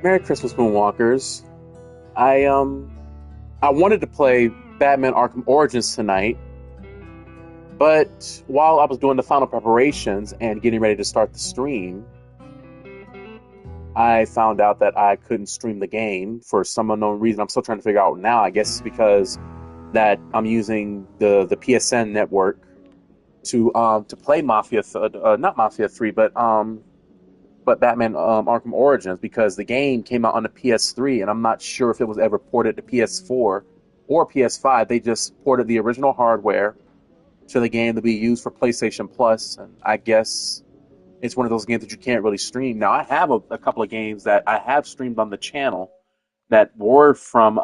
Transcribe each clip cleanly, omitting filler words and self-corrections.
Merry Christmas, Moonwalkers. I I wanted to play Batman Arkham Origins tonight, but while I was doing the final preparations and getting ready to start the stream, I found out that I couldn't stream the game for some unknown reason. I'm still trying to figure out now. I guess it's because that I'm using the PSN network to play not Mafia 3, but Batman Arkham Origins, because the game came out on the PS3, and I'm not sure if it was ever ported to PS4 or PS5. They just ported the original hardware to the game to be used for PlayStation Plus, and I guess it's one of those games that you can't really stream. Now, I have a couple of games that I have streamed on the channel that were from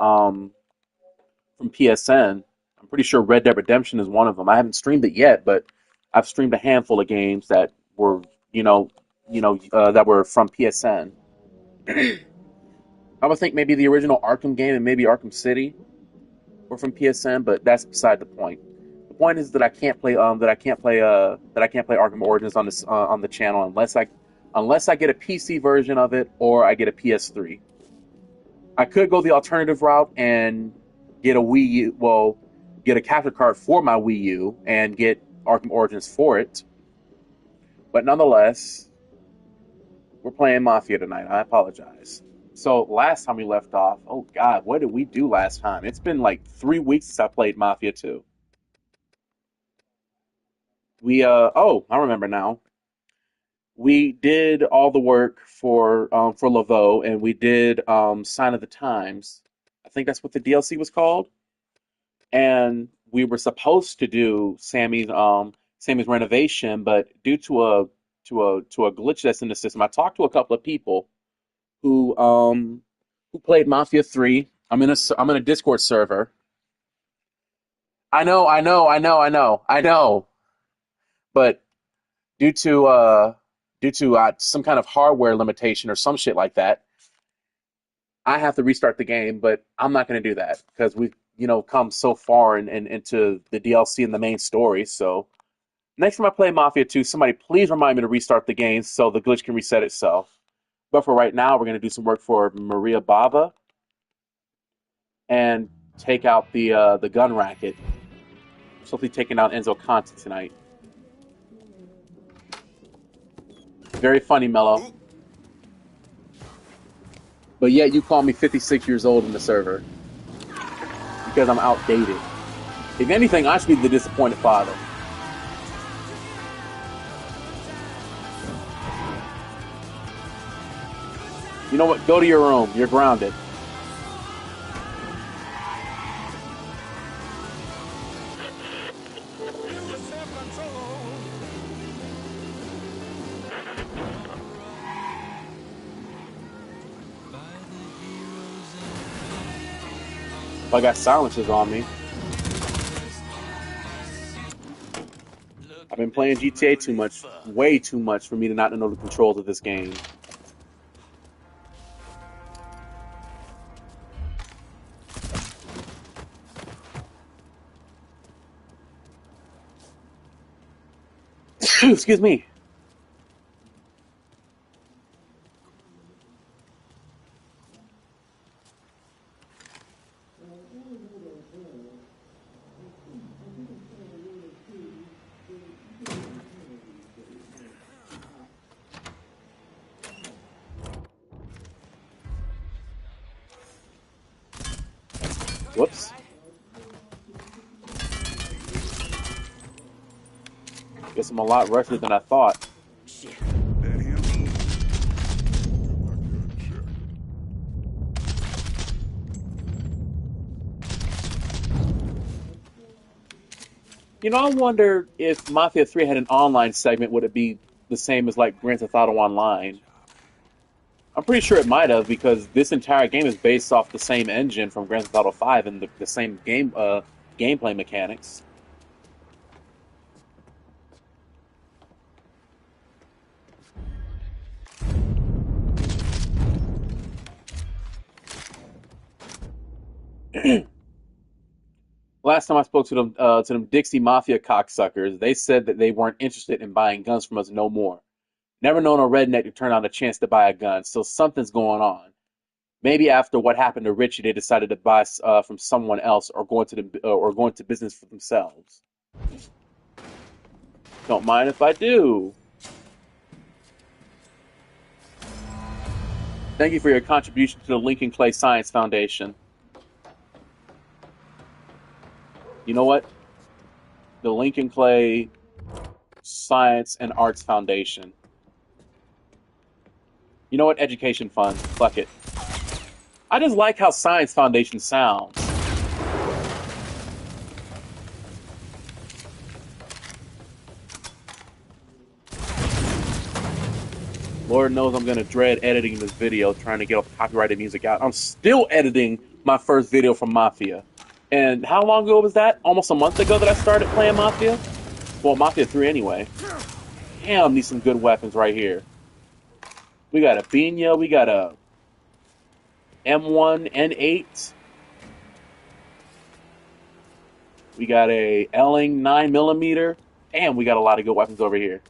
PSN. I'm pretty sure Red Dead Redemption is one of them. I haven't streamed it yet, but I've streamed a handful of games that were, that were from PSN. I would think maybe the original Arkham game and maybe Arkham City were from PSN, but that's beside the point. The point is that I can't play Arkham Origins on this on the channel unless I get a PC version of it or I get a PS3. I could go the alternative route and get a Wii U, get a capture card for my Wii U and get Arkham Origins for it. But nonetheless, we're playing Mafia tonight. I apologize. So last time we left off, oh God, what did we do last time? It's been like 3 weeks since I played Mafia 2. I remember now. We did all the work for Laveau, and we did Sign of the Times. I think that's what the DLC was called. And we were supposed to do Sammy's renovation, but due to a glitch that's in the system, I talked to a couple of people who played Mafia 3. I'm in a Discord server. I know. But due to some kind of hardware limitation or some shit like that, I have to restart the game. But I'm not going to do that because we've come so far into the DLC and the main story. So next time I play Mafia 2, somebody please remind me to restart the game so the glitch can reset itself. But for right now, we're going to do some work for Maria Bava and take out the gun racket. So we'll be taking out Enzo Conti tonight. Very funny, Mello. But yet you call me 56 years old in the server because I'm outdated. If anything, I should be the disappointed father. You know what? Go to your room. You're grounded. I got silencers on me. I've been playing GTA too much, way too much for me to not know the controls of this game. Excuse me. Whoops. Guess I'm a lot rusher than I thought. I wonder if Mafia 3 had an online segment, would it be the same as like Grand Theft Auto Online? I'm pretty sure it might have, because this entire game is based off the same engine from Grand Theft Auto 5 and the same gameplay mechanics. Last time I spoke to them Dixie Mafia cocksuckers, they said that they weren't interested in buying guns from us no more. Never known a redneck to turn down a chance to buy a gun, so something's going on. Maybe after what happened to Richie, they decided to buy from someone else or go into business for themselves. Don't mind if I do. Thank you for your contribution to the Lincoln Clay Science Foundation. You know what? The Lincoln Clay Science and Arts Foundation. You know what? Education fund. Fuck it. I just like how Science Foundation sounds. Lord knows I'm going to dread editing this video, trying to get all the copyrighted music out. I'm still editing my first video from Mafia. And how long ago was that? Almost a month ago that I started playing Mafia? Well, Mafia 3 anyway. Damn, need some good weapons right here. We got a Bina, we got a M1 N8. We got a Elling 9mm. Damn, we got a lot of good weapons over here.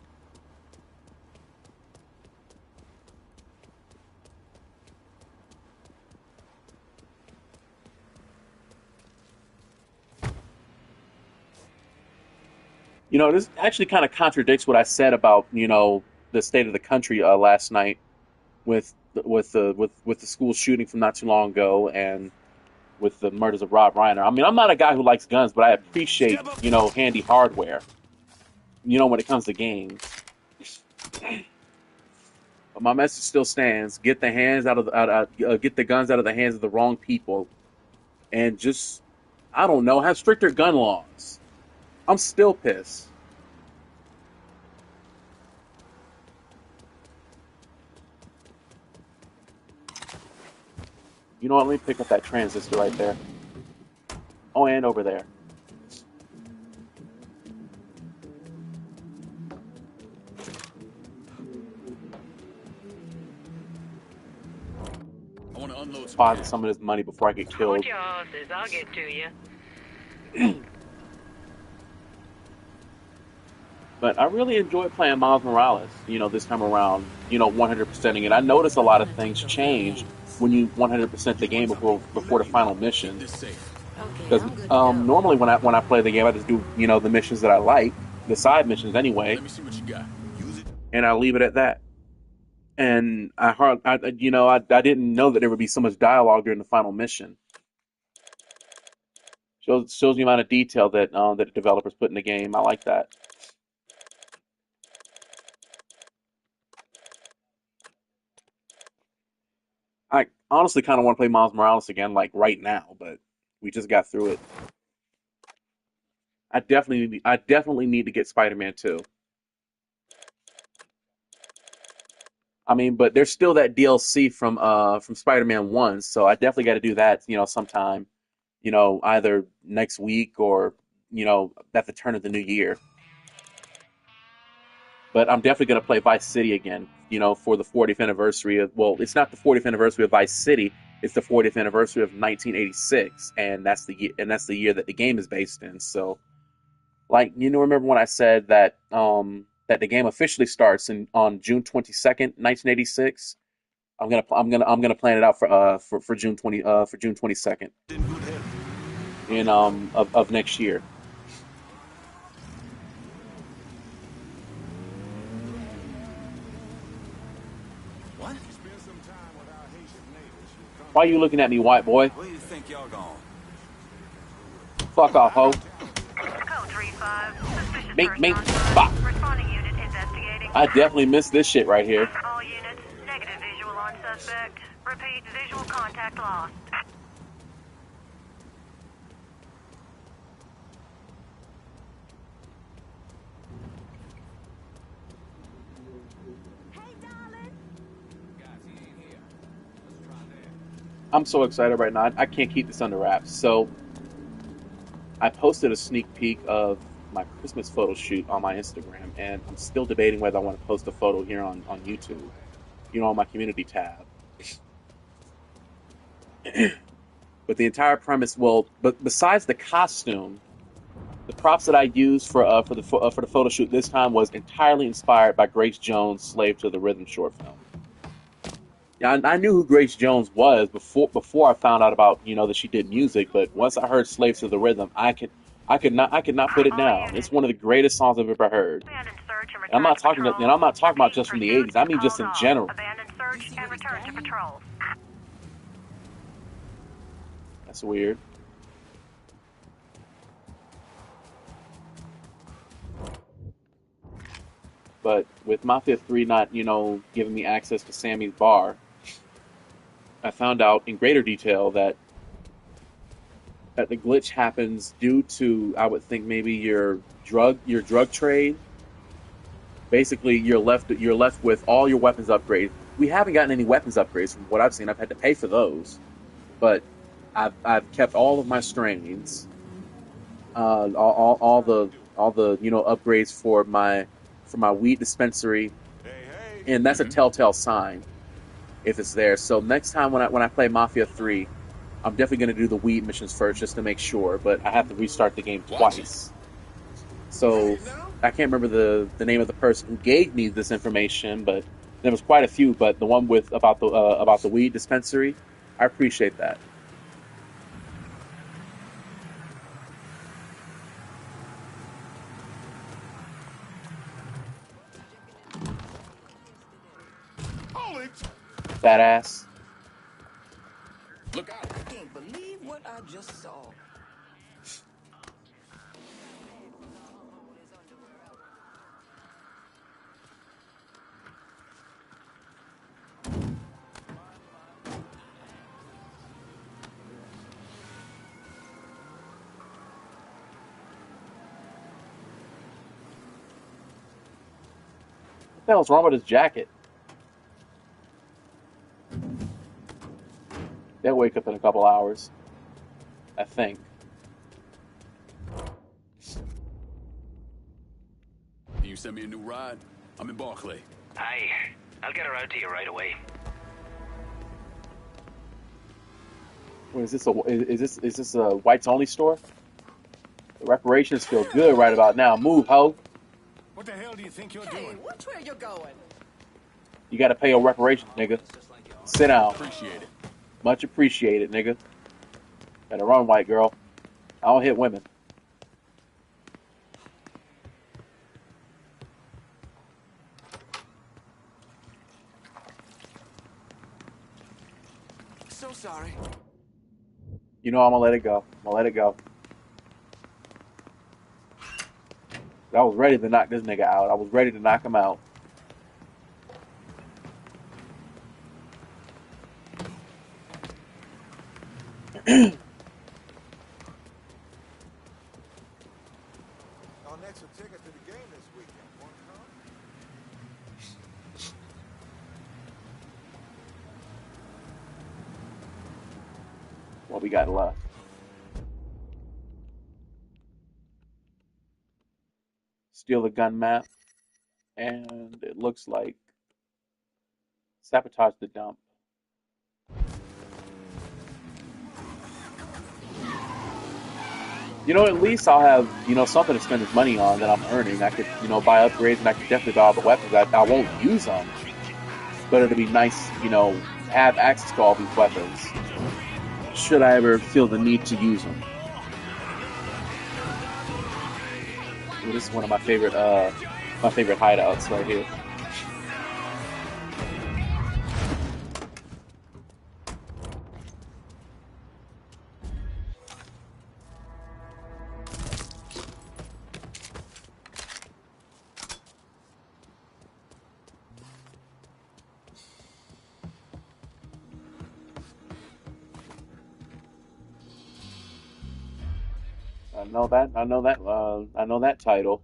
You know, this actually kind of contradicts what I said about, you know, the state of the country last night with the school shooting from not too long ago and with the murders of Rob Reiner. I mean, I'm not a guy who likes guns, but I appreciate, you know, handy hardware. You know, when it comes to games. But my message still stands: get the get the guns out of the hands of the wrong people, and just, I don't know, have stricter gun laws. I'm still pissed. You know what? Let me pick up that transistor right there. Oh, and over there. I want to unload Deposit some of this money before I get killed. Hold your horses, I'll get to you. But I really enjoyed playing Miles Morales, you know, this time around, you know, 100%ing it. I noticed a lot of things changed when you 100% the game before the final mission. Because normally when I play the game, I just do, you know, the missions that I like, the side missions anyway. Let me see what you got. Use it. And I leave it at that. And I didn't know that there would be so much dialogue during the final mission. Shows the amount of detail that that developers put in the game. I like that. I honestly kind of want to play Miles Morales again, like right now, but we just got through it. I definitely need to get Spider-Man 2. I mean, but there's still that DLC from Spider-Man 1, so I definitely got to do that, you know, sometime, you know, either next week or, you know, at the turn of the new year. But I'm definitely going to play Vice City again, you know, for the 40th anniversary of, well, it's not the 40th anniversary of Vice City, it's the 40th anniversary of 1986, and that's the year that the game is based in. So, like, you know, remember when I said that that the game officially starts on June 22nd, 1986? I'm gonna plan it out for June 22nd in of next year. What? Why are you looking at me, white boy? Where do you think y'all going? Fuck off, ho. Code 35. Mink, fuck. Responding unit investigating. I definitely missed this shit right here. All units, negative visual on suspect. Repeat, visual contact lost. I'm so excited right now. I can't keep this under wraps. So I posted a sneak peek of my Christmas photo shoot on my Instagram, and I'm still debating whether I want to post a photo here on YouTube, you know, on my community tab. But the entire premise, well, but besides the costume, the props that I used for the photo shoot this time was entirely inspired by Grace Jones' "Slave to the Rhythm" short film. I knew who Grace Jones was before I found out about that she did music. But once I heard "Slaves to the Rhythm," I could not put it All down. It's units, one of the greatest songs I've ever heard. abandon search and And return to patrol. I'm not talking about Repeat, just from the pursuit '80s. I is mean just called in off. general. Abandon search and return to patrol. That's weird. But with Mafia 3 not, giving me access to Sammy's bar, I found out in greater detail that the glitch happens due to, I would think, maybe your drug trade. Basically, you're left with all your weapons upgrades. We haven't gotten any weapons upgrades from what I've seen. I've had to pay for those, but I've kept all of my strains, all the upgrades for my weed dispensary, and that's a telltale sign if it's there. So next time when I play Mafia 3, I'm definitely going to do the weed missions first just to make sure, but I have to restart the game twice. So I can't remember the name of the person who gave me this information, but there was quite a few. But the one with about the weed dispensary, I appreciate that. Hold it! Badass. Look out! I can't believe what I just saw. What the hell's wrong with his jacket? They'll wake up in a couple hours, I think. Can you send me a new ride? I'm in Barclay. Aye, I'll get her out to you right away. What is this? Is this a whites only store? The reparations feel good right about now. Move, ho! What the hell do you think you're Hey, doing? which way you going? You got to pay your reparations, nigga. Sit down. Appreciate it. Much appreciated, nigga. Better run, white girl. I don't hit women. So sorry. I'm gonna let it go. I'm gonna let it go. I was ready to knock this nigga out. I was ready to knock him out. Our next ticket to the game this weekend. Want to come? What we got left? Steal the gun map, and it looks like sabotage the dump. At least I'll have, something to spend his money on that I'm earning. I could, buy upgrades, and I could definitely buy all the weapons. I won't use them, but it'll be nice, have access to all these weapons, should I ever feel the need to use them. Ooh, this is one of my favorite hideouts right here. I know that title.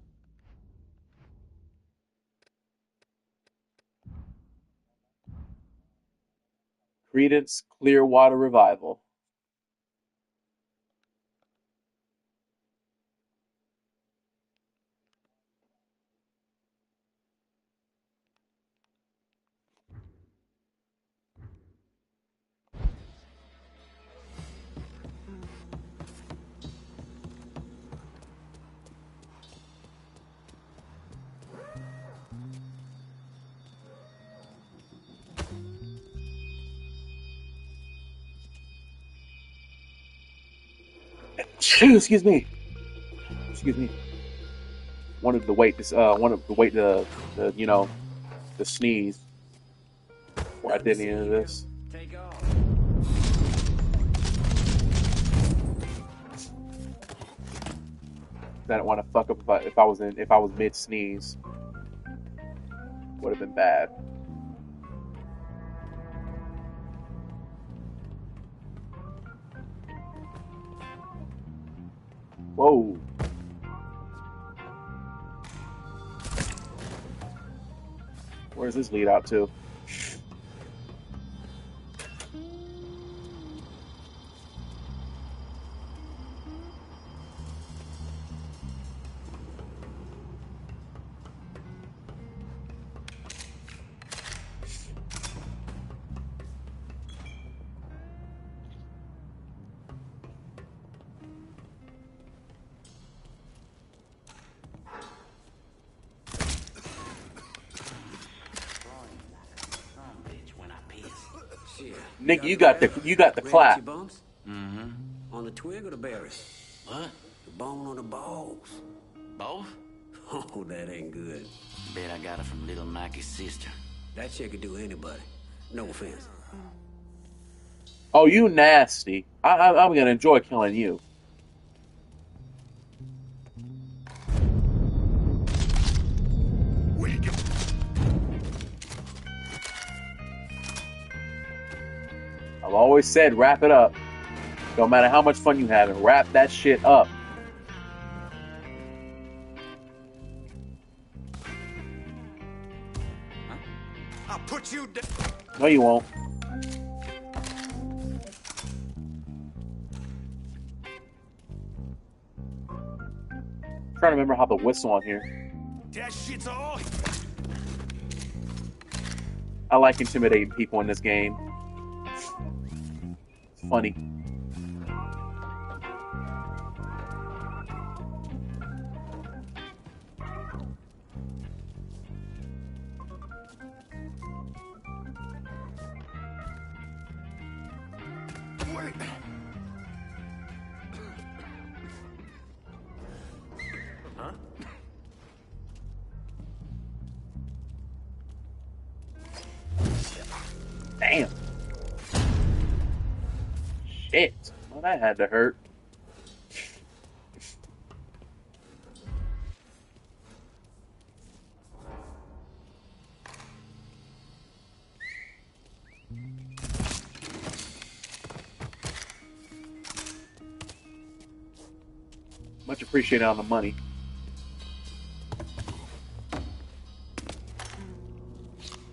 Credence Clearwater Revival. Excuse me. Excuse me. Wanted to wait this. Wanted to wait the you know the sneeze before I did any of this. Take off. I didn't want to fuck up if I was mid sneeze. Would have been bad. Whoa. Where's this lead out to? Nick, you got the clap. Mm-hmm. On the twig or the berry? What? The bone or the balls? Both? Oh, that ain't good. Bet I got it from little Mackie's sister. That shit could do anybody. No offense. Oh, you nasty. I'm gonna enjoy killing you. I've always said wrap it up. No matter how much fun you having, wrap that shit up. I'll put you down. No, you won't. I'm trying to remember how the whistle on here. That shit's all. I like intimidating people in this game. It's funny. Wait. Huh? Damn. Shit. Well, that had to hurt. Much appreciated on the money.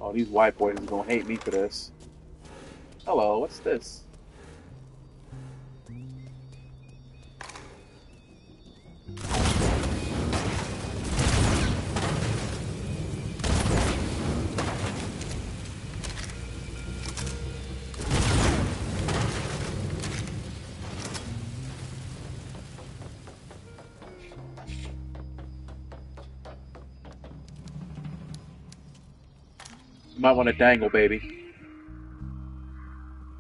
Oh, these white boys are gonna hate me for this. Hello, what's this? You might want to dangle, baby.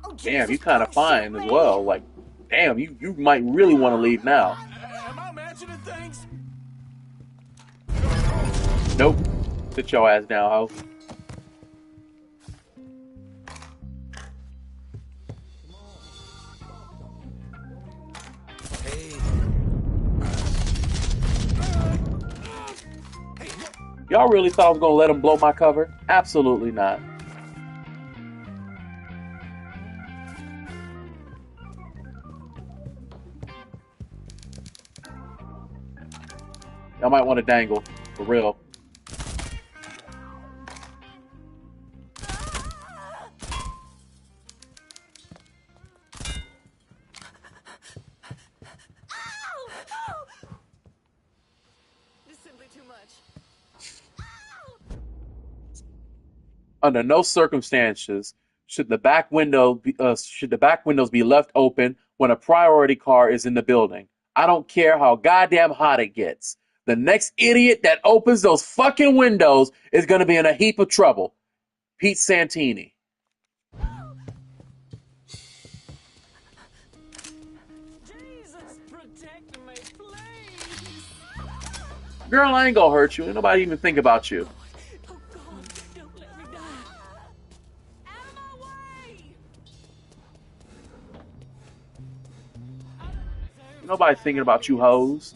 Oh, Damn, you Jesus kind of Christ, fine as man. well. Like, damn, you might really want to leave now. Am I imagining things? Nope. Sit your ass down, ho. Y'all really thought I was gonna let him blow my cover? Absolutely not. Y'all might want to dangle, for real. This is simply too much. Under no circumstances should the back windows be left open when a priority car is in the building. I don't care how goddamn hot it gets. The next idiot that opens those fucking windows is going to be in a heap of trouble. Pete Santini. Jesus, Girl, I ain't gonna hurt you. Ain't nobody even think about you. Oh God, don't let me die. Out of my way! Ain't nobody thinking about you hoes.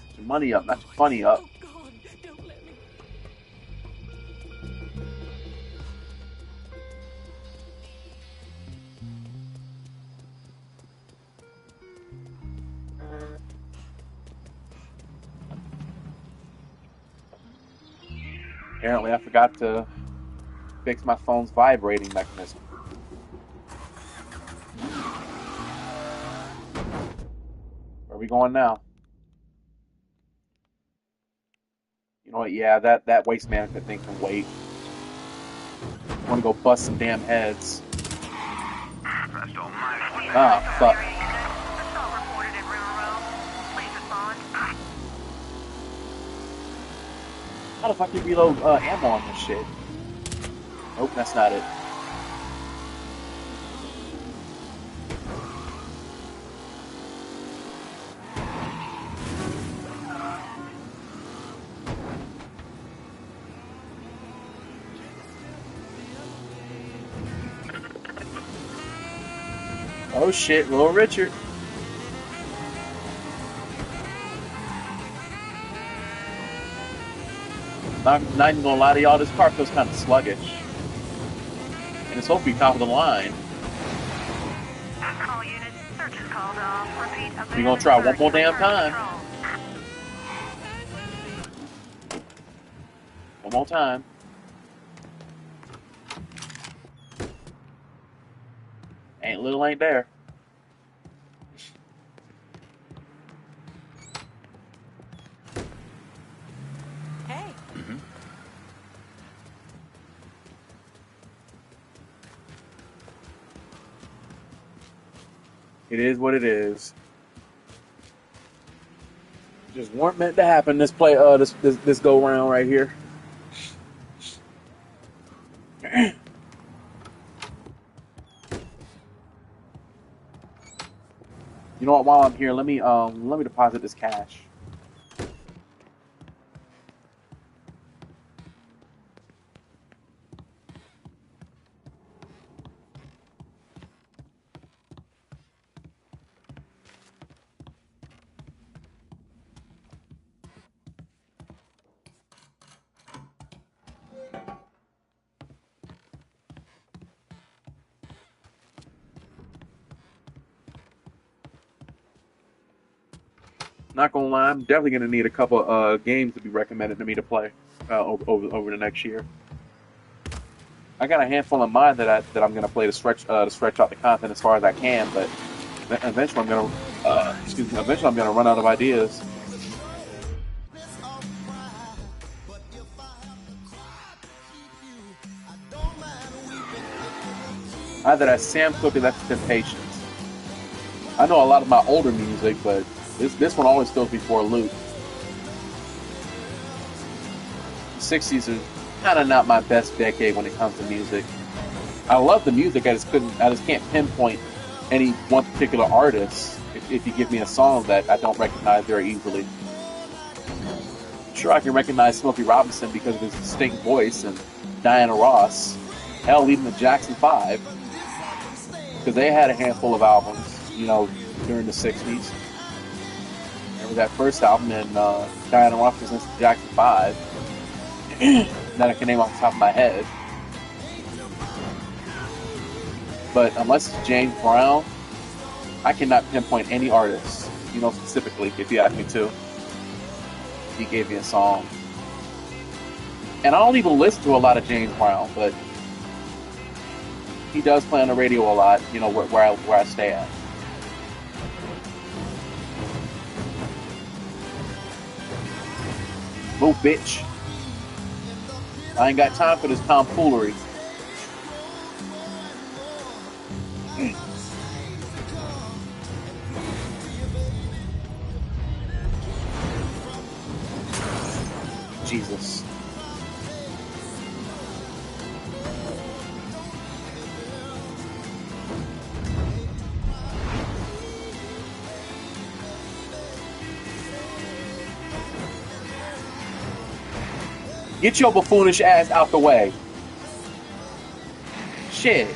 Get your money up, not your funny up. Oh God, don't let me. Apparently, I forgot to fix my phone's vibrating mechanism. Where are we going now? You know what? Yeah, that waste management thing can wait. I want to go bust some damn heads. Ah, fuck. Assault reported at River Road. Please respond. How the fuck do you reload ammo on this shit? Nope, that's not it. Oh shit, Little Richard. Not even gonna lie to y'all, this car feels kind of sluggish. And it's supposed to be top of the line. All units, search is called off. Repeat, We're gonna try one more damn time. One more time. Ain't there. Hey. It is what it is. Just weren't meant to happen. This this go round right here. You know what? While I'm here, let me deposit this cash. Not gonna lie, I'm definitely gonna need a couple games to be recommended to me to play over the next year. I got a handful in mind that I'm gonna play to stretch out the content as far as I can, but eventually I'm gonna run out of ideas. Either that's Sam Cooke or that's Temptations. I know a lot of my older music, but this one always goes before Luke. The 60s are kind of not my best decade when it comes to music. I love the music, I just can't pinpoint any one particular artist if you give me a song that I don't recognize very easily. Sure, I can recognize Smokey Robinson because of his distinct voice, and Diana Ross. Hell, even the Jackson 5. Because they had a handful of albums, during the 60s. Remember that first album, and Diana Ross presents the Jackson 5. That I can name off the top of my head. But unless it's James Brown, I cannot pinpoint any artist, specifically, if you ask me to. He gave me a song. And I don't even listen to a lot of James Brown, but he does play on the radio a lot, where I stay at. Move, bitch. I ain't got time for this tomfoolery. Jesus. Get your buffoonish ass out the way. Shit.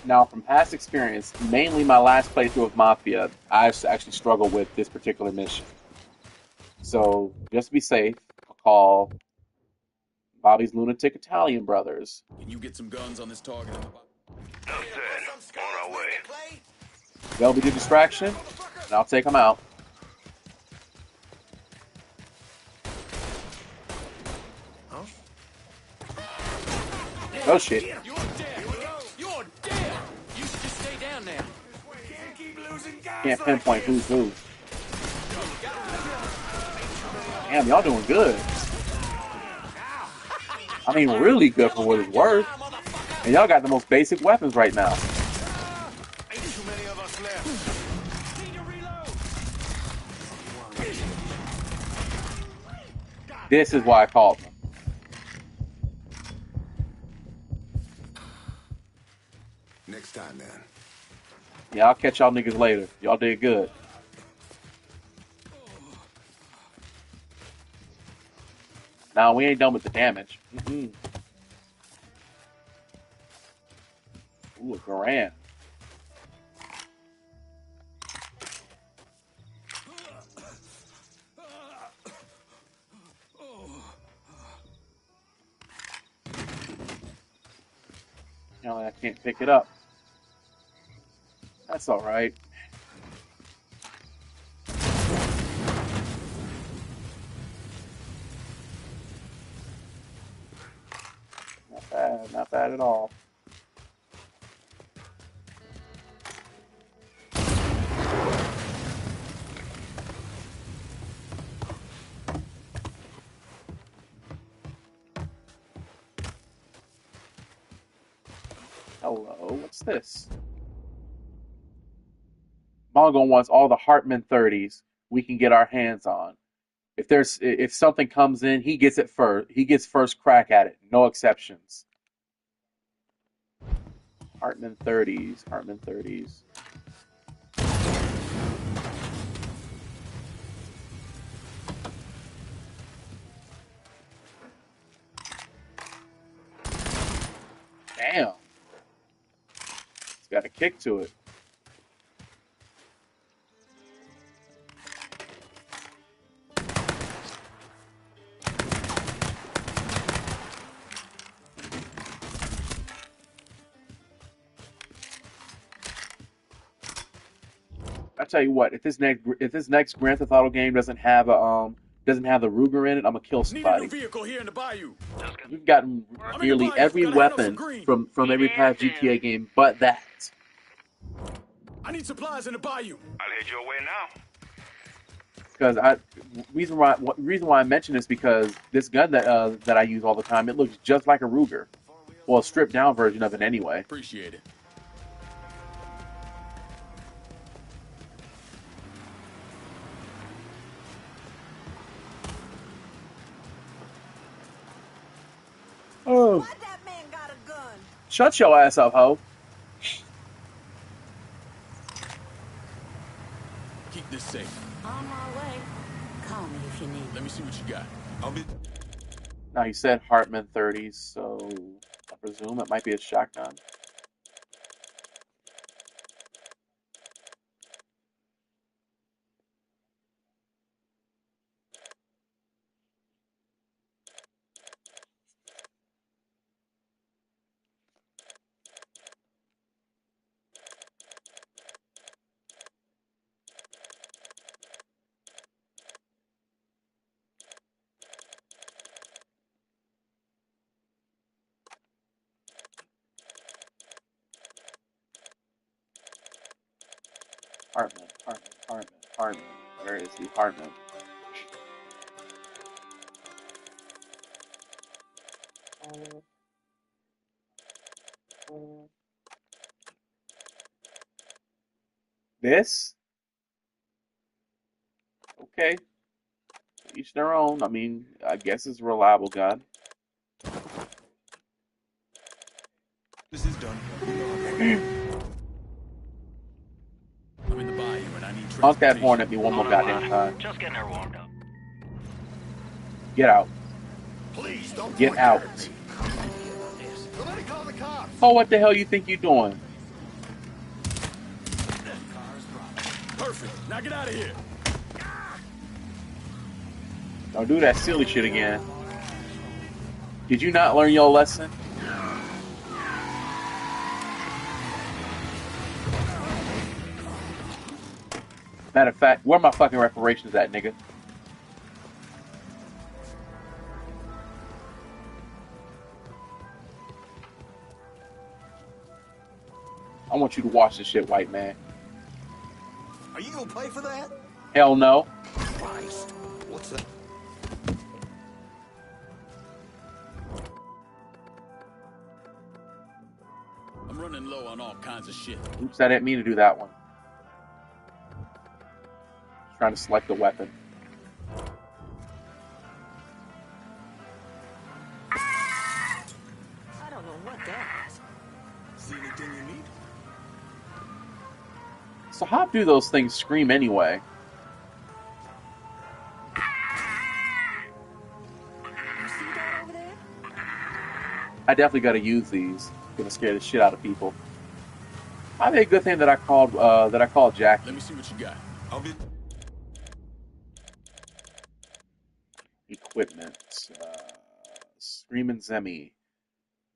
Now, from past experience, mainly my last playthrough of Mafia, I actually struggled with this particular mission. So, just to be safe, I'll call Bobby's Lunatic Italian Brothers. Can you get some guns on this target in the box? Understood. On our way. They'll be the distraction, and I'll take them out. Oh shit. You're dead. You're dead. You should just stay down there. Can't pinpoint who's who. Damn, y'all doing good. I mean, really good for what it's worth. And y'all got the most basic weapons right now. Ain't too many of us left. This is why I called them. Next time, man. Yeah, I'll catch y'all niggas later. Y'all did good. Nah, we ain't done with the damage. Ooh, a grand. No, I can't pick it up. That's all right. Not bad, not bad at all. Hello, what's this? Mongo wants all the Hartman 30s we can get our hands on. If something comes in, he gets it first. He gets first crack at it. No exceptions. Hartman 30s, Hartman 30s. Damn. It's got a kick to it. I tell you what, if this next Grand Theft Auto game doesn't have the Ruger in it, I'm gonna kill Need a somebody. new vehicle here in the bayou. We've gotten I'm in nearly the bayou. every Gotta handle some weapon green. from every past GTA game, but that. I need supplies in the bayou. I'll head your way now. Because reason why I mention this because this gun that I use all the time, it looks just like a Ruger. Well, a stripped down version of it anyway. Appreciate it. Oh. Why that man got a gun? Shut your ass up, ho. Keep this safe. On my way. Call me if you need me. Let me see what you got. I'll be. Now you said Hartman 30s, so I presume it might be a shotgun. Hartman. Where is he? Hartman. This? Okay. Each their own. I mean, I guess it's a reliable gun. This is done. I'm in the Honk that horn at me one more goddamn time. Just getting her warmed up. Get out. Please don't Get point out. at me. Somebody call the cops. Oh, what the hell you think you doing? Perfect. Now get out of here. Don't do that silly shit again. Did you not learn your lesson? Matter of fact, where my fucking reparations at, nigga? I want you to watch this shit, white man. Are you gonna pay for that? Hell no. Christ. What's that? I'm running low on all kinds of shit. Oops, I didn't mean to do that one. Trying to select the weapon. I don't know what that is. See anything you need? So how do those things scream anyway? You see that over there? I definitely got to use these. Gonna scare the shit out of people. Probably a good thing that I called Jackie. Let me see what you got. I'll be. Equipment. Screaming Zemi.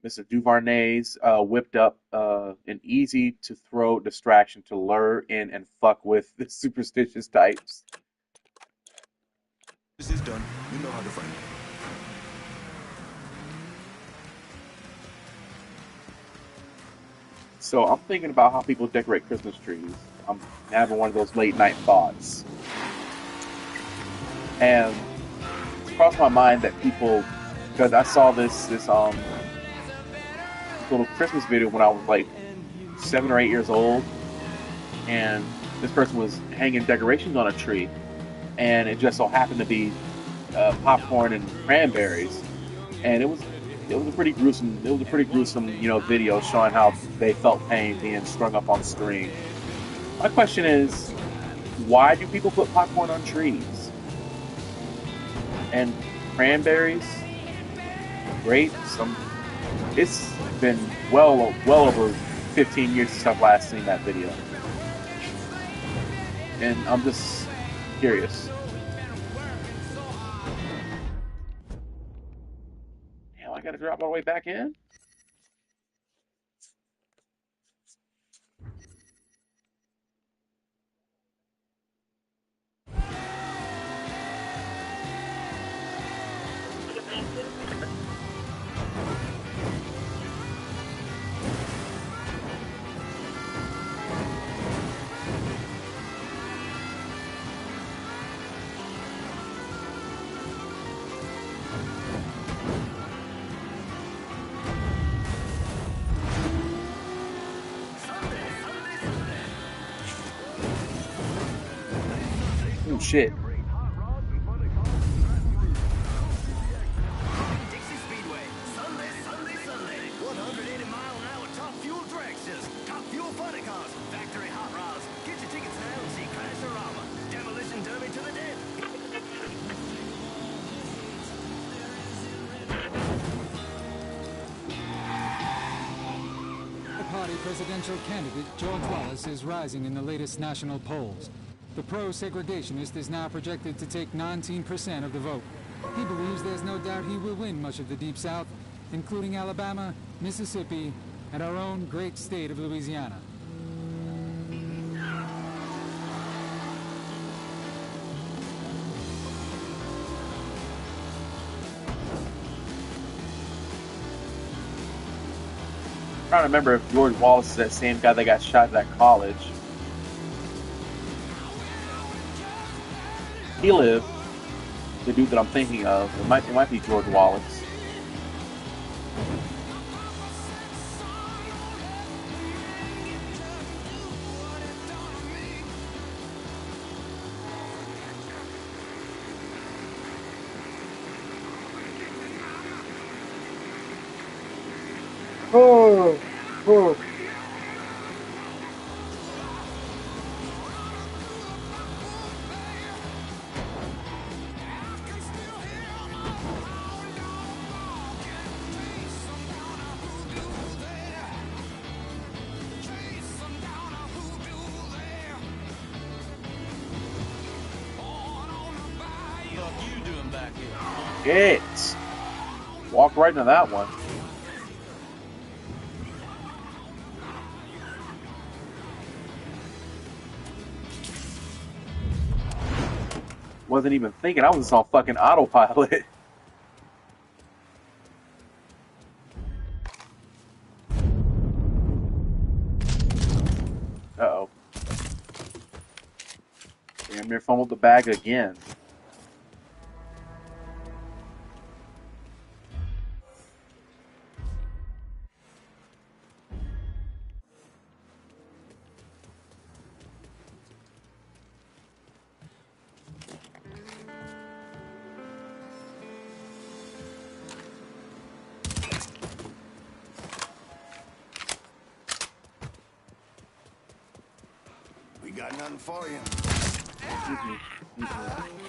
Mr. Duvernay's whipped up an easy to throw distraction to lure in and fuck with the superstitious types. This is done. We know how to find it. So I'm thinking about how people decorate Christmas trees. I'm having one of those late night thoughts. And it's crossed my mind that people, because I saw this little Christmas video when I was like 7 or 8 years old, and this person was hanging decorations on a tree, and it just so happened to be popcorn and cranberries, and it was a pretty gruesome video showing how they felt pain being strung up on the screen. My question is, why do people put popcorn on trees? And cranberries, grapes. It's been well over 15 years since I've last seen that video, and I'm just curious. Hell, I gotta drop all the way back in? Oh shit. Dixie Speedway. Sunday. 180-mile-an-hour top fuel dragsters. Top fuel funny cars. Factory hot rods. Get your tickets now and see Crasherama. Demolition derby to the death. The party presidential candidate, George Wallace, is rising in the latest national polls. The pro-segregationist is now projected to take 19% of the vote. He believes there's no doubt he will win much of the Deep South, including Alabama, Mississippi, and our own great state of Louisiana. I'm trying to remember if George Wallace is that same guy that got shot at that college. He lived. The dude that I'm thinking of. It might be George Wallace. Shit. Walk right into that one. Wasn't even thinking. I was just on fucking autopilot. Uh-oh. Damn near fumbled the bag again. We got nothing for you.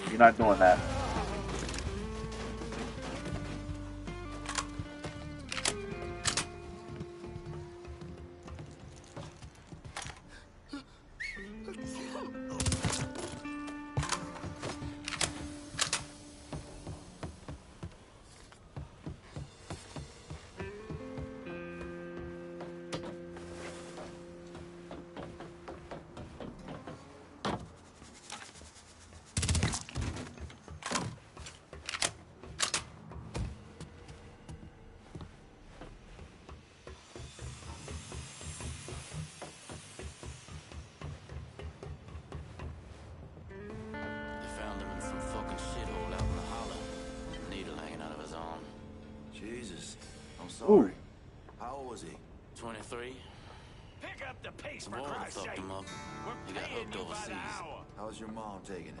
You're not doing that. They found him in some fucking shithole out in the hollow. Needle hanging out of his arm. Jesus. I'm sorry. How old was he? 23. Pick up the pace, The for war Christ's fucked sake. him up. We're He got paying hooked you by overseas. the hour. How's your mom taking it?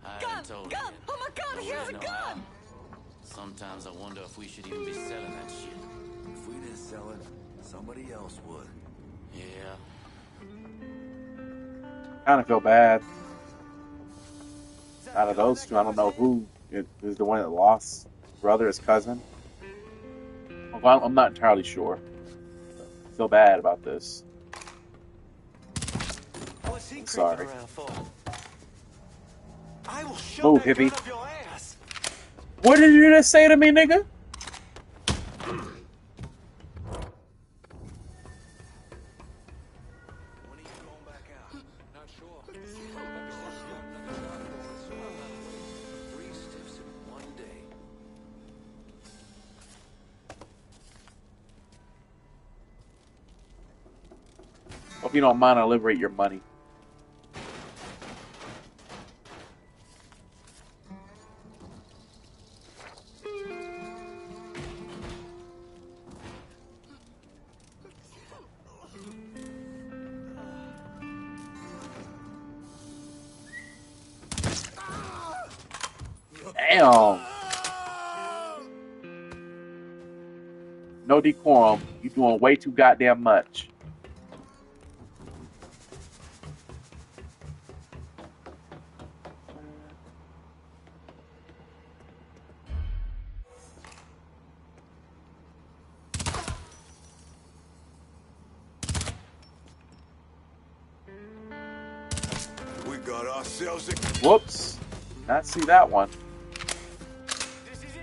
I Gun! haven't told Gun! him yet. Oh my god, Don't here's a really know how. gun! Sometimes I wonder if we should even be selling that shit. If we didn't sell it, somebody else would. Yeah. Kind of feel bad. Out of those two, I don't know who is the one that lost his brother, his cousin. Well, I'm not entirely sure. I feel bad about this. What's he I'm sorry. creeping around for? I will shove Move, that gun hippie. up your ass. What did you just say to me, nigga? When are you going back out? Not sure. 3 stiffs in 1 day. Hope you don't mind, I'll liberate your money. Damn. No decorum. You doing way too goddamn much. We got ourselves a... Whoops. Not see that one. This is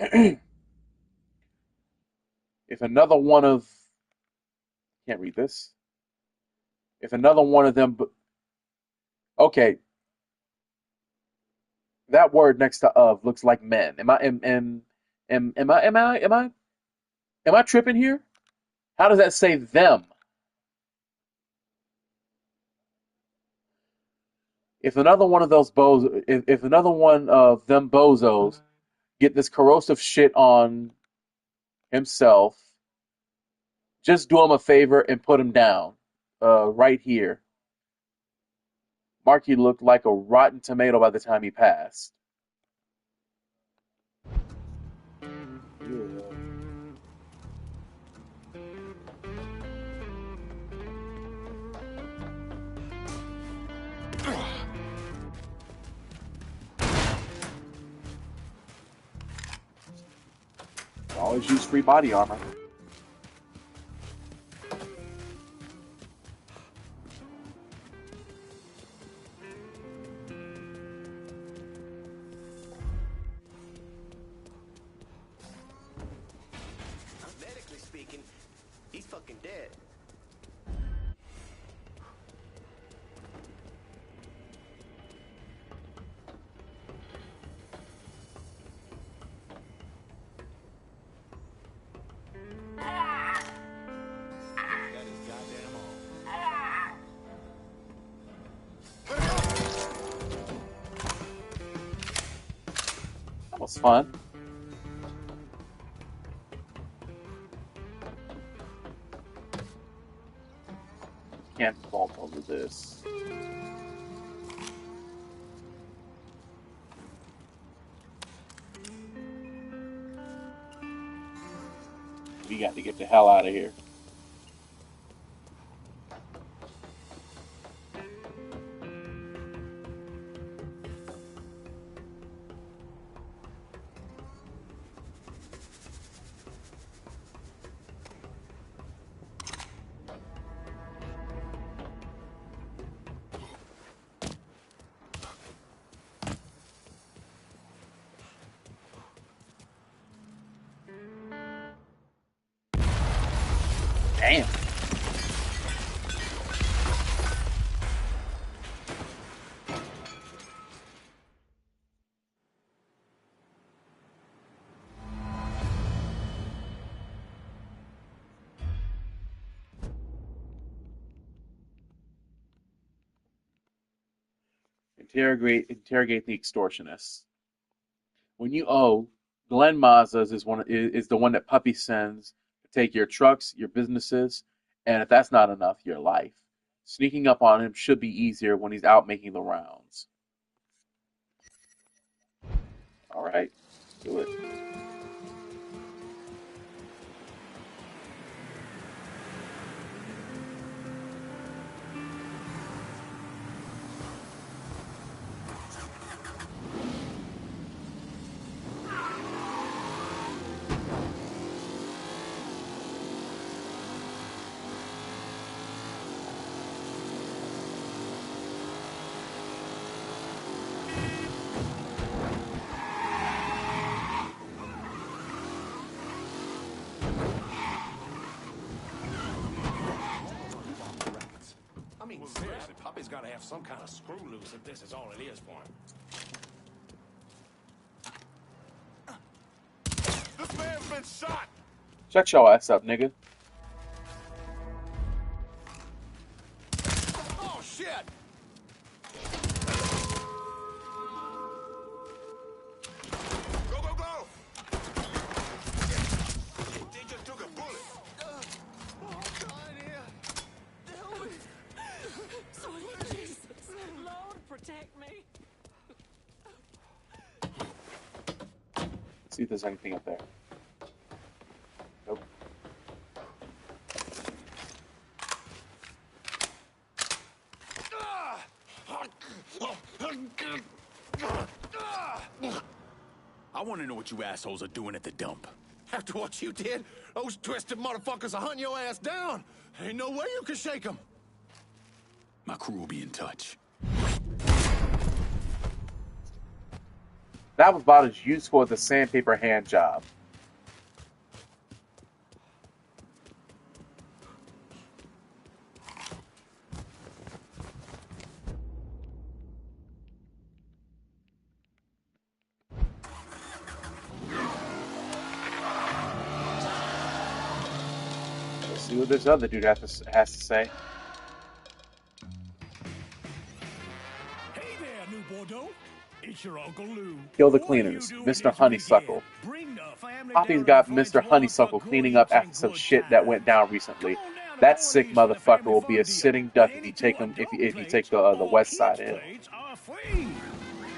it. If another one of... Can't read this. If another one of them... Okay. That word next to of looks like men. Am I tripping here? How does that say them? If another one of those if another one of them bozos get this corrosive shit on himself, just do him a favor and put him down, right here. Marky looked like a rotten tomato by the time he passed. Yeah. Always use free body armor. was fun. Can't vault over this. We got to get the hell out of here. Damn. Interrogate the extortionists. When you owe, Glenn Mazas is the one that Puppy sends to take your trucks, your businesses, and if that's not enough, your life. Sneaking up on him should be easier when he's out making the rounds. All right, do it. I mean, seriously, Puppy's got to have some kind of screw loose if this is all it is for him. This man's been shot! Shut your ass up, nigga. Oh, shit! Go, go, go! They just took a bullet. Sweet Jesus, Lord, protect me. See if there's anything up there. Nope. I want to know what you assholes are doing at the dump. After what you did, those twisted motherfuckers are hunting your ass down. Ain't no way you can shake them. My crew will be in touch. That was about as useful as a sandpaper hand job. Let's see what this other dude has to say. Hey there, New Bordeaux. It's your Uncle Lou. Kill the cleaners, Mr. Honeysuckle. Poppy's got Mr. Honeysuckle cleaning up after some shit that went down recently. That sick motherfucker will be a sitting duck if you take him if you take the west side in.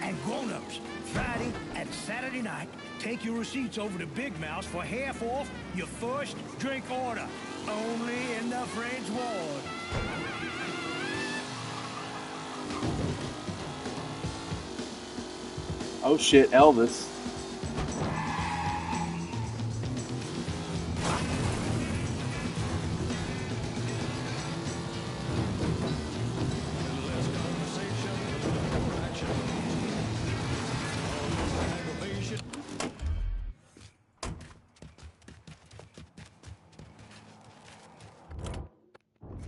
And grown-ups, Friday and Saturday night, take your receipts over to Big Mouse for half off your first drink order. Only in the French Ward. Oh shit, Elvis.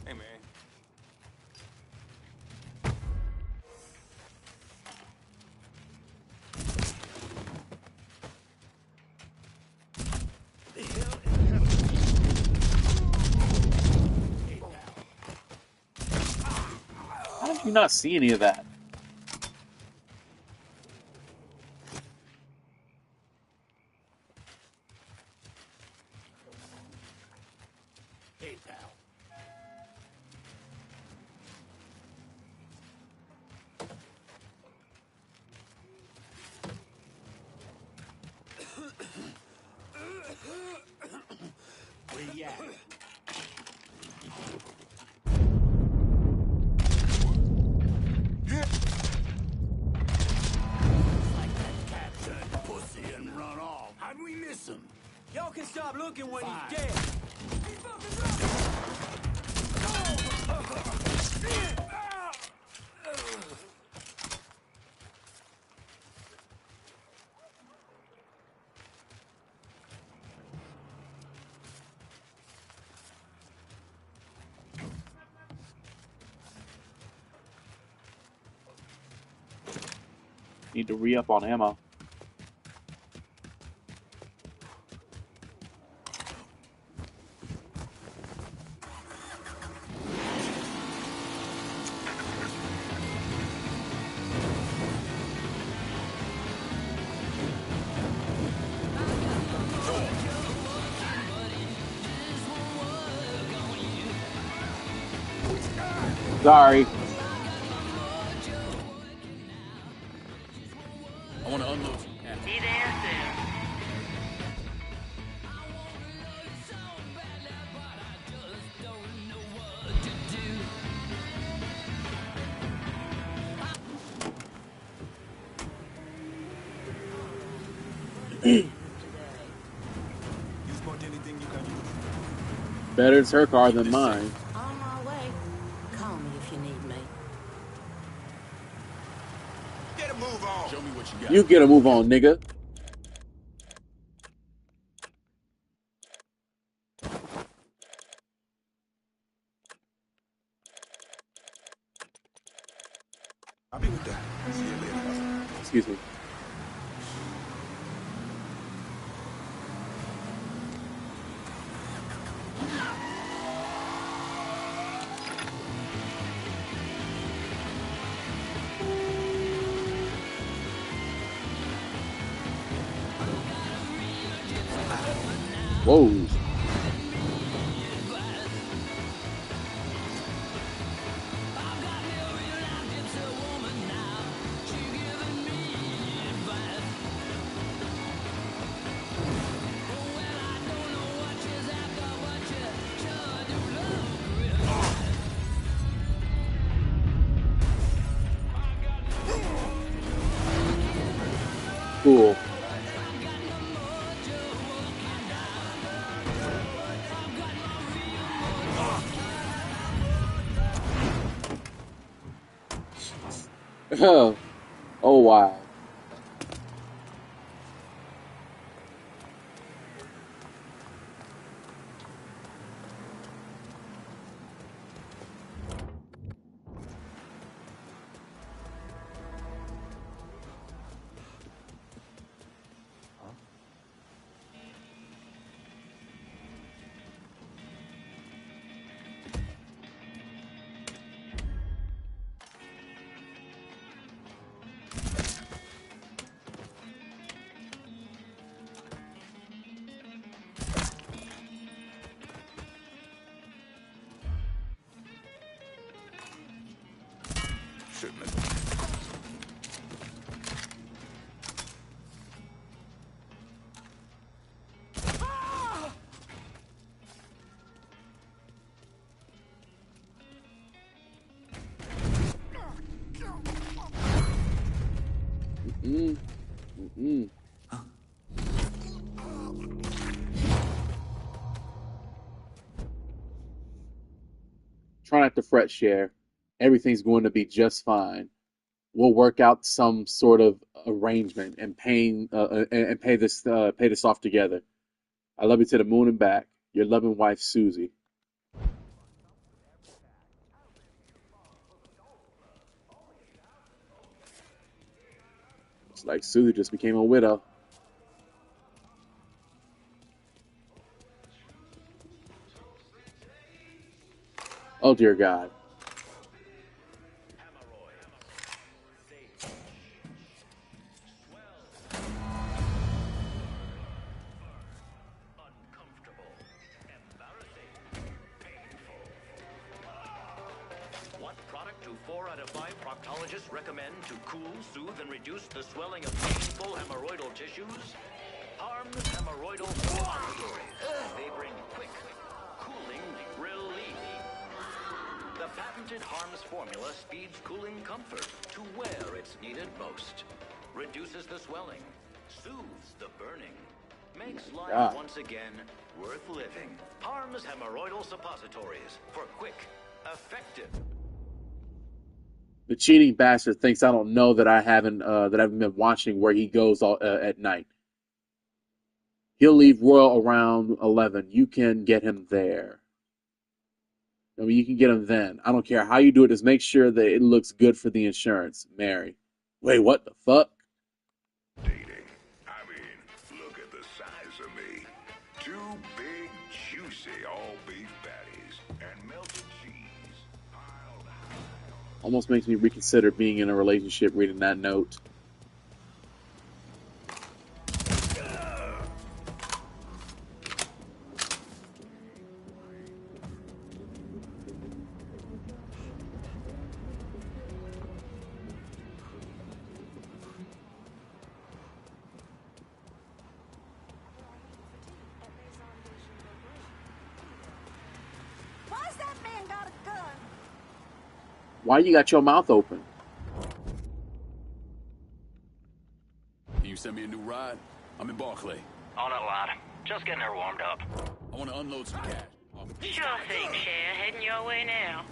Hey, man. How did you not see any of that? we miss him? Y'all can stop looking when he's dead. Need to re-up on ammo. Sorry. I want to unload some cash. Be there soon. You spot anything you can use? Better it's her car than mine. On my way. Call me if you need me. Get a move on. Show me what you got. You get a move on, nigga. I'll be with that. See you later. Excuse me. Whoa. Cool. Oh wow. Shipment. Try not to fret, Cher. Everything's going to be just fine. We'll work out some sort of arrangement and pay this off together. I love you to the moon and back. Your loving wife, Susie. It's like Susie just became a widow. Oh dear God. What product do 4 out of 5 proctologists recommend to cool, soothe, and reduce the swelling of painful hemorrhoidal tissues? Harm's Hemorrhoidal Suppositories. They bring quick, cooling relief. The patented Harm's formula speeds cooling comfort to where it's needed most. Reduces the swelling, soothes the burning, makes life God. once again worth living. Harm's hemorrhoidal suppositories for quick, effective. The cheating bastard thinks I don't know that I haven't been watching where he goes at night. He'll leave Royal around 11. You can get him there. I mean, you can get him then. I don't care how you do it. Just make sure that it looks good for the insurance. Mary. Wait, what the fuck? Dating. I mean, look at the size of me. 2 big, juicy all-beef patties and melted cheese piled high. Almost makes me reconsider being in a relationship reading that note. Why's that man got a gun? Why you got your mouth open? Can you send me a new ride? I'm in Barclay. On it, lad. Just getting her warmed up. I want to unload some cash. Sure thing, Cher. Heading your way now.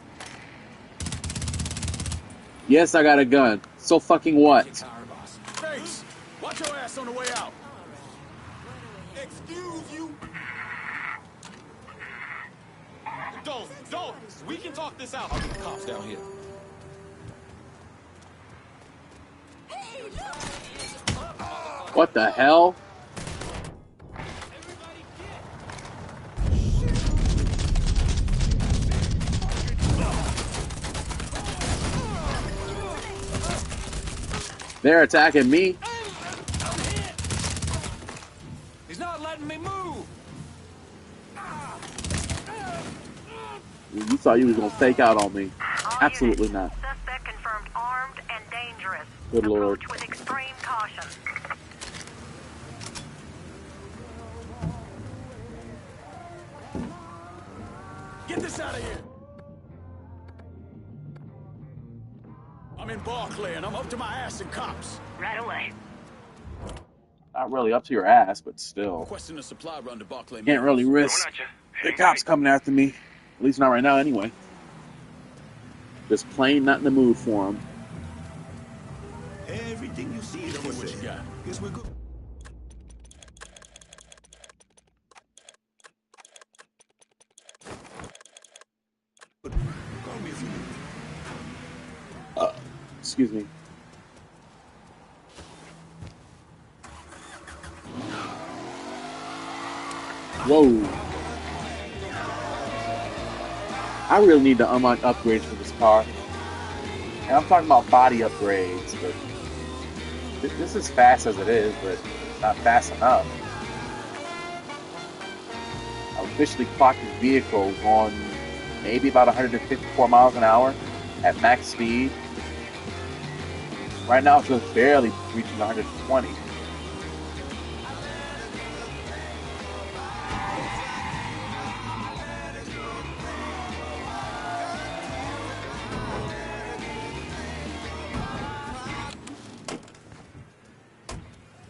Yes, I got a gun. So fucking what? Face! Watch your ass on the way out. Excuse you. Don't. We can talk this out. I'll get the cops down here. What the hell? They're attacking me. He's not letting me move. You thought you was gonna fake out on me. Absolutely not. Suspect confirmed armed and dangerous. Good lord. Approach with extreme caution. Get this out of here. I'm in Barclay and I'm up to my ass in cops. Right away. Not really up to your ass, but still. Requesting a supply run to Barclay. Can't really risk the cops coming after me. At least not right now, anyway. Just plain not in the mood for them. Everything you see is for What you sale. got? Guess we're good. Call me if you need me. Excuse me. Whoa. I really need to unlock upgrades for this car. And I'm talking about body upgrades, but this is fast as it is, but it's not fast enough. I officially clocked the vehicle on maybe about 154 miles an hour at max speed. Right now it's just barely reaching 120.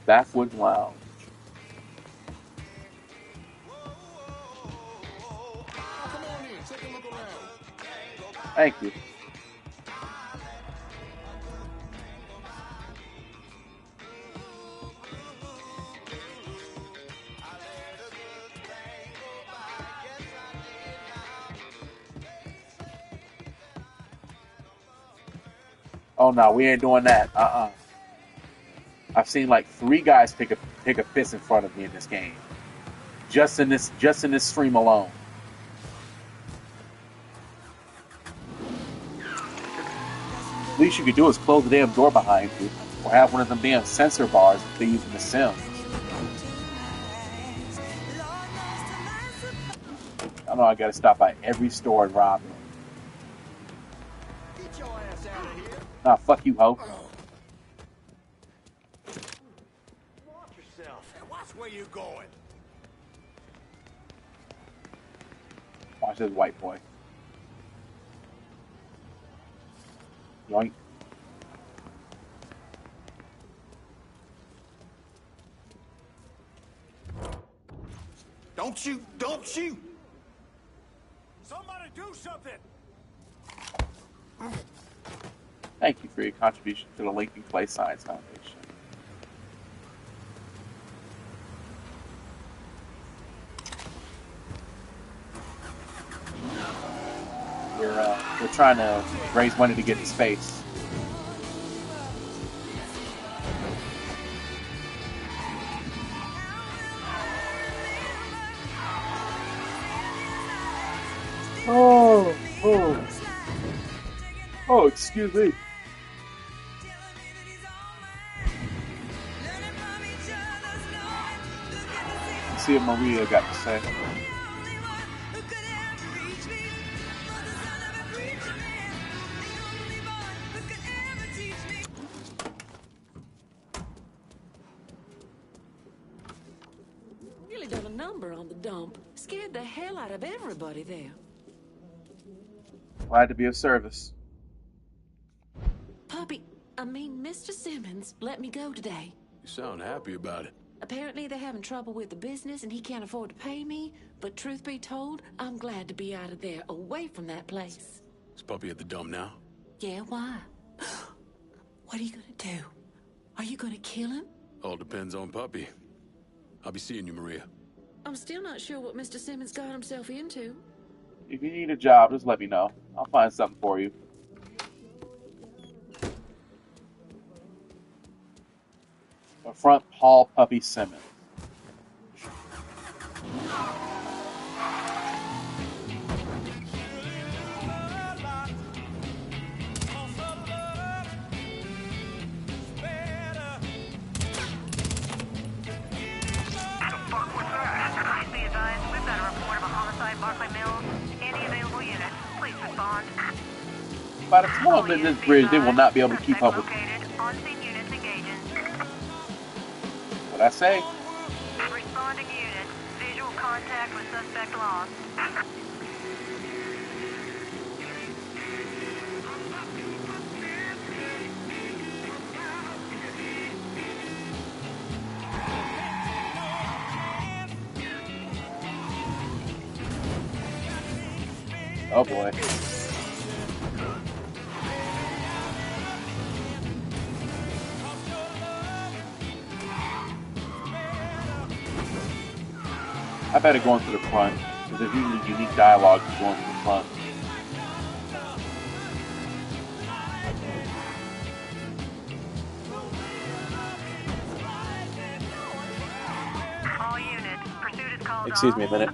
Backwood Lounge. Thank you. Oh no, we ain't doing that. I've seen like 3 guys pick a fist in front of me in this game. Just in this stream alone. Least you could do is close the damn door behind you, or have one of them damn sensor bars that they use in The Sims. I know I gotta stop by every store and rob them. Get your ass out of here. Nah, fuck you, ho. Watch yourself and watch where you're going. Watch this white boy. Yoink. Don't shoot! Don't shoot! Somebody do something! Thank you for your contribution to the Lincoln Clay Science Foundation. We're trying to raise money to get to space. Oh, excuse me. Let's see what Maria got to say. Really done a number on the dump. Scared the hell out of everybody there. Glad to be of service. Mr. Simmons let me go today. You sound happy about it. Apparently they're having trouble with the business and he can't afford to pay me, but truth be told, I'm glad to be out of there, away from that place. Is Puppy at the dump now? Yeah, why? What are you gonna do? Are you gonna kill him? All depends on Puppy. I'll be seeing you, Maria. I'm still not sure what Mr. Simmons got himself into. If you need a job, just let me know. I'll find something for you. Front Paul Puppy Simmons. By the time in this bridge, they will not be able to keep up with me. What I say? Responding units. Visual contact with suspect lost. Oh boy. I better go into the front, because there's usually unique dialogue going to the front. All units, pursuit is called Excuse me a minute.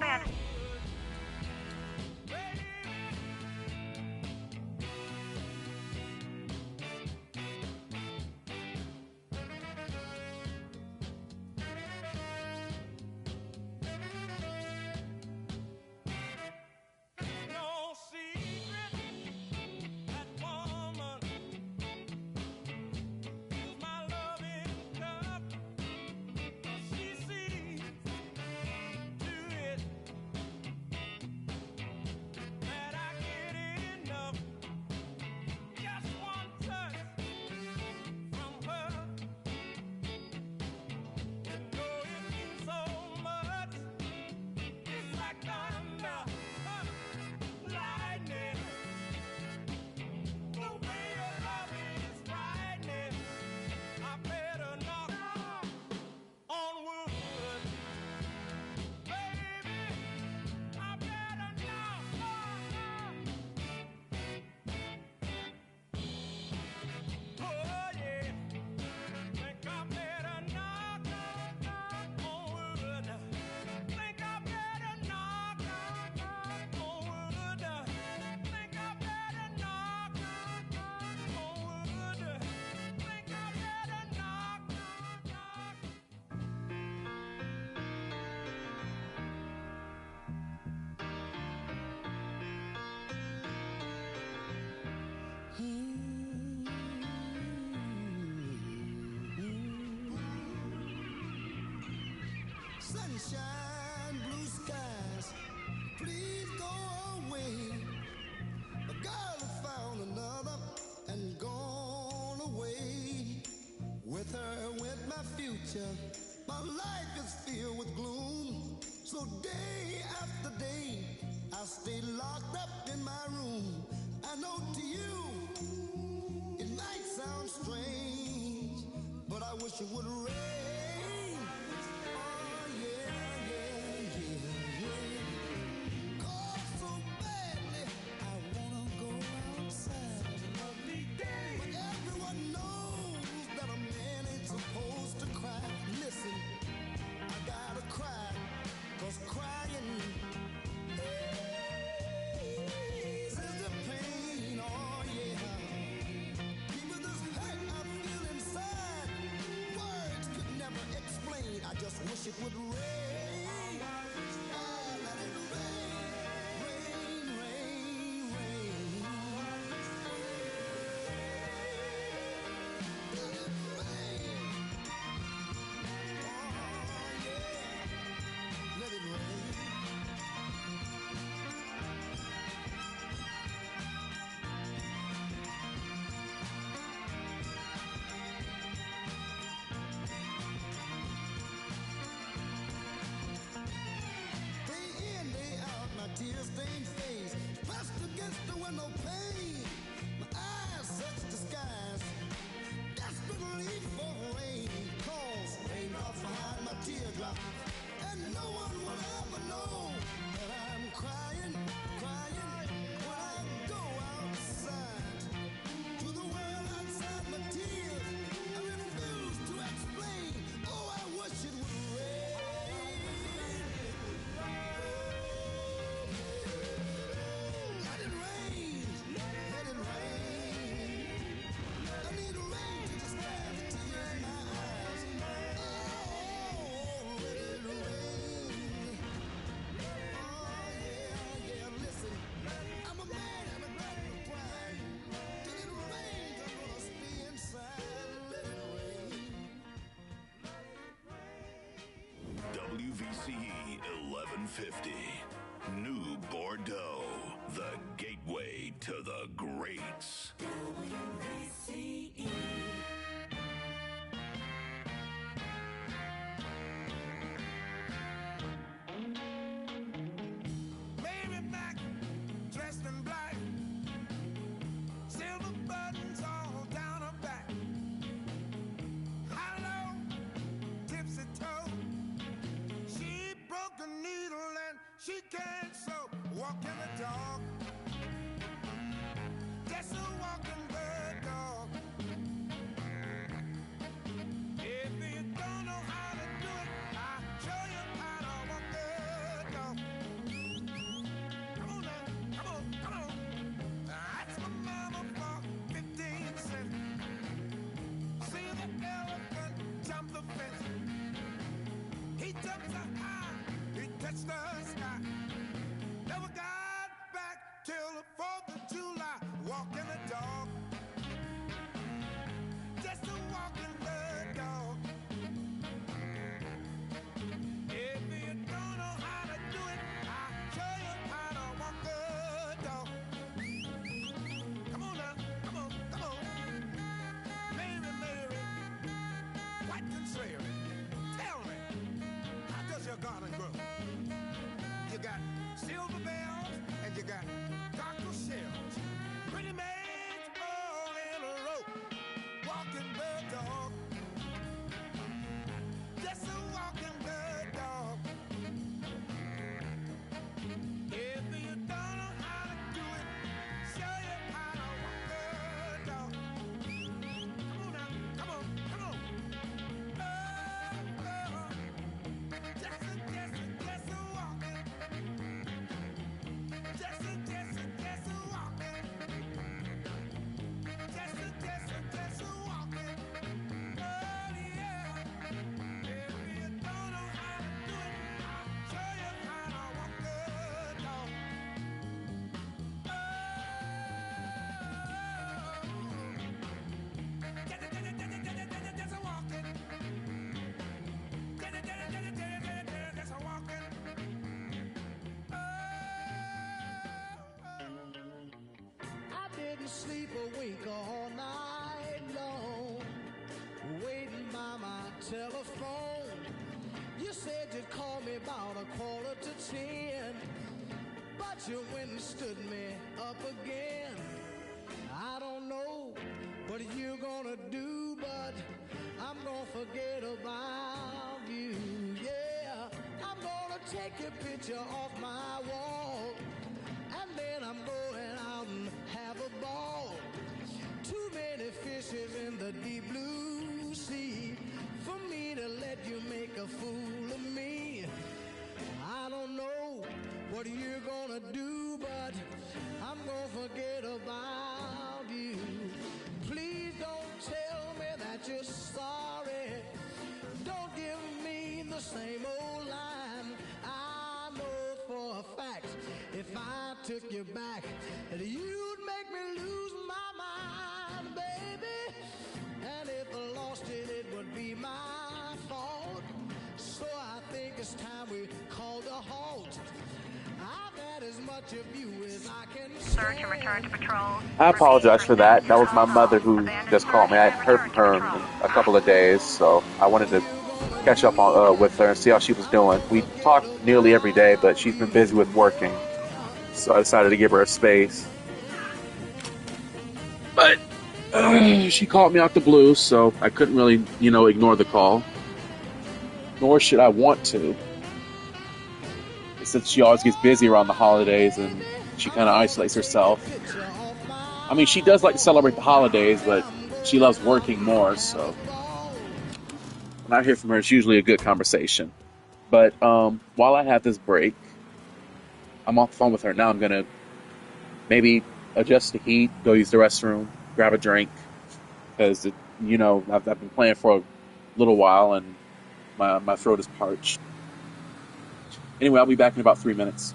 Sunshine, blue skies, please go away. A girl has found another and gone away. With her went my future. My life is filled with gloom. So day after day, I stay locked up in my room. I know to you, it might sound strange, but I wish it would rain. Oh yeah, yeah, yeah, yeah. Cause so badly, I wanna go outside. It's a lovely day. But everyone knows that a man ain't supposed to cry. Listen, I gotta cry, cause crying eases the pain, oh yeah. People, this hurt I feel inside, words could never explain. I just wish it would rain. Oh, let it rain, rain, rain, rain. Let it rain. Oh yeah, let it rain. Day in, day out, my tear-stained face pressed against the window pane. My eyes search the skies, desperately for rain. Cause raindrops behind my teardrops, and no one will ever know that I'm crying, crying when I go outside. To the world outside my tears, I refuse to explain. Oh, I wish it would rain. Let it rain, let it rain. I need rain to disguise the tears in my eyes. Oh, let it rain. Oh yeah, yeah. Listen, I'm a man and I'm not gonna cry. Till it rains, I'm gonna stay inside. Let it rain. WVCE 1150. New Bordeaux. The gateway to the greats. Baby back, dressed in black, silver buttons all down her back. Hollow, tipsy toe. She broke a needle and she can't sew. Walking the dog, just a walking bird dog. If you don't know how to do it, I'll show you how to walk the dog. Come on now, come on, come on. That's my mama for 15 cents. See the elephant jump the fence. He jumps so high, he touched the sky. Never got back till the 4th of July. Walking the dog, just a walking the dog. If you don't know how to do it, I'll show you how to walk the dog. Come on now, come on, come on. Mary, Mary, what contrary? Tell me, how does your garden grow? You got silver bells and you got cockle shells. Pretty maids all in a row, walking the dog. Just a walking the dog. If you don't know how to do it, show you how to walk the dog. Come on now, come on, come on. Oh, oh. Just a walking. Just a walking. Just a walking. Oh yeah. If you don't know how to do it, I'll show you how to walk the dog. Just a walking. Just a walking. I didn't sleep a wink all night long, waiting by my telephone. You said you'd you'd call me about 9:45, but you went and stood me up again. I don't know what you're gonna do, but I'm gonna forget about you. Yeah, I'm gonna take your picture off my wall, and then I'm going out and have a ball. Too many fishes in the deep blue sea for me to let you make a fool of me. I don't know what you're gonna do, but I'm gonna forget about you. Please don't tell me that you're sorry. Don't give me the same old line. I know for a fact if I took you back, that you'd make me lose my mind, baby. And if I lost it, it would be my fault. So I think it's time we called a halt. I've had as much of you as I can Search and return to patrol. I apologize for that. That was my mother who just called me. I hadn't heard from her in a couple of days, so I wanted to catch up on with her and see how she was doing. We talk nearly every day, but she's been busy with working, so I decided to give her a space. But she called me out the blue, so I couldn't really, ignore the call. Nor should I want to, since she always gets busy around the holidays and she kind of isolates herself. I mean, she does like to celebrate the holidays, but she loves working more, so when I hear from her, it's usually a good conversation. But while I have this break, I'm off the phone with her. Now I'm going to maybe adjust the heat, go use the restroom, grab a drink, because, I've been playing for a little while and my throat is parched. Anyway, I'll be back in about 3 minutes.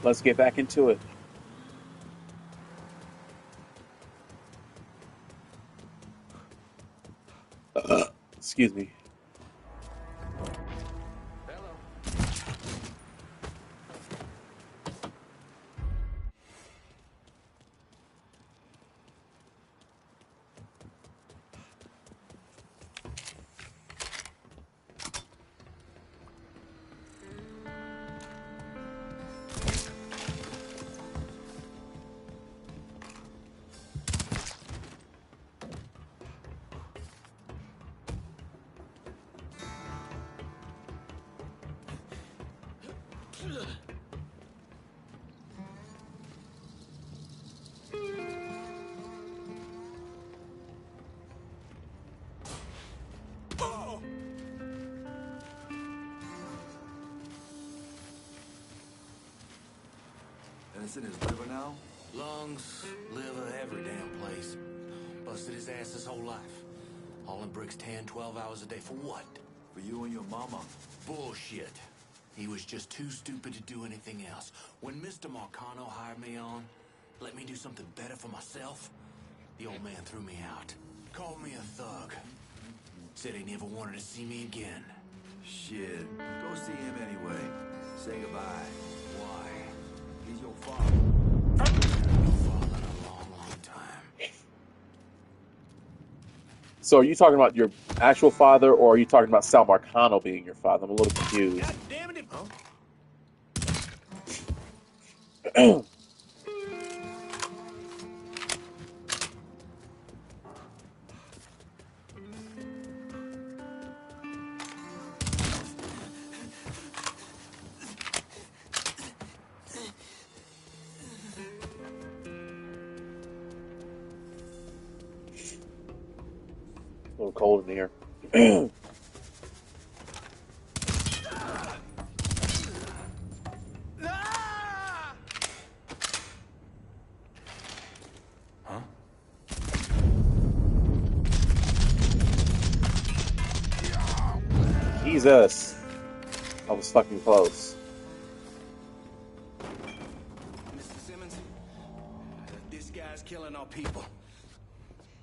Let's get back into it. Excuse me. It's in his liver now? Lungs, liver, every damn place. Busted his ass his whole life. Hauling bricks 10, 12 hours a day for what? For you and your mama. Bullshit. He was just too stupid to do anything else. When Mr. Marcano hired me on, let me do something better for myself, the old man threw me out. Called me a thug. Said he never wanted to see me again. Shit. Go see him anyway. Say goodbye. Why? He's your father. No father in a long, long time. So are you talking about your actual father, or are you talking about Sal Marcano being your father? I'm a little confused. God damn it! A little cold in here. Jesus. I was fucking close. Mr. Simmons, this guy's killing our people.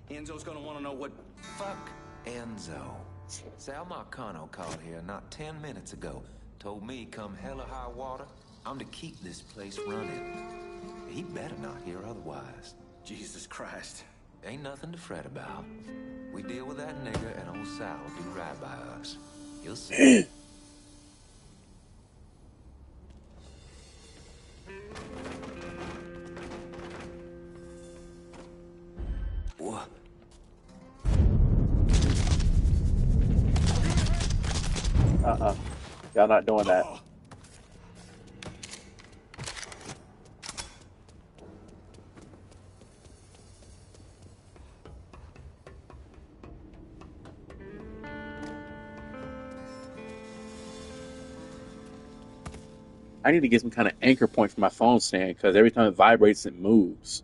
Enzo's gonna want to know what... Fuck Enzo. Sal Marcano called here not 10 minutes ago. Told me come hell or high water, I'm to keep this place running. He better not hear otherwise. Jesus Christ. Ain't nothing to fret about. We deal with that nigger and old Sal will do right by us. You'll see. What? Y'all not doing that. I need to get some kind of anchor point for my phone stand, because every time it vibrates, it moves.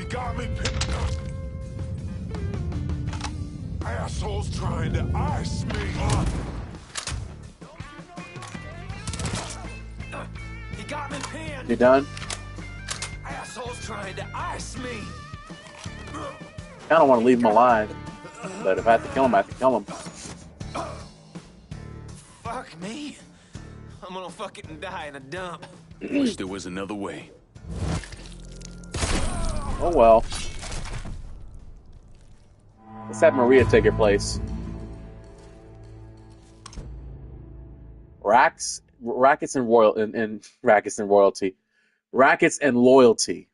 Got me picked up. Assholes trying to ice me. He got me pinned. You done? Assholes trying to ice me. I don't want to leave him alive, but if I have to kill him, I have to kill him. Fuck me. I'm gonna fucking die in a dump. Wish there was another way. Oh well. Let's have Maria take her place. Rackets and royalty. Rackets and loyalty.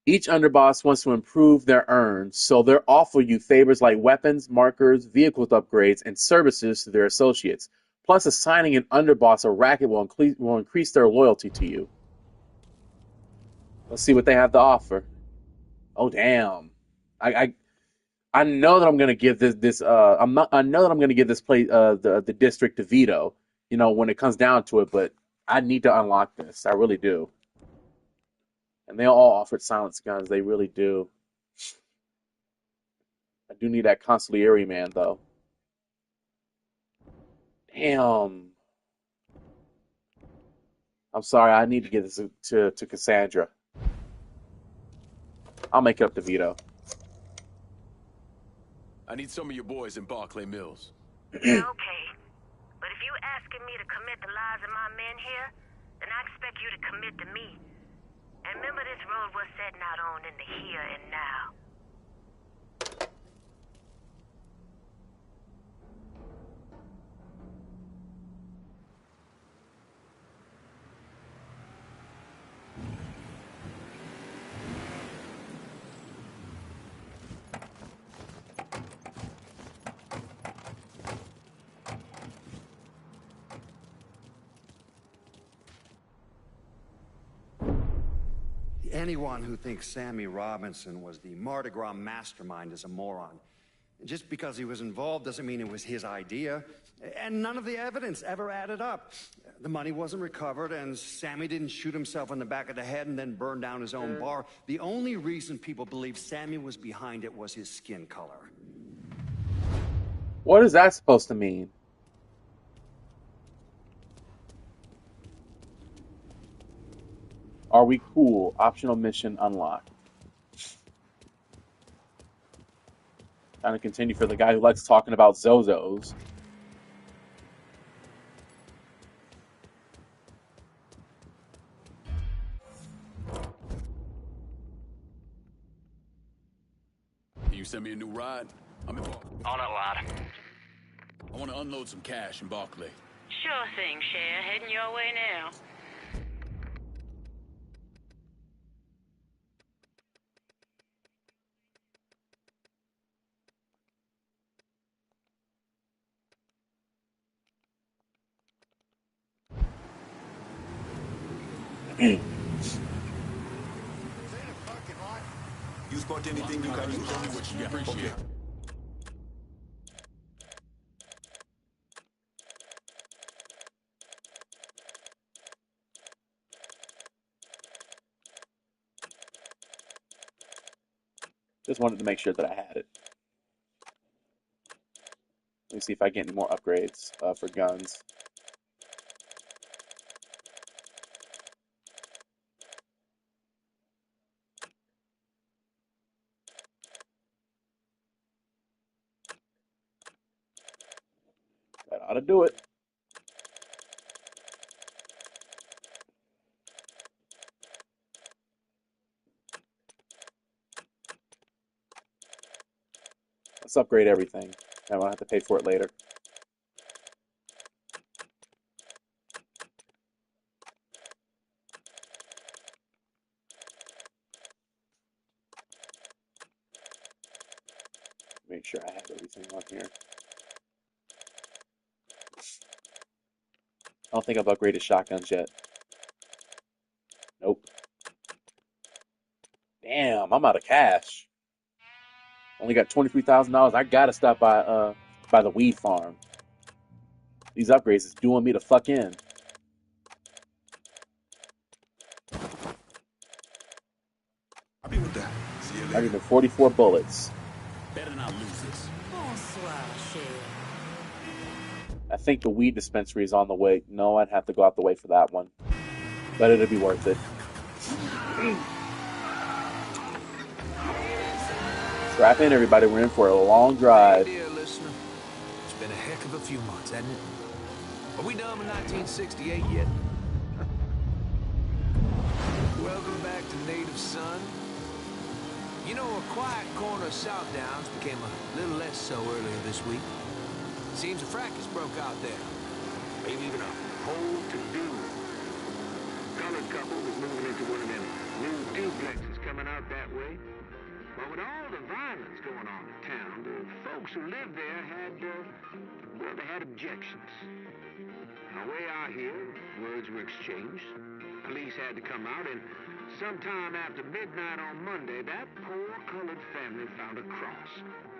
Each underboss wants to improve their earns, so they'll offer you favors like weapons, markers, vehicles upgrades, and services to their associates. Plus, assigning an underboss a racket will increase their loyalty to you. Let's see what they have to offer. Oh damn! I know that I'm gonna give I know that I'm gonna give this place the district to Vito. You know, when it comes down to it, but I need to unlock this. I really do. And they all offered silence guns. They really do. I do need that consigliere man though. Damn. I'm sorry. I need to give this to Cassandra. I'll make it up to Vito. I need some of your boys in Barclay Mills. Okay. But if you asking me to commit the lives of my men here, then I expect you to commit to me. And remember this road we're setting out on in the here and now. Anyone who thinks Sammy Robinson was the Mardi Gras mastermind is a moron. Just because he was involved doesn't mean it was his idea. And none of the evidence ever added up. The money wasn't recovered, and Sammy didn't shoot himself in the back of the head and then burn down his own bar. The only reason people believe Sammy was behind it was his skin color. What is that supposed to mean? Are we cool? Optional mission unlocked. Time to continue for the guy who likes talking about Zozos. Can you send me a new ride? I'm in Barclay. On it, lad. I want to unload some cash in Barclay. Sure thing, Cher. Heading your way now. You spot anything you can use? Tell me what you appreciate. Okay. Just wanted to make sure that I had it. Let me see if I get any more upgrades for guns. That ought to do it. Let's upgrade everything. I won't have to pay for it later. Make sure I have everything on here. I don't think I've upgraded shotguns yet. Nope. Damn, I'm out of cash. Only got $23,000. I gotta stop by the weed farm. These upgrades is doing me the fuck in. I'll be with that. See you I later. need 44 bullets. Better not lose this. Bonsoir, Cher. I think the weed dispensary is on the way. No, I'd have to go out the way for that one. But it'll be worth it. Strap in, everybody. We're in for a long drive. Dear listener, it's been a heck of a few months, hasn't it? Are we done with 1968 yet? Welcome back to Native Son. You know, a quiet corner of South Downs became a little less so earlier this week. Seems a fracas broke out there. Maybe even a whole to-do. Colored couple was moving into one of them new duplexes coming out that way. But with all the violence going on in town, the folks who lived there had, they had objections. Now, way out here, words were exchanged. Police had to come out, and sometime after midnight on Monday, that poor colored family found a cross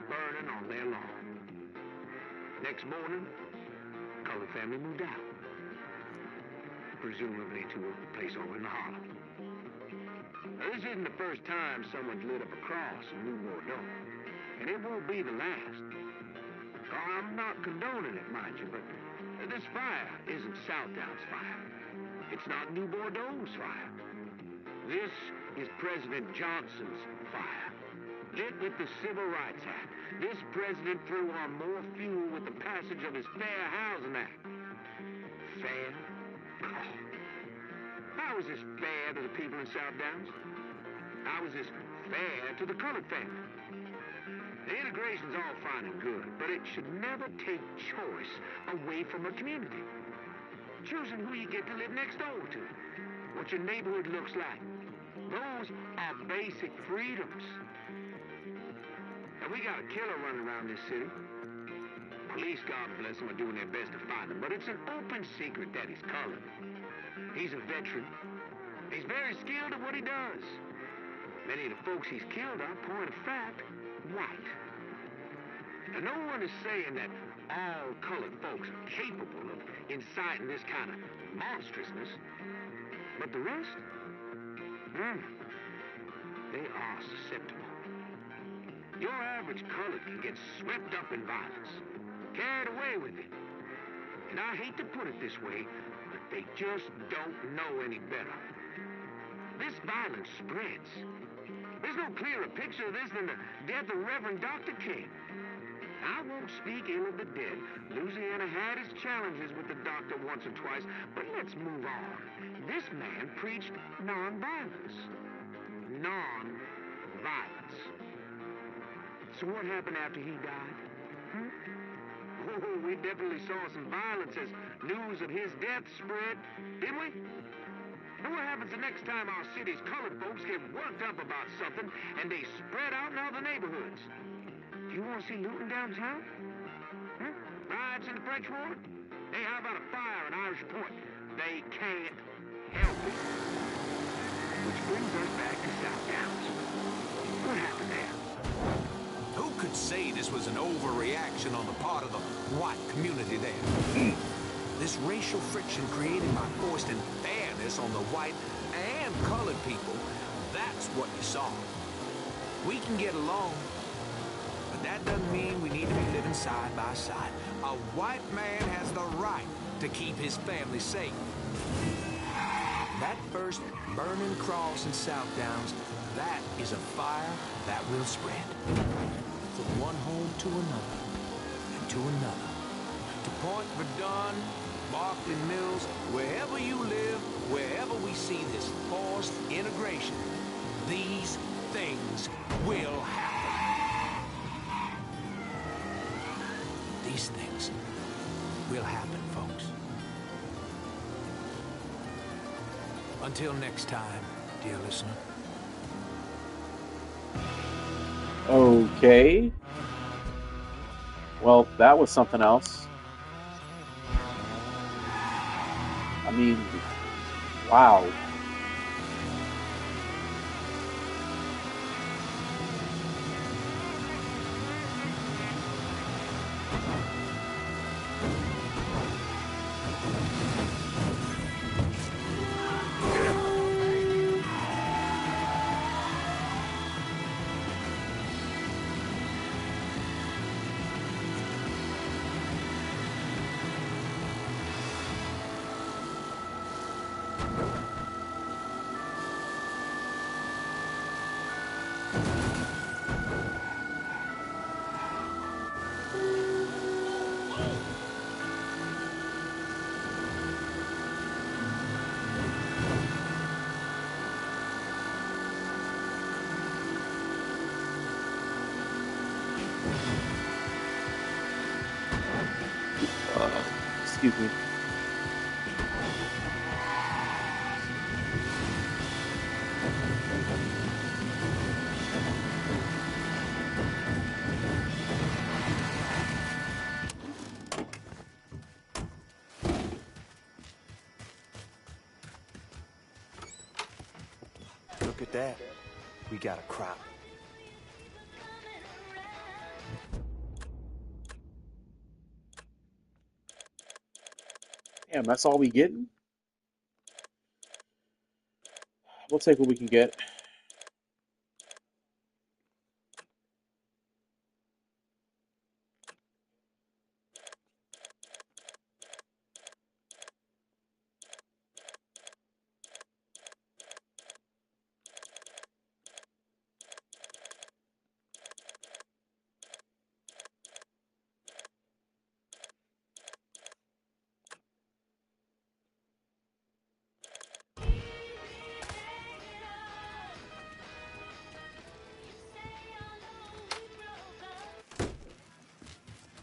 burning on their lawn. Next morning, colored family moved out, presumably to a place over in the Hollow. Now, this isn't the first time someone's lit up a cross in New Bordeaux, and it won't be the last. I'm not condoning it, mind you, but this fire isn't Southdowns' fire. It's not New Bordeaux's fire. This is President Johnson's fire, lit with the Civil Rights Act. This president threw on more fuel with the passage of his Fair Housing Act. Fair? Oh. How is this fair to the people in South Downs? How is this fair to the colored family? The integration's all fine and good, but it should never take choice away from a community. Choosing who you get to live next door to, what your neighborhood looks like. Those are basic freedoms. And we got a killer running around this city. Police, God bless them, are doing their best to find him, but it's an open secret that he's colored. He's a veteran. He's very skilled at what he does. Many of the folks he's killed are, point of fact, white. And no one is saying that all colored folks are capable of inciting this kind of monstrousness. But the rest? They are susceptible. Your average colored can get swept up in violence, carried away with it. And I hate to put it this way, but they just don't know any better. This violence spreads. There's no clearer picture of this than the death of Reverend Dr. King. I won't speak ill of the dead. Louisiana had its challenges with the doctor once or twice, but let's move on. This man preached non-violence. Non-violence. So what happened after he died? Oh, we definitely saw some violence as news of his death spread, didn't we? And what happens the next time our city's colored folks get worked up about something and they spread out in other neighborhoods? Do you want to see looting downtown? Riots in the French War? Hey, how about a fire in Irish Point? They can't help it. Which brings us back to South Downs. What happened there? Who could say this was an overreaction on the part of the white community there? This racial friction created by forced unfairness on the white and colored people, that's what you saw. We can get along, but that doesn't mean we need to be living side by side. A white man has the right to keep his family safe. That first burning cross in South Downs, that is a fire that will spread. From one home to another, and to another. To Point Verdun, Barkley Mills, wherever you live, wherever we see this forced integration, these things will happen. These things will happen, folks. Until next time, dear listener. Okay. Well, that was something else. I mean, wow. Excuse me. Look at that. We got a crop. Damn, that's all we getting? We'll take what we can get.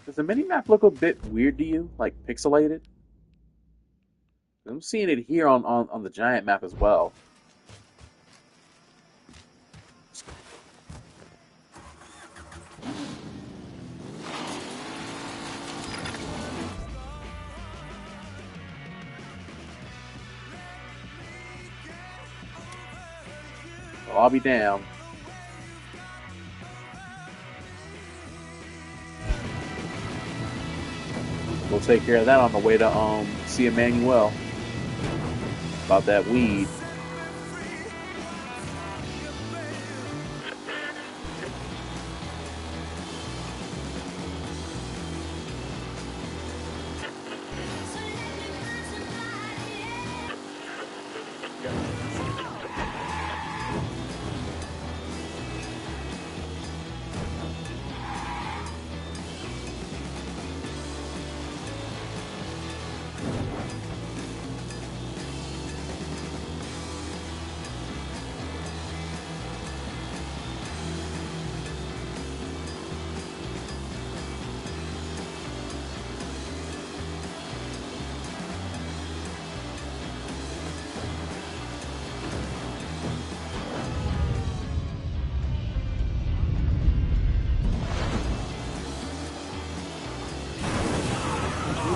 Does the mini-map look a bit weird to you? Like pixelated? I'm seeing it here on the giant map as well. Well, I'll be damned. We'll take care of that on the way to see Emmanuel about that weed.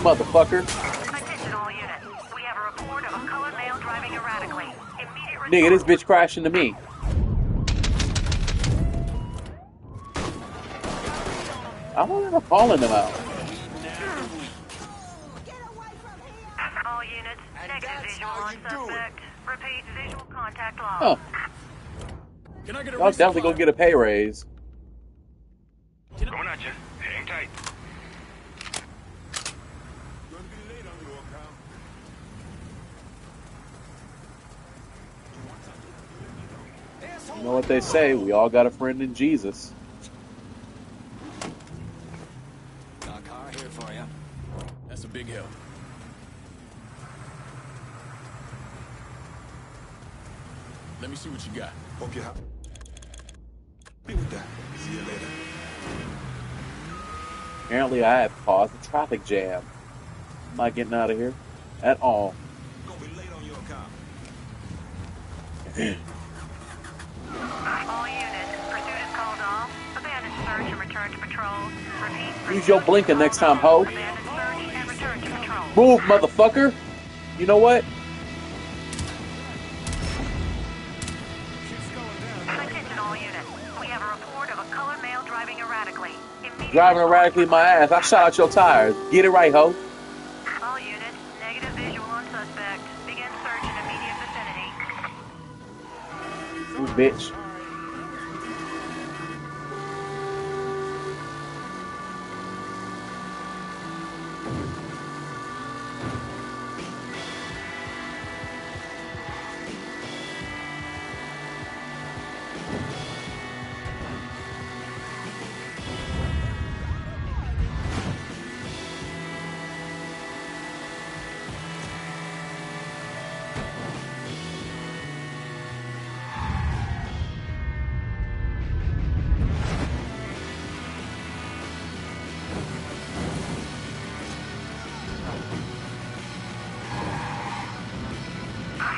Motherfucker. Attention all units. We have a report of a colored male driving erratically. Immediate Nigga, this bitch crashed into me. I want to fall in them out. All units, negative visual on suspect. Repeat, visual contact lost. Huh. Can I get a Y'all definitely gonna get a pay raise. Coming at you. Hang tight. You know what they say, we all got a friend in Jesus. Got a car here for you. That's a big help. Let me see what you got. Hope you're happy with that. See you later. Apparently I have caused a traffic jam. I'm not getting out of here at all. Gonna be late on your account. All units, pursuit is called off. Abandon search and return to patrol. Repeat, Use your blinker next time, ho. abandon search and return to patrol. Move, motherfucker. You know what? Attention all units. We have a report of a colored male driving erratically. Driving erratically my ass. I shot out your tires. Get it right, ho. All units, negative visual on suspect. Begin search in immediate vicinity. You bitch.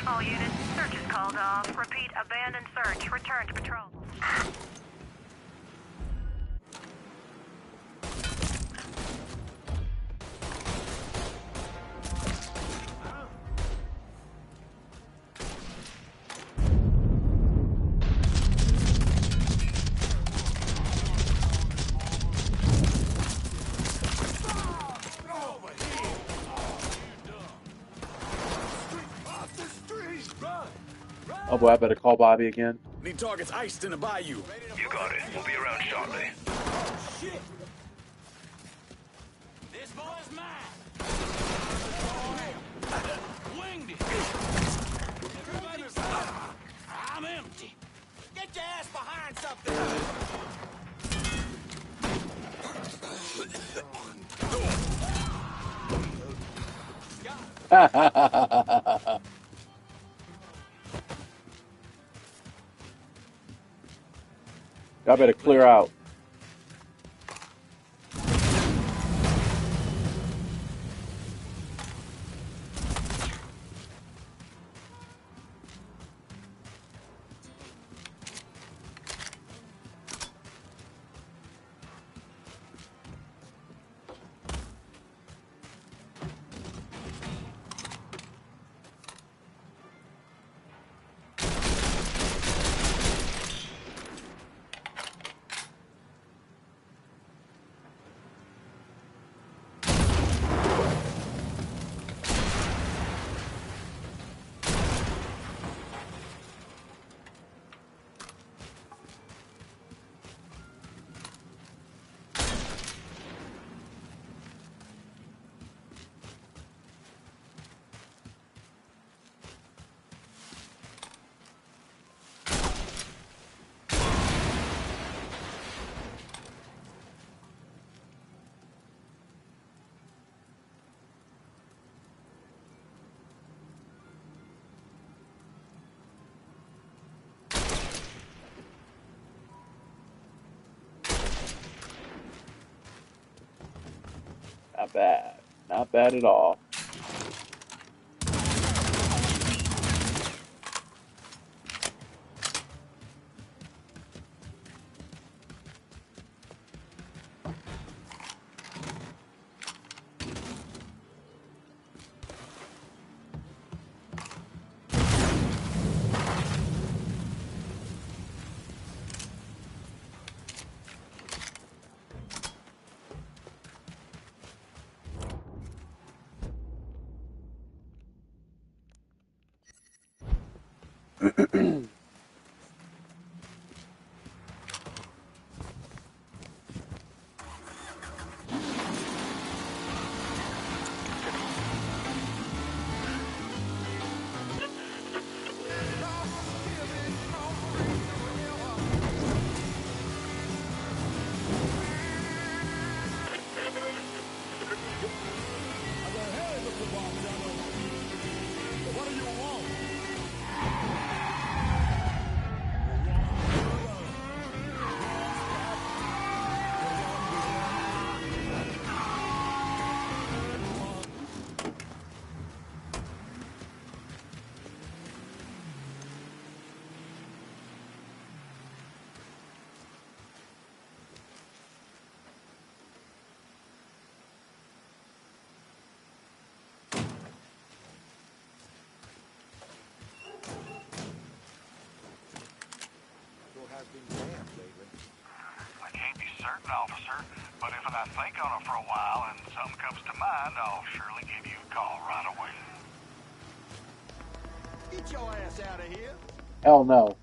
All units, search is called off. Repeat, abandon search. Return to patrol. Oh boy, I better call Bobby again. Need targets iced in the bayou. You got it. We'll be around shortly. Shit. This boy's mine. Winged it. I'm empty. Get your ass behind something. Y'all better clear out. Not bad. Not bad at all. I can't be certain, officer, but if I think on it for a while and something comes to mind, I'll surely give you a call right away. Get your ass out of here. Hell no.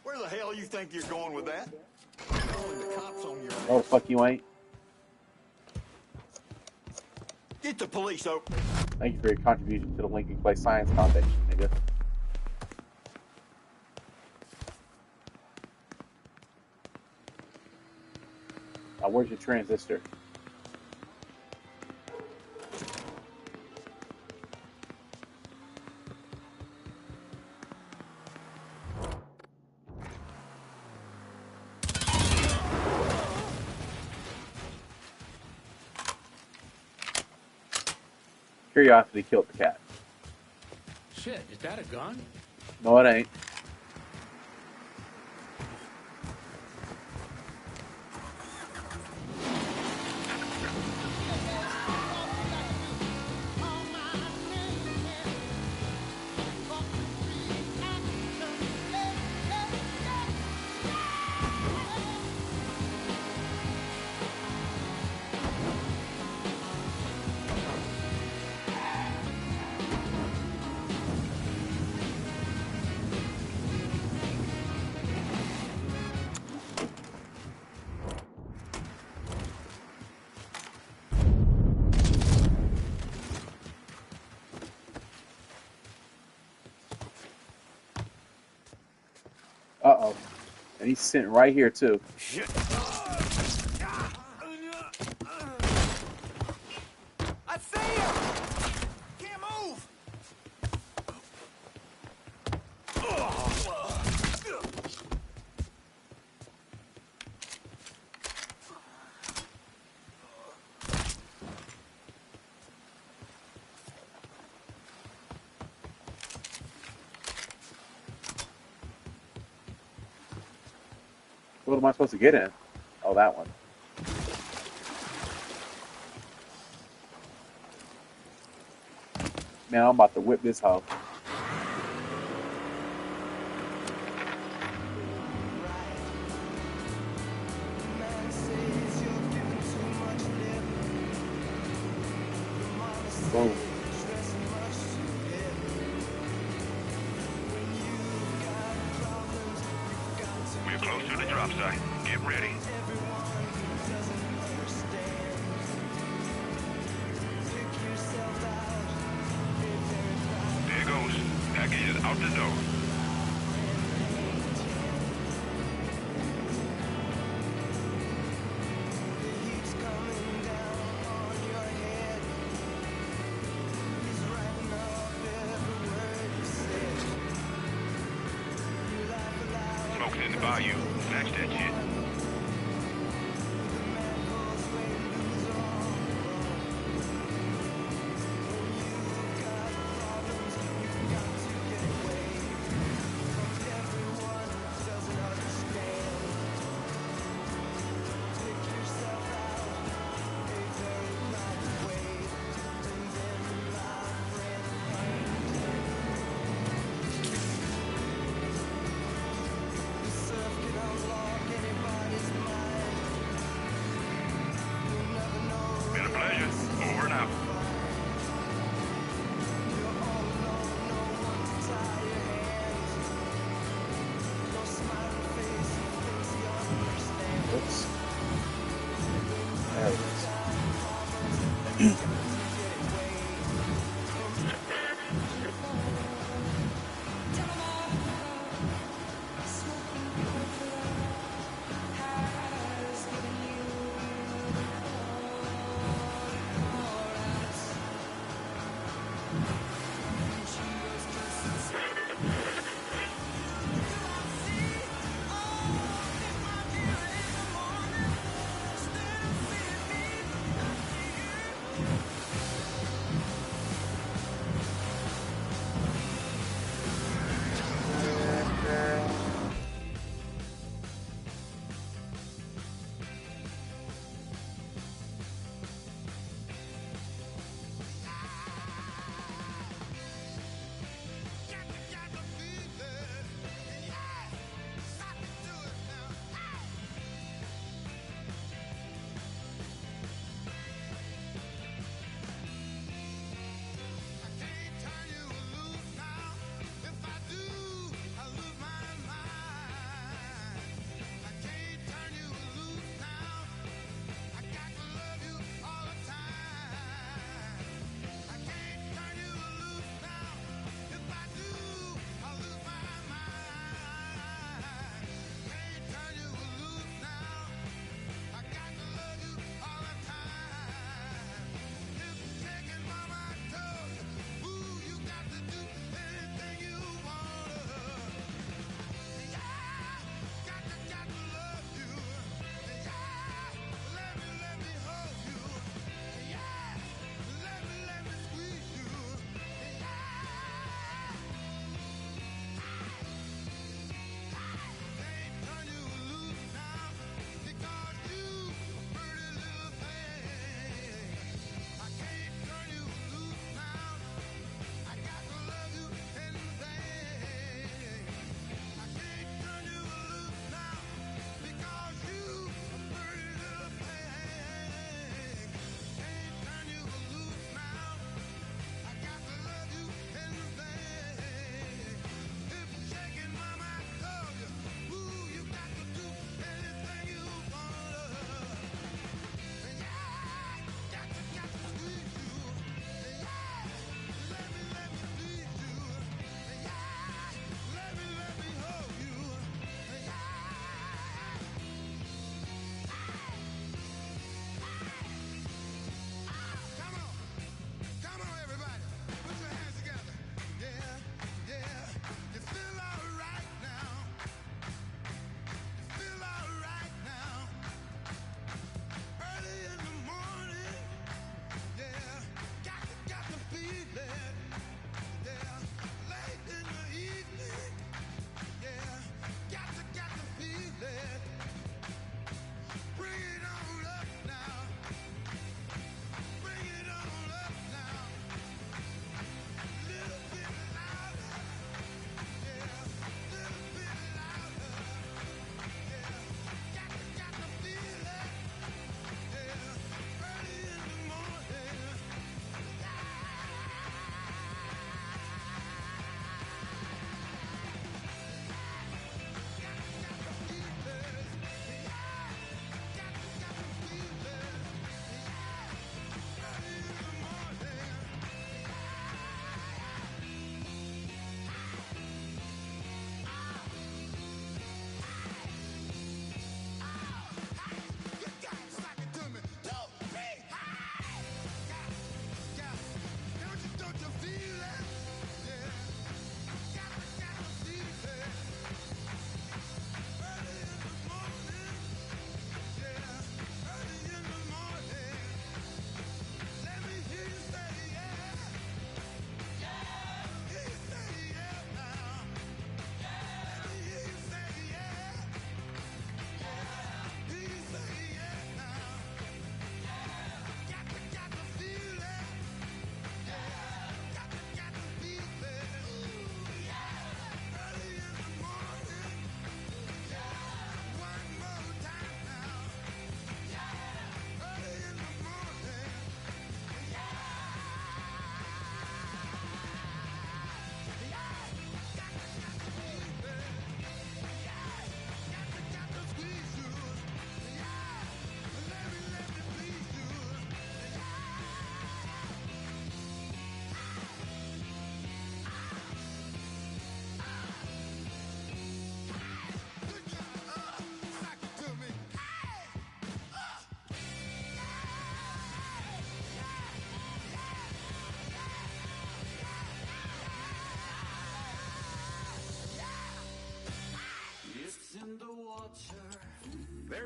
Where the hell you think you're going with that? Calling the cops on your Oh, fuck you ain't. Get the police open. Thank you for your contribution to the Lincoln Clay Science Foundation, nigga. Now, where's your transistor? Curiosity killed the cat. Shit, is that a gun? No, it ain't. Uh-oh. And he's sitting right here, too. Shit. I see him! Can't move! What am I supposed to get in? Oh, that one. Man, I'm about to whip this hoe. Boom. We're close to the drop site. Get ready. There goes. Package is out the door. Smoke's in the bayou. Match that shit.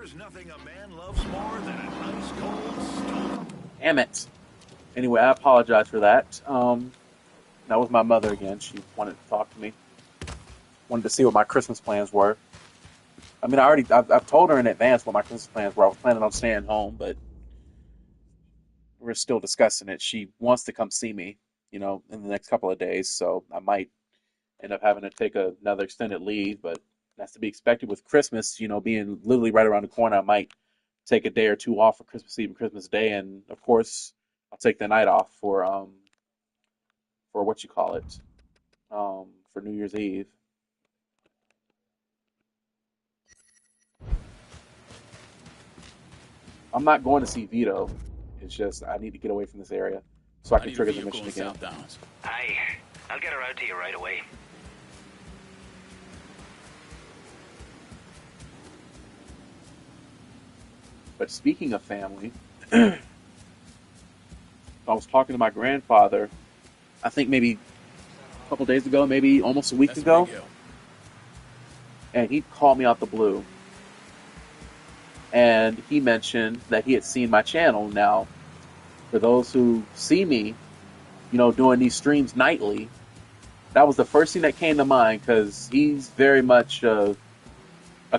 There's nothing a man loves more than a nice cold stone. Damn it. Anyway, I apologize for that. That was my mother again. She wanted to talk to me. Wanted to see what my Christmas plans were. I mean, I've told her in advance what my Christmas plans were. I was planning on staying home, but we're still discussing it. She wants to come see me, in the next couple of days, so I might end up having to take another extended leave, but that's to be expected with Christmas, being literally right around the corner. I might take a day or two off for Christmas Eve and Christmas Day, and of course, I'll take the night off for what you call it, for New Year's Eve. I'm not going to see Vito. It's just I need to get away from this area so I can trigger the mission again. Aye, I'll get her out to you right away. But speaking of family, I was talking to my grandfather, I think maybe a couple days ago, maybe almost a week ago, and he called me out the blue. And he mentioned that he had seen my channel. Now, for those who see me, doing these streams nightly, that was the first thing that came to mind because he's very much a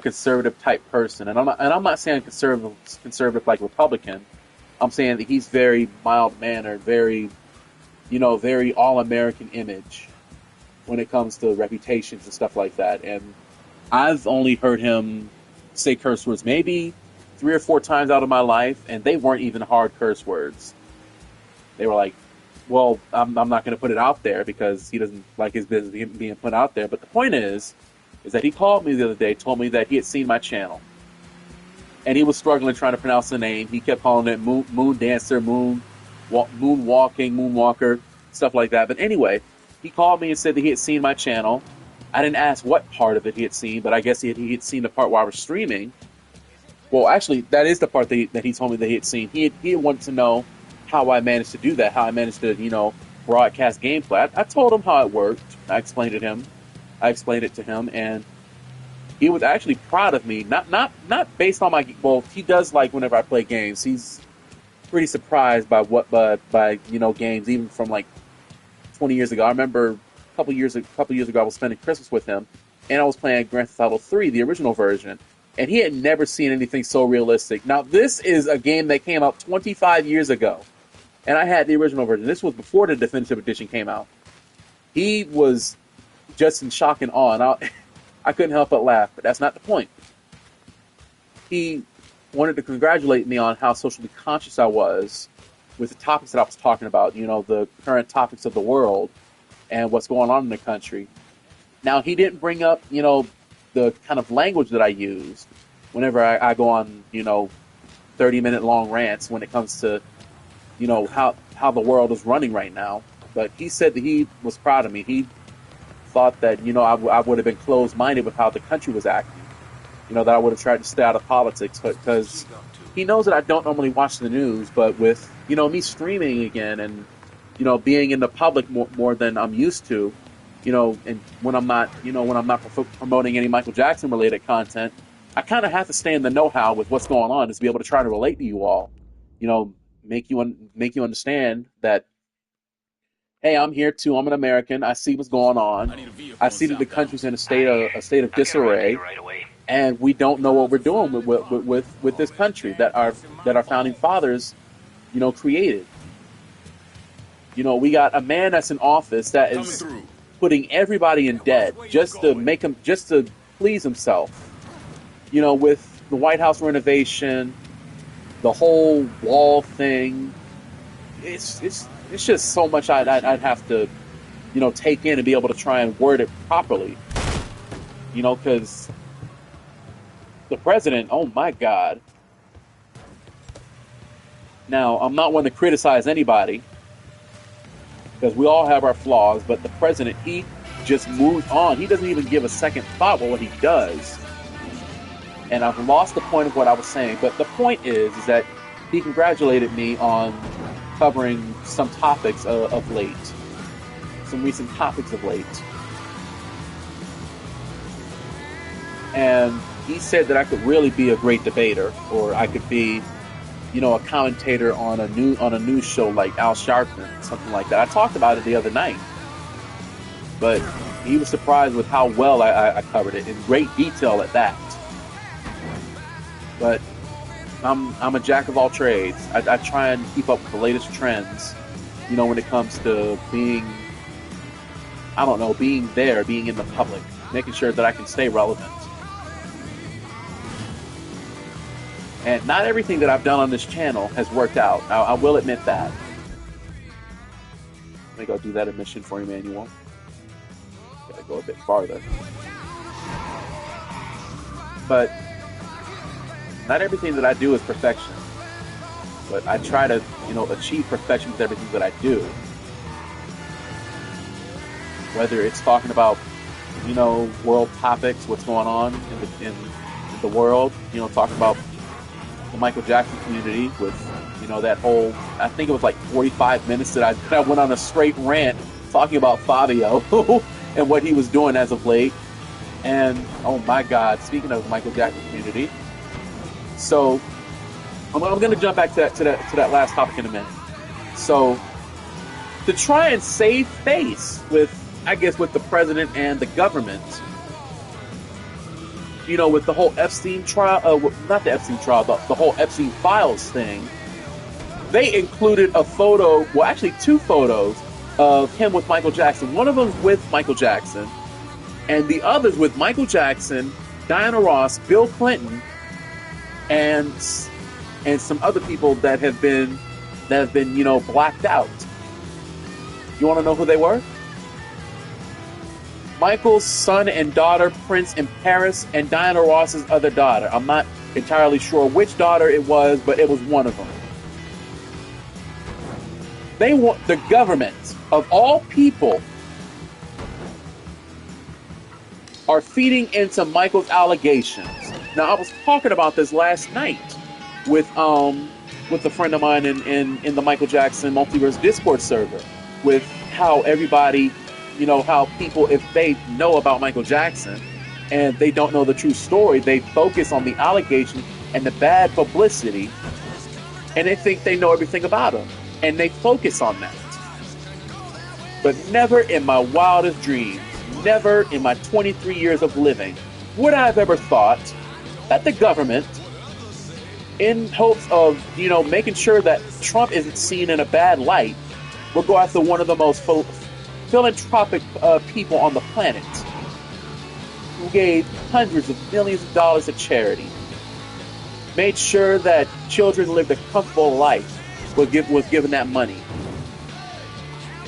conservative type person, and I'm not saying conservative like Republican. I'm saying that he's very mild mannered, very all American image when it comes to reputations and stuff like that. And I've only heard him say curse words maybe 3 or 4 times out of my life, and they weren't even hard curse words. They were like, well, I'm not going to put it out there because he doesn't like his business being put out there. But the point is that he called me the other day, told me that he had seen my channel, and he was struggling trying to pronounce the name. He kept calling it Moon Dancer, Moonwalker, stuff like that. But anyway, he called me and said that he had seen my channel. I didn't ask what part of it he had seen, but I guess he had seen the part where I was streaming. Well, actually, that is the part that he told me that he had seen. He had wanted to know how I managed to do that, how I managed to, broadcast gameplay. I told him how it worked. I explained it to him, and he was actually proud of me. Not based on my, well, he does like whenever I play games. He's pretty surprised by games even from like 20 years ago. I remember a couple years ago I was spending Christmas with him, and I was playing Grand Theft Auto 3, the original version, and he had never seen anything so realistic. Now, this is a game that came out 25 years ago, and I had the original version. This was before the definitive edition came out. He was just in shock and awe, and I couldn't help but laugh, but that's not the point. He wanted to congratulate me on how socially conscious I was with the topics that I was talking about, the current topics of the world and what's going on in the country. Now, he didn't bring up, the kind of language that I used whenever I go on, 30-minute long rants when it comes to, how the world is running right now. But he said that he was proud of me. He thought that, I would have been closed-minded with how the country was acting. That I would have tried to stay out of politics, because he knows that I don't normally watch the news, but with, me streaming again and, being in the public more than I'm used to, and when I'm not promoting any Michael Jackson related content, I kind of have to stay in the know-how with what's going on, just to be able to try to relate to you all, make you understand that, hey, I'm here too. I'm an American. I see what's going on. I see that the country's in a state of disarray, and we don't know what we're doing with this country that our founding fathers, created. We got a man that's in office that is putting everybody in debt just to please himself. With the White House renovation, the whole wall thing, it's just so much I'd have to, take in and be able to try and word it properly. Because the president, oh my God. Now, I'm not one to criticize anybody, because we all have our flaws, but the president, he just moves on. He doesn't even give a second thought with what he does. And I've lost the point of what I was saying, but the point is that he congratulated me on covering some topics of late. Some recent topics of late. And he said that I could really be a great debater, or I could be, a commentator on a news show like Al Sharpton, something like that. I talked about it the other night, but he was surprised with how well I covered it in great detail at that. But I'm a jack of all trades. I try and keep up with the latest trends, when it comes to being being in the public, making sure that I can stay relevant. And not everything that I've done on this channel has worked out. I will admit that. Let me go do that admission for you, Manuel. Gotta go a bit farther. But not everything that I do is perfection. But I try to, achieve perfection with everything that I do. Whether it's talking about, world topics, what's going on in the world, talking about the Michael Jackson community with, that whole, I think it was like 45 minutes that I went on a straight rant talking about Fabio and what he was doing as of late. And, oh my God, speaking of the Michael Jackson community, so I'm going to jump back to that last topic in a minute. So to try and save face with the president and the government, with the whole Epstein trial, not the Epstein trial, but the whole Epstein files thing, they included a photo, well, actually two photos of him with Michael Jackson. One of them with Michael Jackson, and the others with Michael Jackson, Diana Ross, Bill Clinton, and some other people that have been blacked out. You want to know who they were? Michael's son and daughter, Prince and Paris, and Diana Ross's other daughter. I'm not entirely sure which daughter it was, but it was one of them. They want the government, of all people, are feeding into Michael's allegations. Now, I was talking about this last night with a friend of mine in the Michael Jackson Multiverse Discord server, with how everybody, how people, if they know about Michael Jackson and they don't know the true story, they focus on the allegation and the bad publicity, and they think they know everything about him, and they focus on that. But never in my wildest dreams, never in my 23 years of living, would I have ever thought that the government, in hopes of, making sure that Trump isn't seen in a bad light, will go after one of the most philanthropic people on the planet, who gave hundreds of millions of dollars to charity, made sure that children lived a comfortable life, was given that money,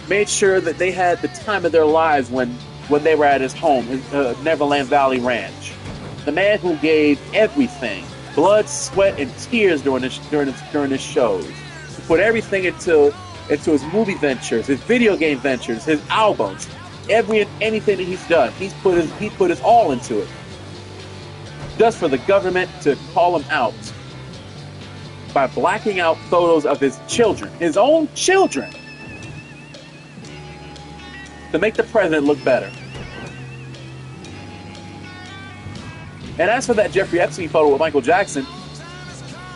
made sure that they had the time of their lives when they were at his home, his Neverland Valley Ranch. The man who gave everything, blood, sweat, and tears during his shows, he put everything into his movie ventures, his video game ventures, his albums, anything that he's done. He put his all into it, just for the government to call him out by blacking out photos of his children, his own children, to make the president look better. And as for that Jeffrey Epstein photo with Michael Jackson,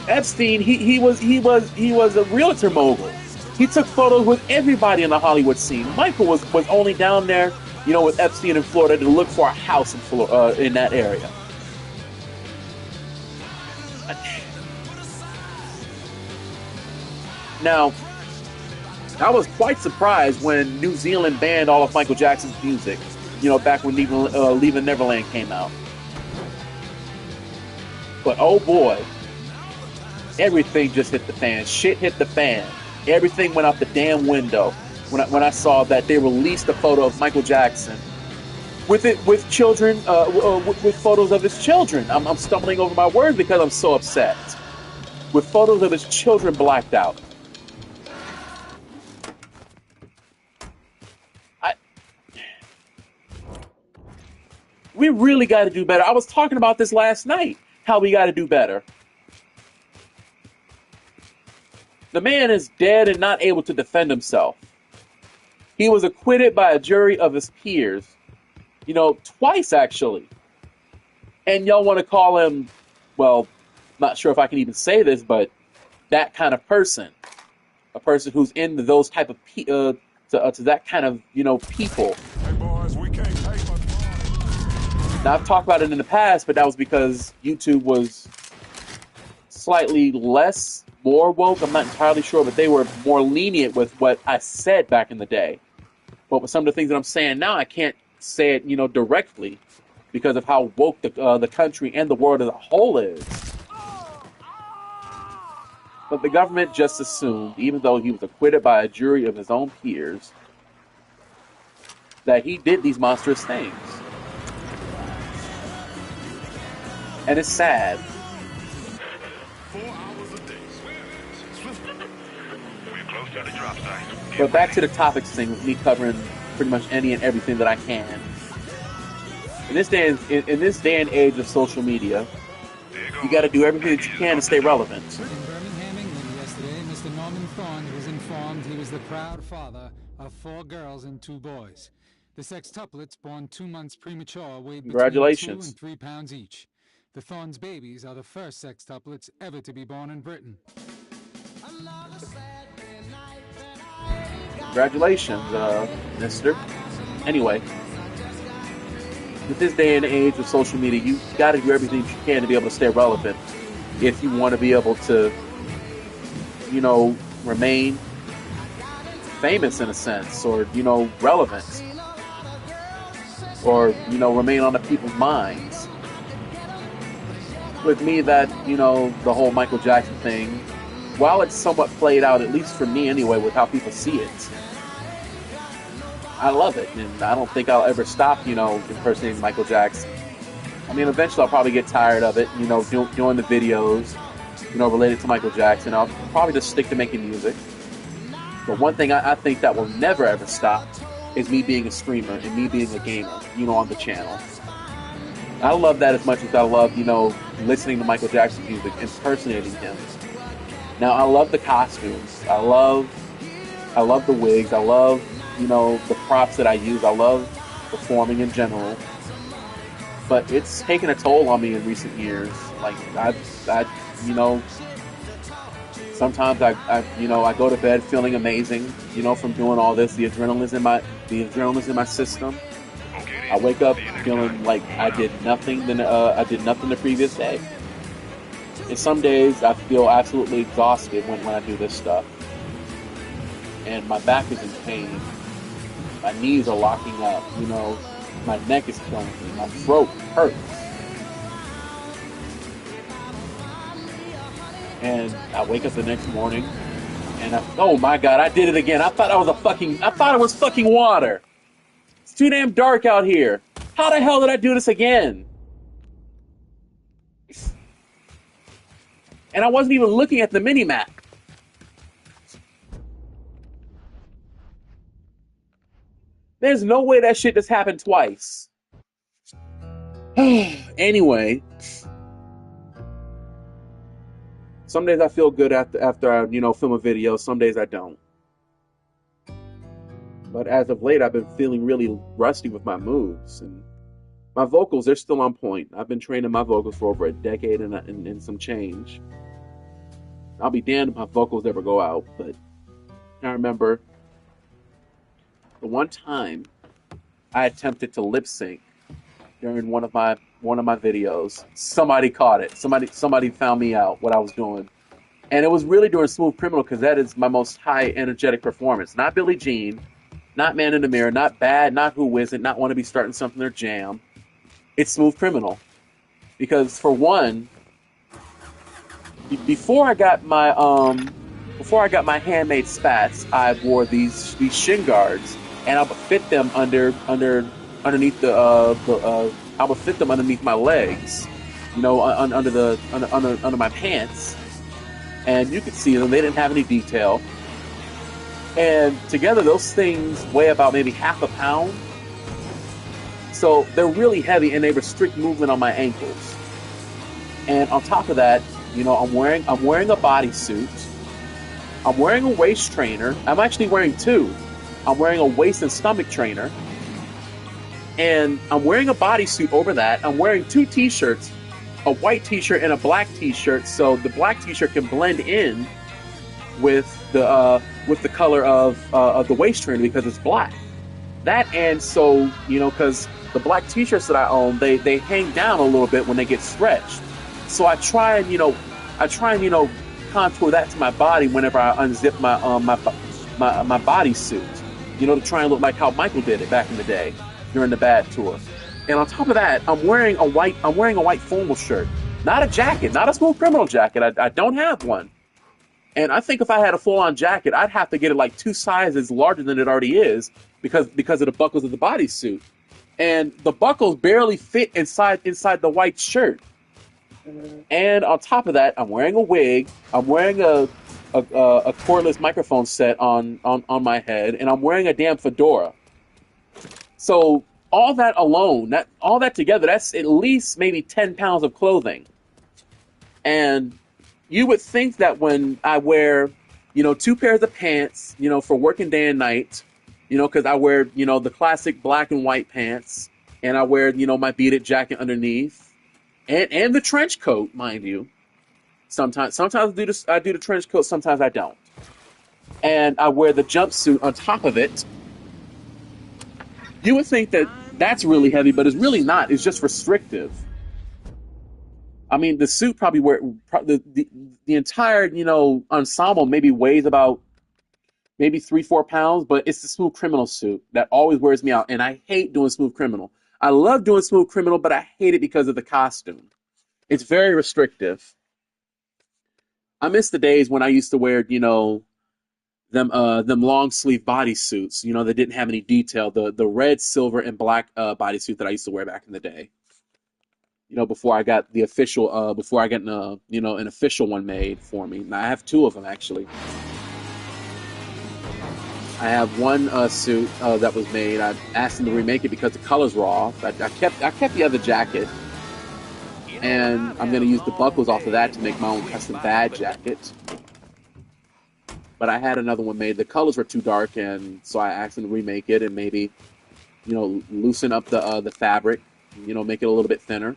Epstein, he was a realtor mogul. He took photos with everybody in the Hollywood scene. Michael was only down there, with Epstein in Florida to look for a house in that area. Now, I was quite surprised when New Zealand banned all of Michael Jackson's music, back when Leaving Neverland came out. But oh boy, everything just hit the fan. Shit hit the fan. Everything went out the damn window when I saw that they released a photo of Michael Jackson with children, with photos of his children. I'm stumbling over my words because I'm so upset. With photos of his children blacked out. We really got to do better. I was talking about this last night, how we got to do better. The man is dead and not able to defend himself. He was acquitted by a jury of his peers, twice actually. And y'all want to call him, well, not sure if I can even say this, but that kind of person. A person who's into those type of, to that kind of, people. Hey, boys, we can't take much more. Now, I've talked about it in the past, but that was because YouTube was slightly more woke. I'm not entirely sure, but they were more lenient with what I said back in the day. But with some of the things that I'm saying now, I can't say it, directly because of how woke the country and the world as a whole is. But the government just assumed, even though he was acquitted by a jury of his own peers, that he did these monstrous things. And it's sad. 4 hours a day. We're close to the drop site. But back to the topics thing, with me covering pretty much any and everything that I can. In this day and age of social media, you got to do everything that you can to stay relevant. In Birmingham, England, yesterday, Mr. Norman Thorne was informed he was the proud father of 4 girls and 2 boys. The sextuplets, born 2 months premature, weighed between 2 Congratulations. and 3 pounds each. The Thorne's babies are the first sextuplets ever to be born in Britain. Congratulations, mister. Anyway, with this day and age of social media, you got to do everything you can to be able to stay relevant if you want to be able to, remain famous in a sense, or, relevant, or, remain on the people's minds. With me, that, the whole Michael Jackson thing, while it's somewhat played out, at least for me anyway, with how people see it, I love it, and I don't think I'll ever stop, impersonating Michael Jackson. I mean, eventually I'll probably get tired of it, doing the videos, related to Michael Jackson. I'll probably just stick to making music. But one thing I think that will never ever stop is me being a streamer and me being a gamer, on the channel. I love that as much as I love, listening to Michael Jackson music, impersonating him. Now, I love the costumes. I love the wigs. I love, the props that I use. I love performing in general. But it's taken a toll on me in recent years. Like, sometimes I go to bed feeling amazing, from doing all this. The adrenaline's in my system. I wake up feeling like I did nothing the previous day. And some days I feel absolutely exhausted when I do this stuff. And my back is in pain. My knees are locking up, my neck is killing me. My throat hurts. And I wake up the next morning and oh my God, I did it again. I thought it was fucking water. It's too damn dark out here. How the hell did I do this again? And I wasn't even looking at the mini-map. There's no way that shit just happened twice. Anyway. Some days I feel good after I, film a video. Some days I don't. But as of late, I've been feeling really rusty with my moves. And my vocals, they're still on point. I've been training my vocals for over a decade and some change. I'll be damned if my vocals ever go out. But I remember the one time I attempted to lip sync during one of my videos. Somebody caught it. Somebody found me out what I was doing. And it was really during Smooth Criminal, because that is my most high energetic performance. Not Billie Jean, not Man in the Mirror, not Bad, not Who Is It, not Want to Be Starting Something or Jam. It's Smooth Criminal. Because for one, before I got my handmade spats, I wore these shin guards, and I would fit them underneath I would fit them underneath my legs, under my pants, and you could see them. They didn't have any detail, and together those things weigh about maybe half a pound. So they're really heavy, and they restrict movement on my ankles. And on top of that, I'm wearing a bodysuit. I'm wearing a waist trainer. I'm actually wearing two. I'm wearing a waist and stomach trainer. And I'm wearing a bodysuit over that. I'm wearing two t-shirts, a white t-shirt and a black t-shirt, so the black t-shirt can blend in with the color of the waist trainer because it's black. That, and so, you know, because the black t-shirts that I own, they hang down a little bit when they get stretched. So I try and contour that to my body whenever I unzip my bodysuit, to try and look like how Michael did it back in the day during the Bad tour. And on top of that, I'm wearing a white formal shirt, not a jacket, not a Smooth Criminal jacket. I don't have one. And I think if I had a full-on jacket, I'd have to get it like 2 sizes larger than it already is because of the buckles of the bodysuit. And the buckles barely fit inside the white shirt. And on top of that, I'm wearing a wig. I'm wearing a cordless microphone set on my head, and I'm wearing a damn fedora. So all that alone, all that together, that's at least maybe 10 pounds of clothing. And you would think that when I wear, 2 pairs of pants, for working day and night, because I wear, the classic black and white pants, and I wear, my beaded jacket underneath, and the trench coat, mind you. Sometimes I do the trench coat, sometimes I don't. And I wear the jumpsuit on top of it. You would think that that's really heavy, but it's really not. It's just restrictive. I mean, the suit the entire, ensemble maybe weighs about maybe 3-4 pounds, but it's the Smooth Criminal suit that always wears me out. And I hate doing Smooth Criminal. I love doing Smooth Criminal, but I hate it because of the costume. It's very restrictive. I miss the days when I used to wear, them long sleeve bodysuits, that didn't have any detail. The red, silver, and black bodysuit that I used to wear back in the day. Before I got an official one made for me. Now, I have 2 of them, actually. I have one suit that was made. I asked them to remake it because the colors were off. I kept the other jacket, and I'm going to use the buckles off of that to make my own custom badge jacket. But I had another one made. The colors were too dark, and so I asked them to remake it and maybe, loosen up the fabric, make it a little bit thinner.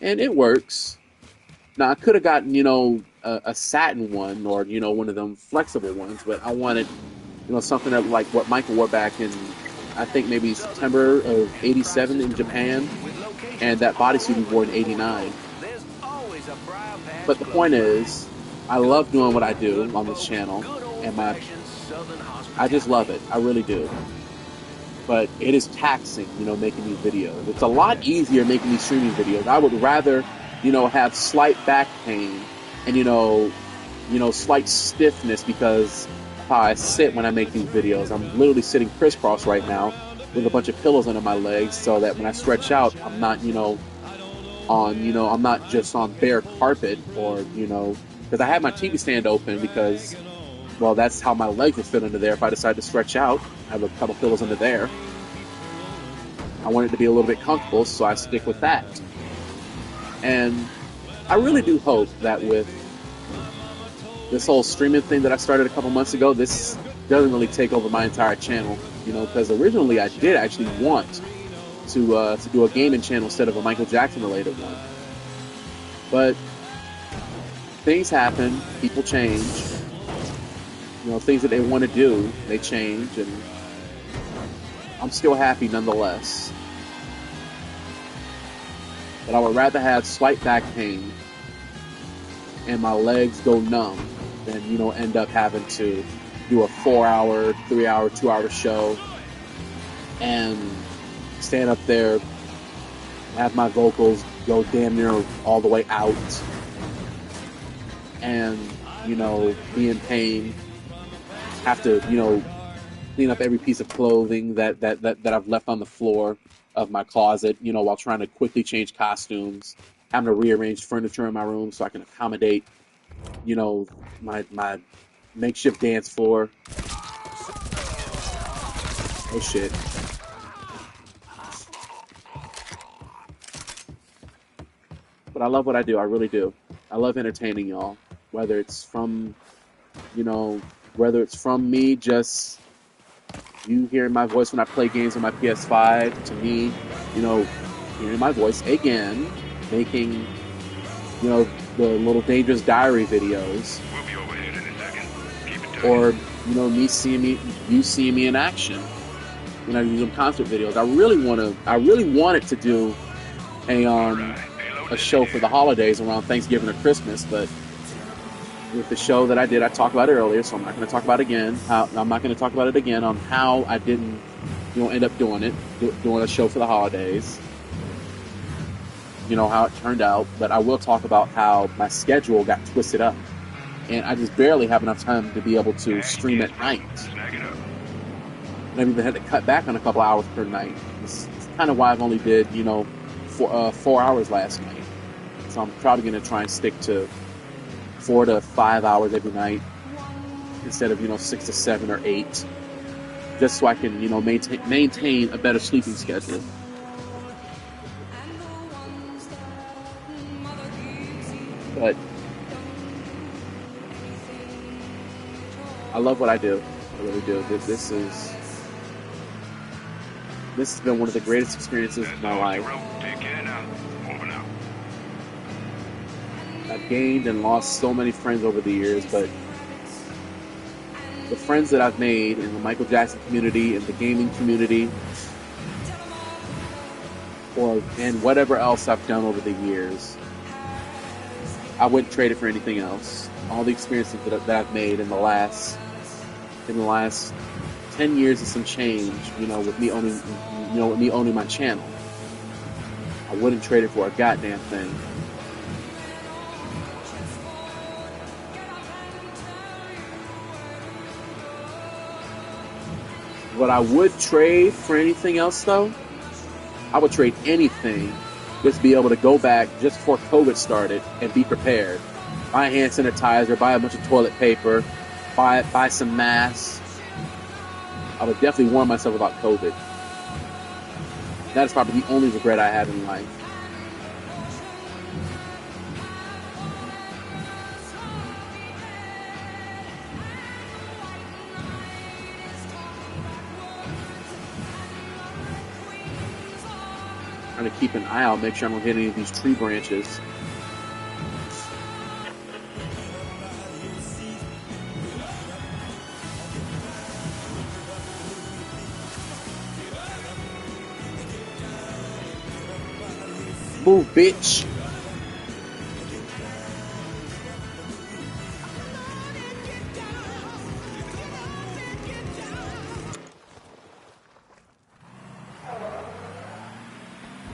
And it works. Now, I could have gotten, a satin one or, one of them flexible ones, but I wanted, something that like what Michael wore back in, I think maybe September of '87 in Japan, and that bodysuit he wore in '89. But the point is, I love doing what I do on this channel, and I just love it. I really do. But it is taxing, making these videos. It's a lot easier making these streaming videos. I would rather, have slight back pain and, slight stiffness because of how I sit when I make these videos. I'm literally sitting crisscross right now with a bunch of pillows under my legs so that when I stretch out, I'm not, I'm not just on bare carpet or, because I have my TV stand open because, well, that's how my legs would fit under there if I decide to stretch out. I have a couple pillows under there. I want it to be a little bit comfortable, so I stick with that. And I really do hope that with this whole streaming thing that I started a couple months ago, this doesn't really take over my entire channel, because originally I did actually want to do a gaming channel instead of a Michael Jackson related one. But things happen, people change. Things that they want to do, they change, and I'm still happy nonetheless. But I would rather have slight back pain and my legs go numb than, end up having to do a 4-hour, 3-hour, 2-hour show and stand up there, have my vocals go damn near all the way out and, be in pain. Have to, clean up every piece of clothing that I've left on the floor of my closet, while trying to quickly change costumes, having to rearrange furniture in my room so I can accommodate, my makeshift dance floor. Oh shit. But I love what I do, I really do. I love entertaining y'all. Whether it's from me just You hearing my voice when I play games on my PS5, to me, you know, hearing my voice again, making, you know, the Little Dangerous Diary videos, or, you know, you seeing me in action when I do some concert videos. I really wanted to do a show for the holidays around Thanksgiving or Christmas, but with the show that I did, I talked about it earlier, so I'm not going to talk about it again. I'm not going to talk about it again on how I didn't, you know, end up doing a show for the holidays. You know, how it turned out, but I will talk about how my schedule got twisted up, and I just barely have enough time to be able to stream at night. And I've even had to cut back on a couple hours per night. It's kind of why I've only did, you know, 4 hours last night. So I'm probably going to try and stick to 4 to 5 hours every night instead of, you know, 6 to 7 or 8, just so I can, you know, maintain a better sleeping schedule. But I love what I do. I really do. This has been one of the greatest experiences of my life. I've gained and lost so many friends over the years, but the friends that I've made in the Michael Jackson community, in the gaming community, and whatever else I've done over the years, I wouldn't trade it for anything else. All the experiences that I've made in the last 10 years and some change, you know, with me owning my channel, I wouldn't trade it for a goddamn thing. What I would trade for anything else, though, I would trade anything just to be able to go back just before COVID started and be prepared. Buy hand sanitizer, buy a bunch of toilet paper, buy some masks. I would definitely warn myself about COVID. That is probably the only regret I have in life. Trying to keep an eye out, make sure I don't hit any of these tree branches. Move, bitch!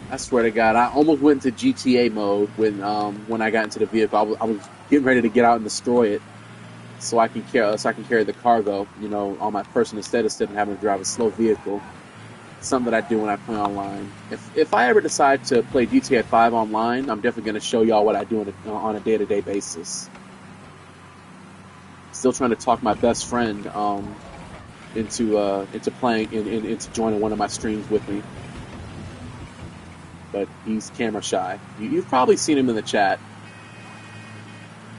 I swear to God, I almost went into GTA mode when I got into the vehicle. I was getting ready to get out and destroy it, so I can carry the cargo, you know, on my person instead of having to drive a slow vehicle. Something that I do when I play online. If I ever decide to play GTA 5 online, I'm definitely going to show y'all what I do on a day-to-day basis. Still trying to talk my best friend into playing into joining one of my streams with me. But he's camera shy. You've probably seen him in the chat.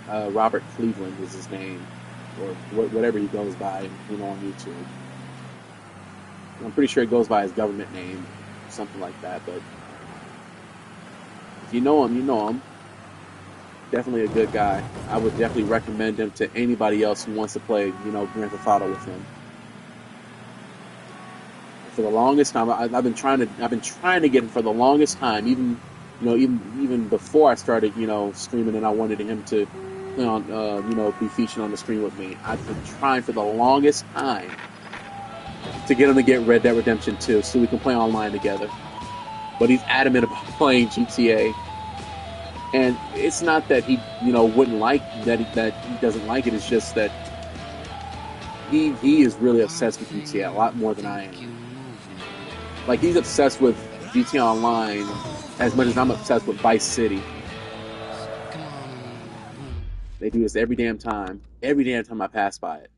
Robert Cleveland is his name, or whatever he goes by, you know, on YouTube. I'm pretty sure it goes by his government name, something like that. But if you know him, you know him. Definitely a good guy. I would definitely recommend him to anybody else who wants to play, you know, Grand Theft Auto with him. For the longest time, I've been trying to get him for the longest time. Even before I started, you know, streaming, and I wanted him to, be featured on the stream with me. I've been trying for the longest time to get him to get Red Dead Redemption 2 so we can play online together. But he's adamant about playing GTA. And it's not that he, you know, wouldn't like that he doesn't like it. It's just that he is really obsessed with GTA a lot more than I am. Like, he's obsessed with GTA Online as much as I'm obsessed with Vice City. They do this every damn time. Every damn time I pass by it.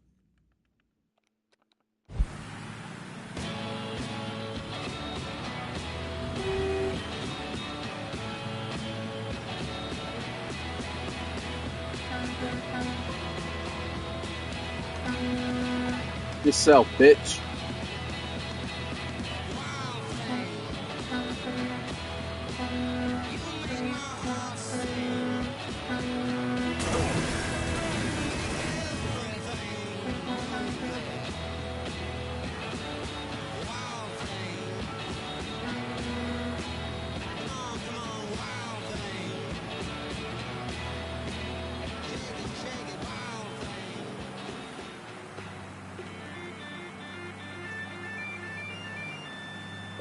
Yourself, bitch.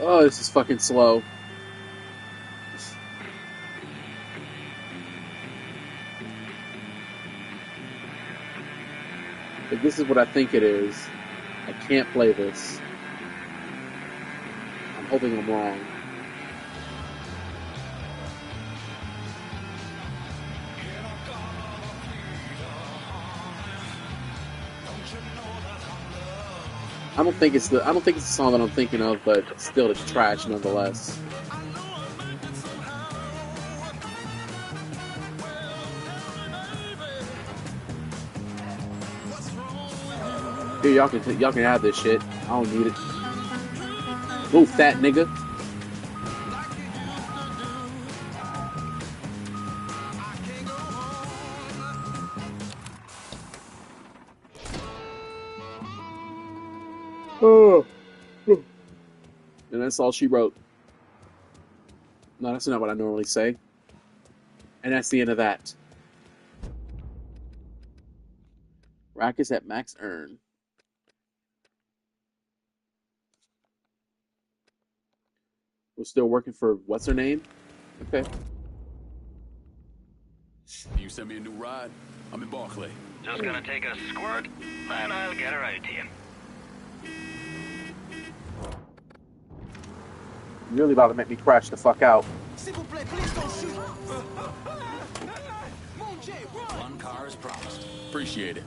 Oh, this is fucking slow. If this is what I think it is, I can't play this. I'm hoping I'm wrong. I don't think it's the song that I'm thinking of, but still it's trash nonetheless. Here, y'all can have this shit. I don't need it. Move, fat nigga. Oh. And that's all she wrote. No, that's not what I normally say. And that's the end of that. Rackets at max earn. We're still working for what's her name? Okay. You send me a new ride? I'm in Barclay. Just gonna take a squirt, then I'll get her out to you. You're really about to make me crash the fuck out. One car is promised. Appreciate it.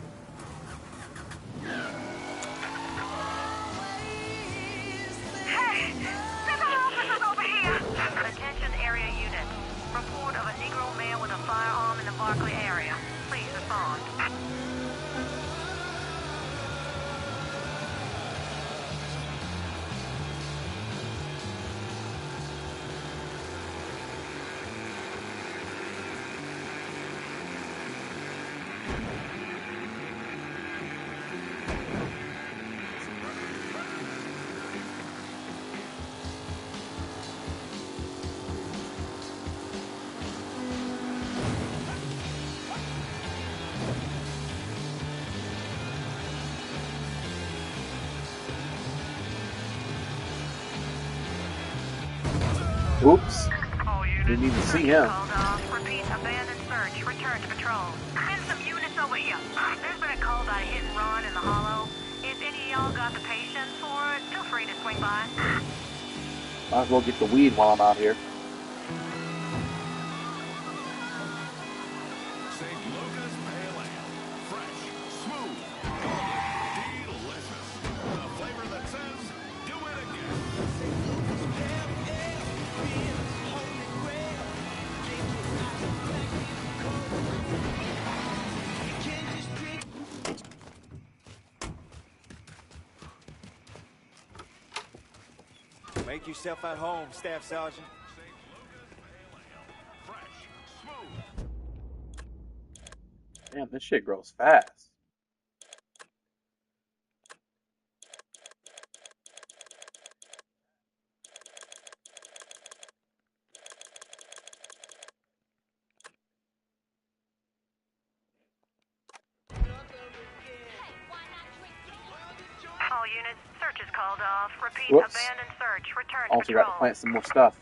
Hey! Civil officers over here! Attention area unit. Report of a Negro male with a firearm in the Barclay area. Please respond. Oops. Didn't even see him. Repeat, abandoned search. Return to patrol. Send some units over here. There's been a call about a hit and run in the hollow. If any of y'all got the patience for it, feel free to swing by. Might as well get the weed while I'm out here. St. Lucas Pale Ale. Fresh, smooth, delicious. The flavor that says, do it again. Make yourself at home, Staff Sergeant. Damn, this shit grows fast. All units, search is called off. Repeat, Whoops. abandoned search. Return to Also got to patrol. plant some more stuff.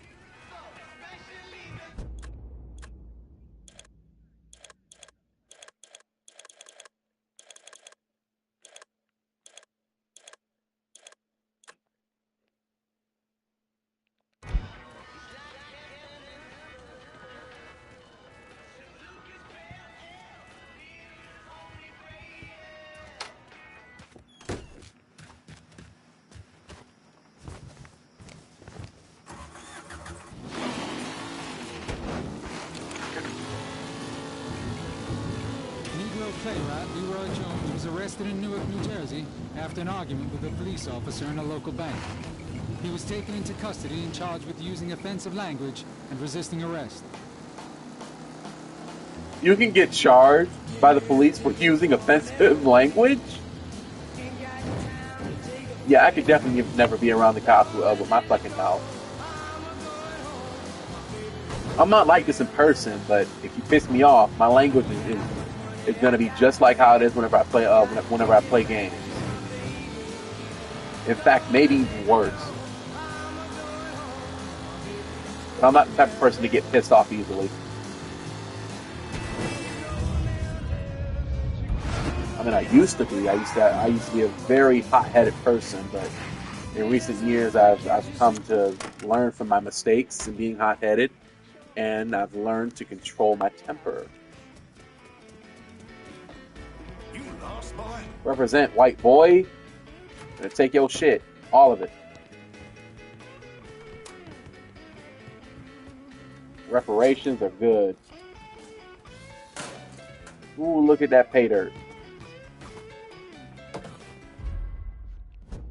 Negro playwright Leroy Jones was arrested in Newark, New Jersey after an argument with a police officer in a local bank. He was taken into custody and charged with using offensive language and resisting arrest. You can get charged by the police for using offensive language? Yeah, I could definitely never be around the cops with my fucking mouth. I'm not like this in person, but if you piss me off, my language is gonna be just like how it is whenever I play games. In fact, maybe even worse. But I'm not the type of person to get pissed off easily. I mean, I used to be. I used to be a very hot-headed person, but in recent years, I've come to learn from my mistakes and being hot-headed, and I've learned to control my temper. You lost, boy? Represent, white boy. Gonna take your shit, all of it. Reparations are good. Ooh, look at that pay dirt.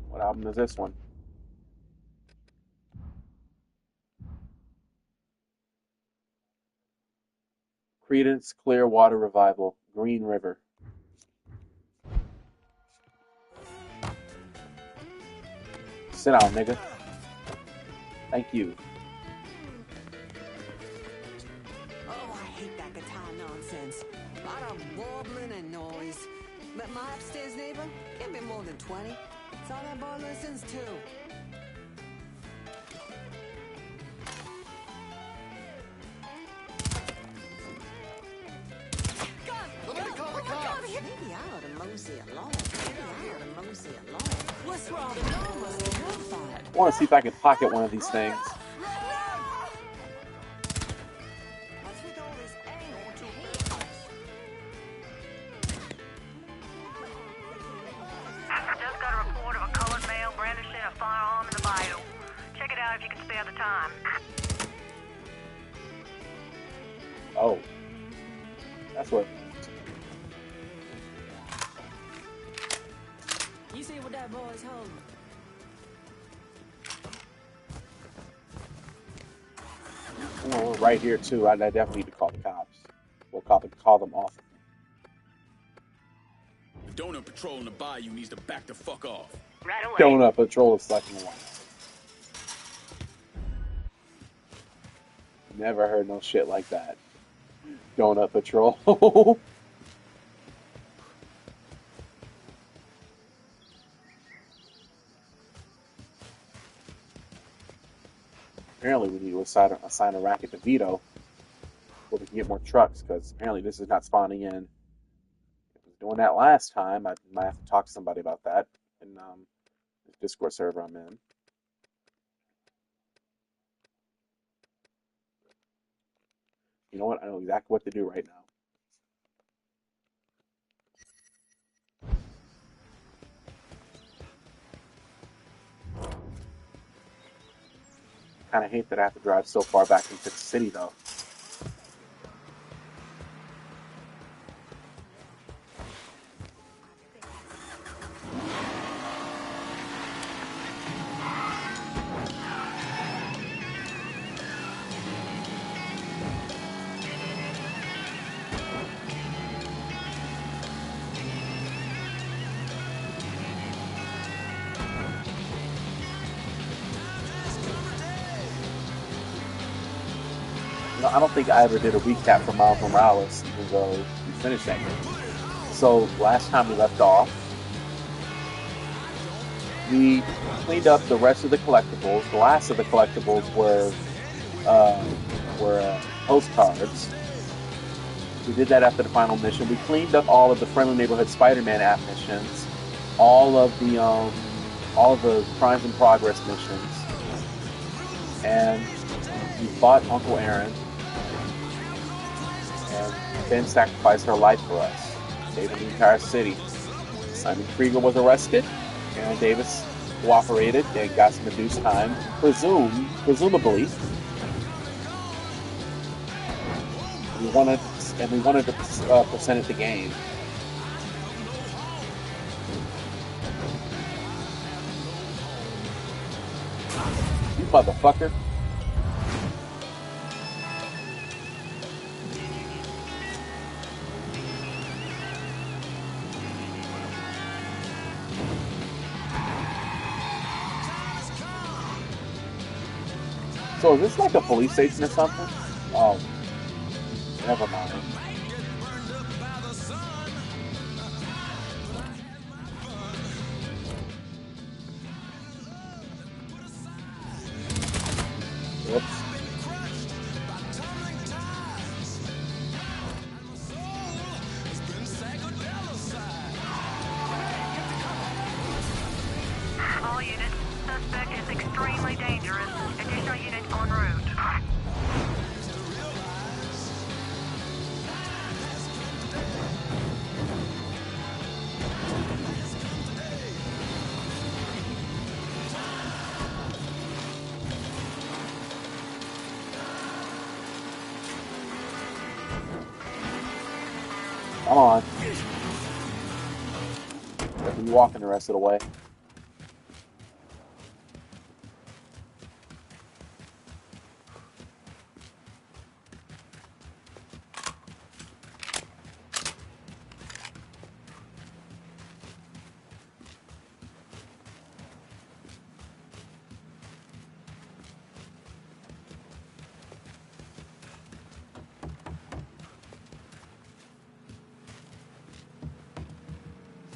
What album is this one? Creedence Clearwater Revival, Green River. Sit down, nigga. Thank you. Oh, I hate that guitar nonsense. A lot of warbling and noise. But my upstairs neighbor can't be more than 20. That's all that boy listens to. Somebody call the cops. Maybe I ought to mosey along. What's wrong? The dog must be terrified. I want to see if I can pocket one of these things. Just got a report of a colored male brandishing a firearm in the bayou. Check it out if you can spare the time. Oh. That's what. You see what that boy's holding? Well, we're right here too. I definitely need to call the cops. We'll call them off. The donut patrol in the bayou needs to back the fuck off. Right away. Donut patrol is fucking one. Never heard no shit like that. Donut patrol. Apparently, we need to assign a racket to Vito so we can get more trucks, because apparently this is not spawning in. I was doing that last time. I might have to talk to somebody about that in this Discord server I'm in. You know what? I know exactly what to do right now. Kind of hate that I have to drive so far back into the city, though. I don't think I ever did a recap for Miles Morales, even though we finished that game. So last time we left off, we cleaned up the rest of the collectibles. The last of the collectibles were postcards. We did that after the final mission. We cleaned up all of the Friendly Neighborhood Spider-Man app missions, all of the Crimes in Progress missions, and we fought Uncle Aaron. And Ben sacrificed her life for us, saving the entire city. Simon Krieger was arrested. Aaron Davis cooperated and got some reduced time, presumably. We wanted to percentage the game. You motherfucker. So is this like a police station or something? Oh, never mind. Whoops. Come on. Let me walking the rest of the way.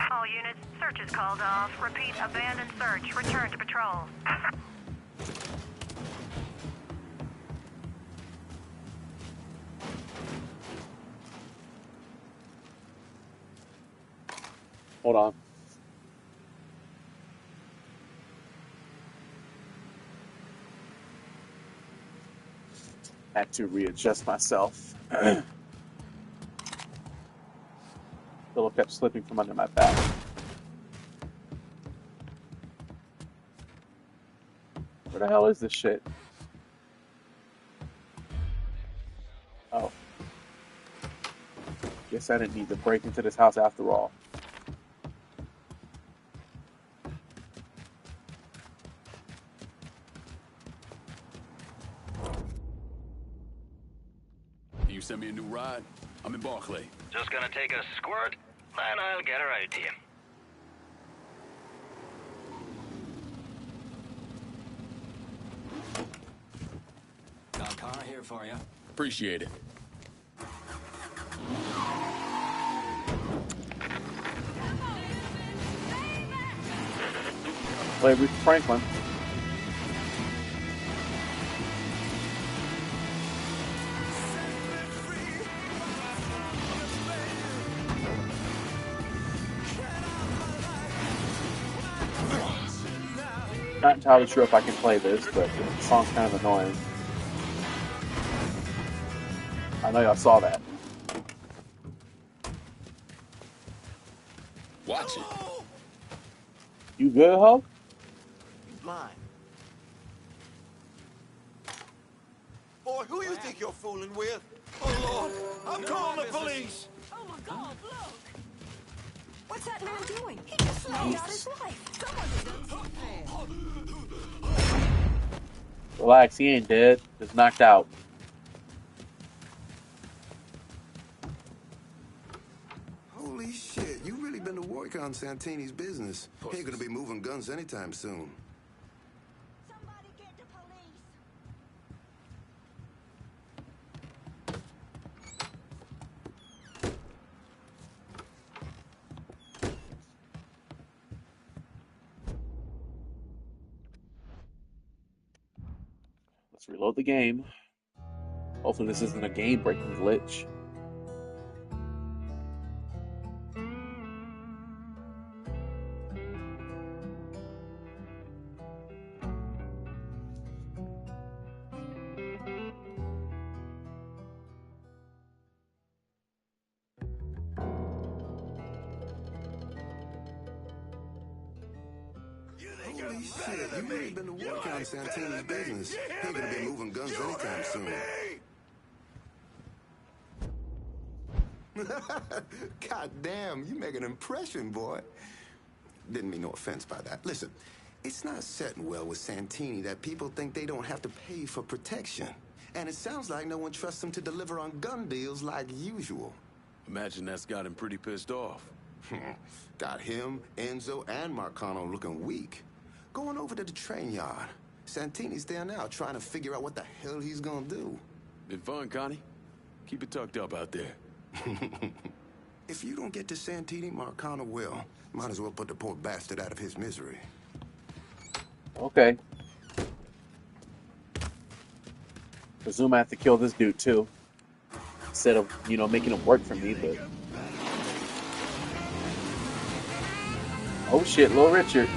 All units, search is called off. Repeat, abandoned search. Return to patrol. Hold on. Had to readjust myself. Pillow kept slipping from under my back. Where the hell is this shit? Oh. Guess I didn't need to break into this house after all. You send me a new ride? I'm in Barclay. Just gonna take a squirt, then I'll get her out to you. Got a car here for you. Appreciate it. Play Aretha Franklin. Not entirely sure if I can play this, but the song's kind of annoying. I know y'all saw that. Watch it. You good, Hulk? He's blind. Boy, who you think you're fooling with? Oh, Lord, I'm calling the police. Oh my God, look! What's that man doing? He just knocked out his wife. Someone's done something. Relax, he ain't dead. Just knocked out. Holy shit, you really been to work on Santini's business. He ain't gonna be moving guns anytime soon. Somebody get the police. Let's reload the game. Hopefully this isn't a game-breaking glitch. Holy shit, you really been to work on Santini's business. He ain't gonna be moving guns anytime soon. God damn, you make an impression, boy. Didn't mean no offense by that. Listen, it's not setting well with Santini that people think they don't have to pay for protection. And it sounds like no one trusts him to deliver on gun deals like usual. Imagine that's got him pretty pissed off. Got him, Enzo, and Marcano looking weak. Going over to the train yard. Santini's there now trying to figure out what the hell he's gonna do. Been fun, Connie? Keep it tucked up out there. If you don't get to Santini, Marcano will. Might as well put the poor bastard out of his misery. Okay. Presume I have to kill this dude too. Instead of, making him work for me, but... Oh shit, Little Richard.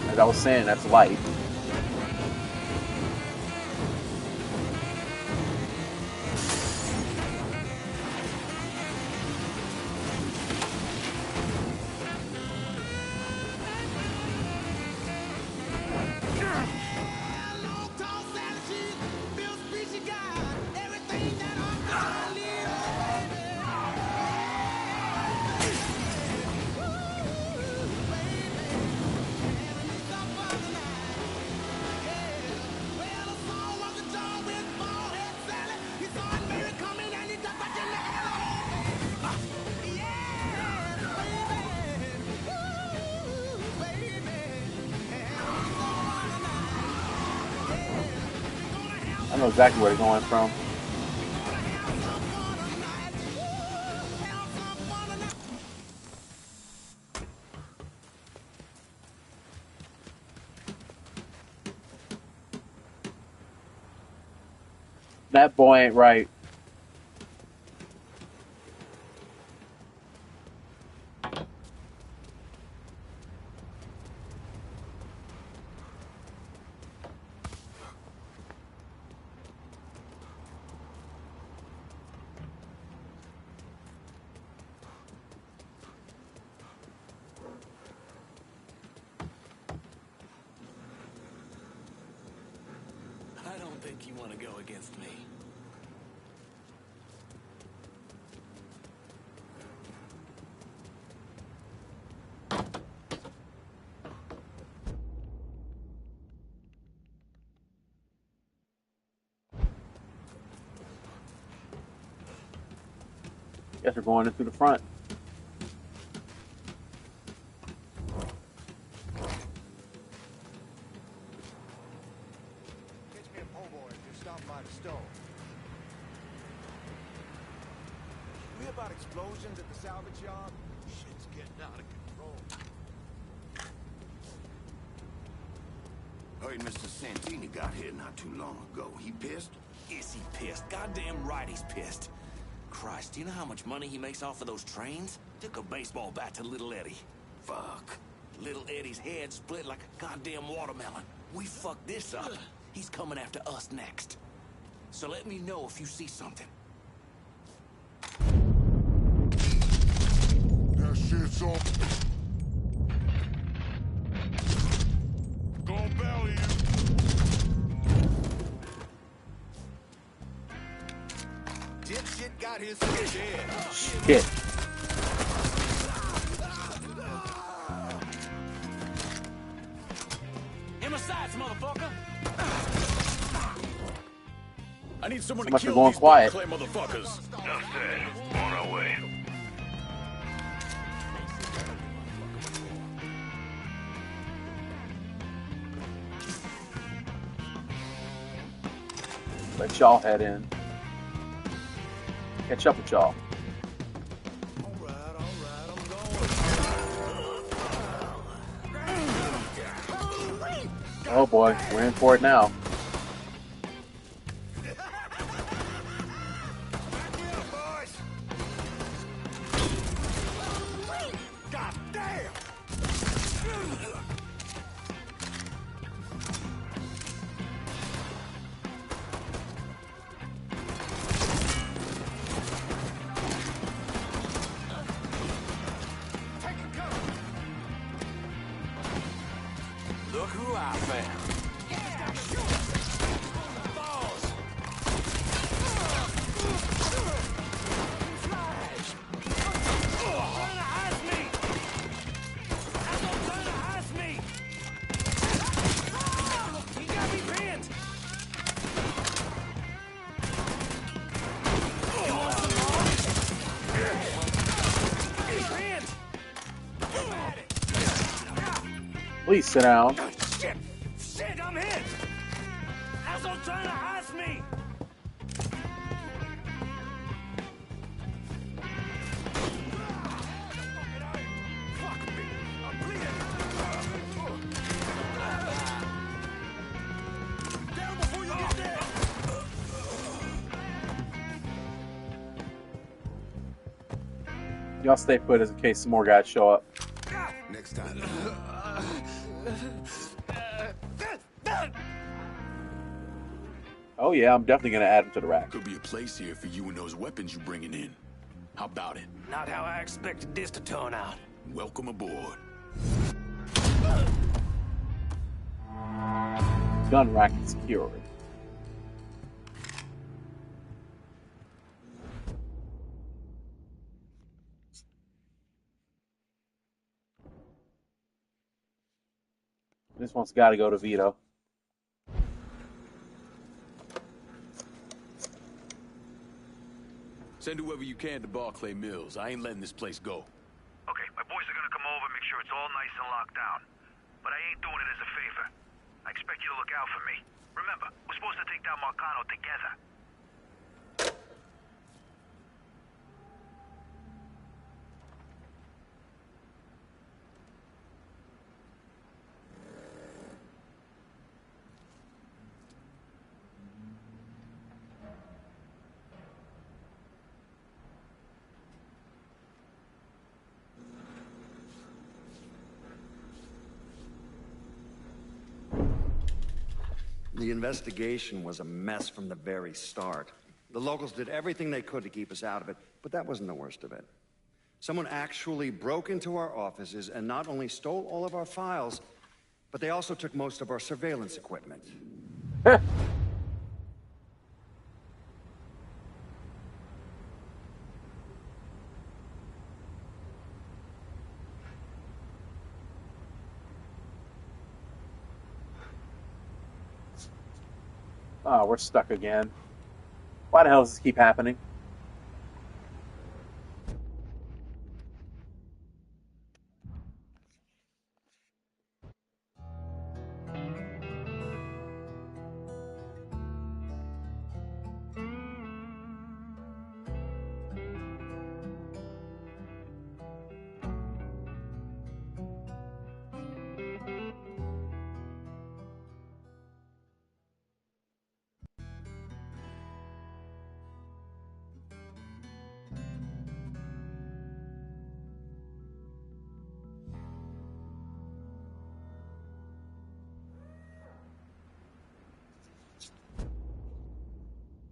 As I was saying, that's light. exactly where they're going from. That boy ain't right. I don't think you want to go against me. Guess we're going in through the front. Catch me a po' boy if you're stopped by the stove. We hear about explosions at the salvage yard? Shit's getting out of control. Heard Mr. Santini got here not too long ago. He pissed? Is he pissed? Goddamn right he's pissed. Christ, do you know how much money he makes off of those trains? Took a baseball bat to Little Eddie. Fuck. Little Eddie's head split like a goddamn watermelon. We fucked this up. He's coming after us next. So let me know if you see something. That shit's on. Go belly you. Dipshit got his head. Shit. In my sights, motherfucker! I need someone So much to for kill going these quiet. Barclay motherfuckers. Enough said. On our way. Let y'all head in. Catch up with y'all. Oh boy, we're in for it now. God damn! Look who I found. Please sit down. Shit! Shit, I'm hit! Asshole trying to harass me! Y'all stay put as in case some more guys show up. Next time. Oh yeah, I'm definitely gonna add them to the rack. Could be a place here for you and those weapons you're bringing in. How about it? Not how I expected this to turn out. Welcome aboard. Gun rack is secured. This one's got to go to Vito. Send whoever you can to Barclay Mills. I ain't letting this place go. Okay, my boys are gonna come over, make sure it's all nice and locked down. But I ain't doing it as a favor. I expect you to look out for me. Remember, we're supposed to take down Marcano together. together. The investigation was a mess from the very start. The locals did everything they could to keep us out of it, but that wasn't the worst of it. Someone actually broke into our offices and not only stole all of our files, but they also took most of our surveillance equipment. Oh, we're stuck again. Why the hell does this keep happening?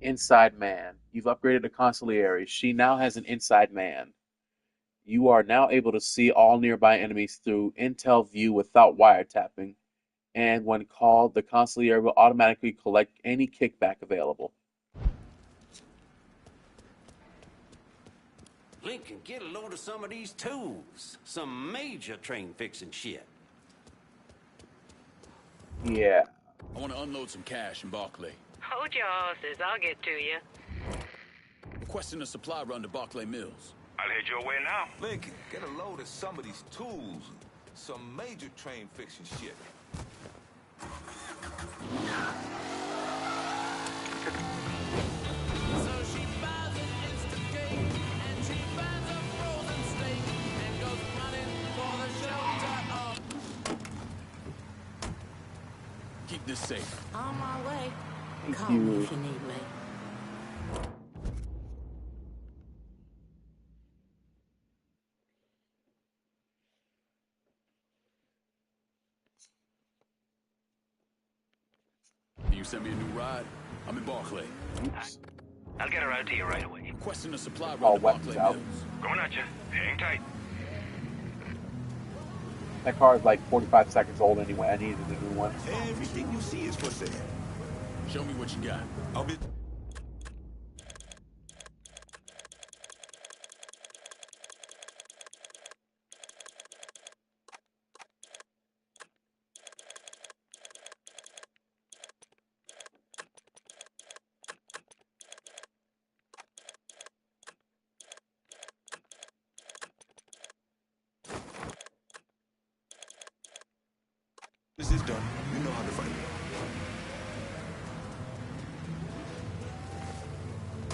Inside man. You've upgraded the consigliere. She now has an inside man. You are now able to see all nearby enemies through intel view without wiretapping, and when called, the consigliere will automatically collect any kickback available. Lincoln, get a load of some of these tools. Some major train fixing shit. Yeah. I want to unload some cash in Barclay. Hold your horses, I'll get to you. Requesting a supply run to Barclay Mills. I'll head your way now. Lincoln, get a load of some of these tools. Some major train fixing shit. So she buys an instant cake, and she finds a frozen steak, and goes running for the shelter of... Keep this safe. On my way. Thank Call me you. if you need me. You sent me a new ride? I'm in Barclay. Oops. I'll get her out to you right away. Requesting a supply run All to weapons Barclay out. Mills. Going at you. Hang tight. That car is like 45 seconds old anyway. I needed a new one. Everything you see is for sale. Show me what you got. I'll be... This is done. You know how to find me.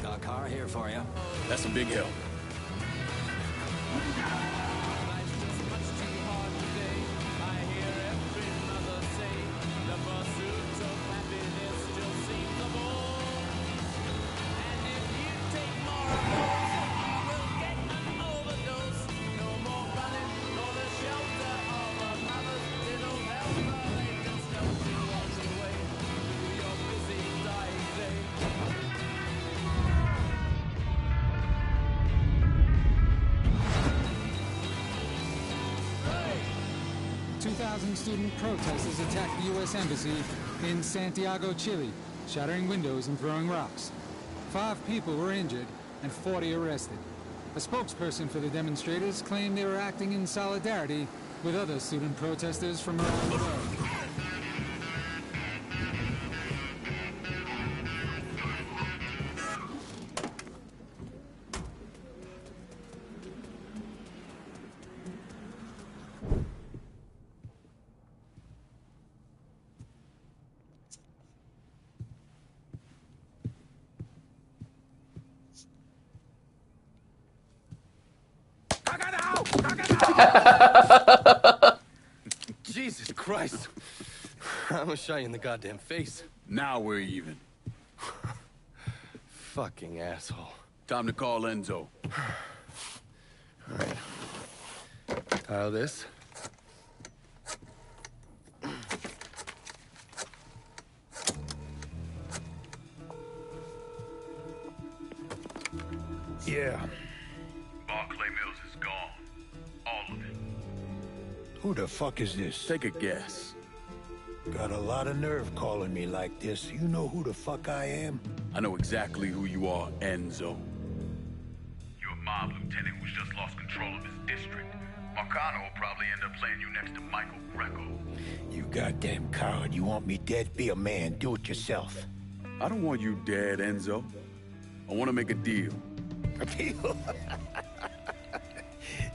Got a car here for you. That's a big help. Student protesters attacked the U.S. Embassy in Santiago, Chile, shattering windows and throwing rocks. 5 people were injured and 40 arrested. A spokesperson for the demonstrators claimed they were acting in solidarity with other student protesters from around the world. Jesus Christ. I'm gonna shot you in the goddamn face. Now we're even. Fucking asshole. Time to call Enzo. All right. Tile this. Yeah. Barclay Mills is gone. All of it. Who the fuck is this? Take a guess. Got a lot of nerve calling me like this. You know who the fuck I am? I know exactly who you are, Enzo. You're a mob lieutenant who's just lost control of his district. Marcano will probably end up playing you next to Michael Greco. You goddamn coward. You want me dead? Be a man. Do it yourself. I don't want you dead, Enzo. I want to make a deal. A deal?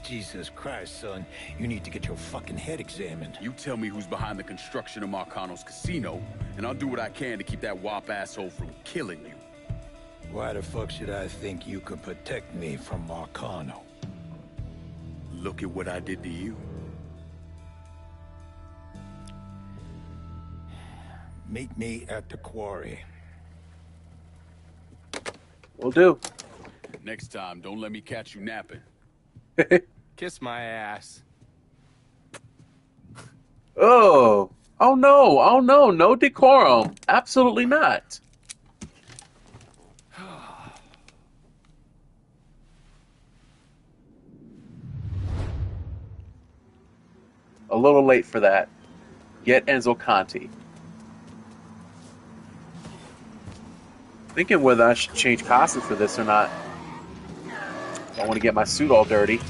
Jesus Christ, son. You need to get your fucking head examined. You tell me who's behind the construction of Marcano's casino, and I'll do what I can to keep that wop asshole from killing you. Why the fuck should I think you could protect me from Marcano? Look at what I did to you. Meet me at the quarry. Will do. Next time, don't let me catch you napping. Kiss my ass. Oh. Oh no. Oh no. No decorum. Absolutely not. A little late for that. Get Enzo Conti. Thinking whether I should change costumes for this or not. I want to get my suit all dirty.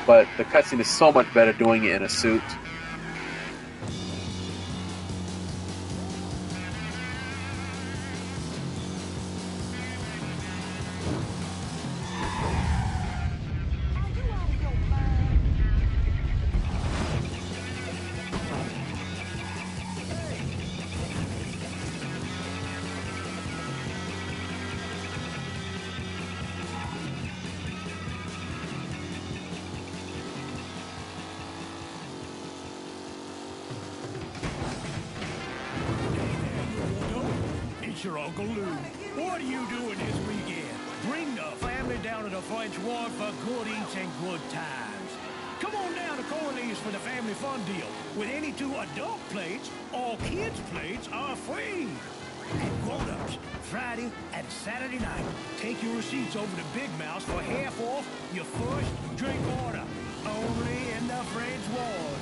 But the cutscene is so much better doing it in a suit. Your Uncle Lou. What are you doing this weekend? Bring the family down to the French Ward for good eats and good times. Come on down to Corley's for the family fun deal. With any 2 adult plates, all kids' plates are free. And grown-ups, Friday and Saturday night, take your receipts over to Big Mouse for half off your first drink order. Only in the French Ward.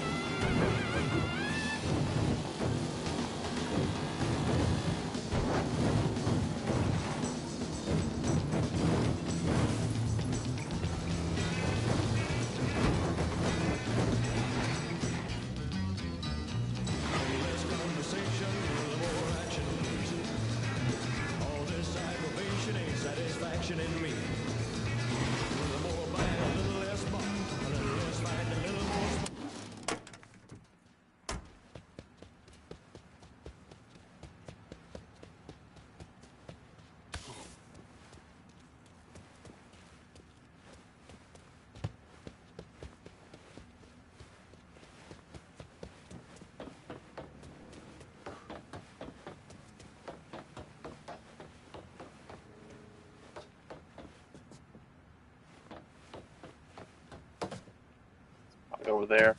Over there.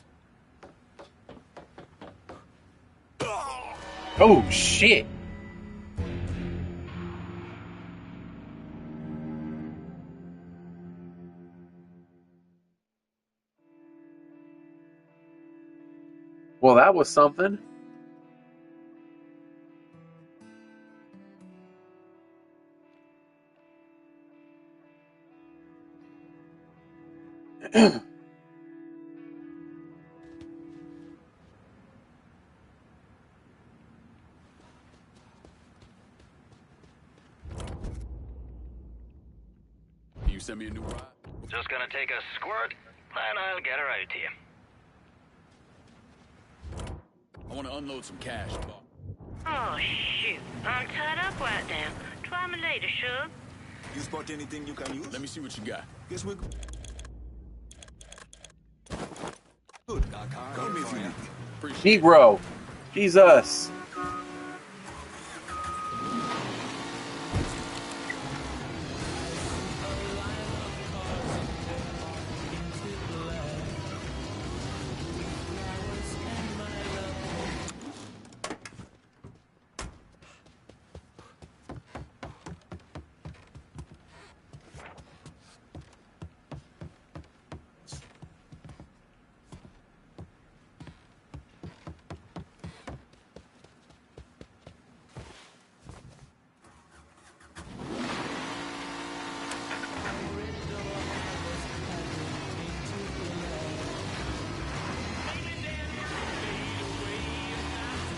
Oh shit! Well, that was something. Can you send me a new ride? Just gonna take a squirt, then I'll get her out to you. I want to unload some cash, Bob. Oh, shoot. I'm tied up right now. Try me later, Shug. You spot anything you can use? Let me see what you got. Guess we're... Call me if you need me. Negro. Jesus.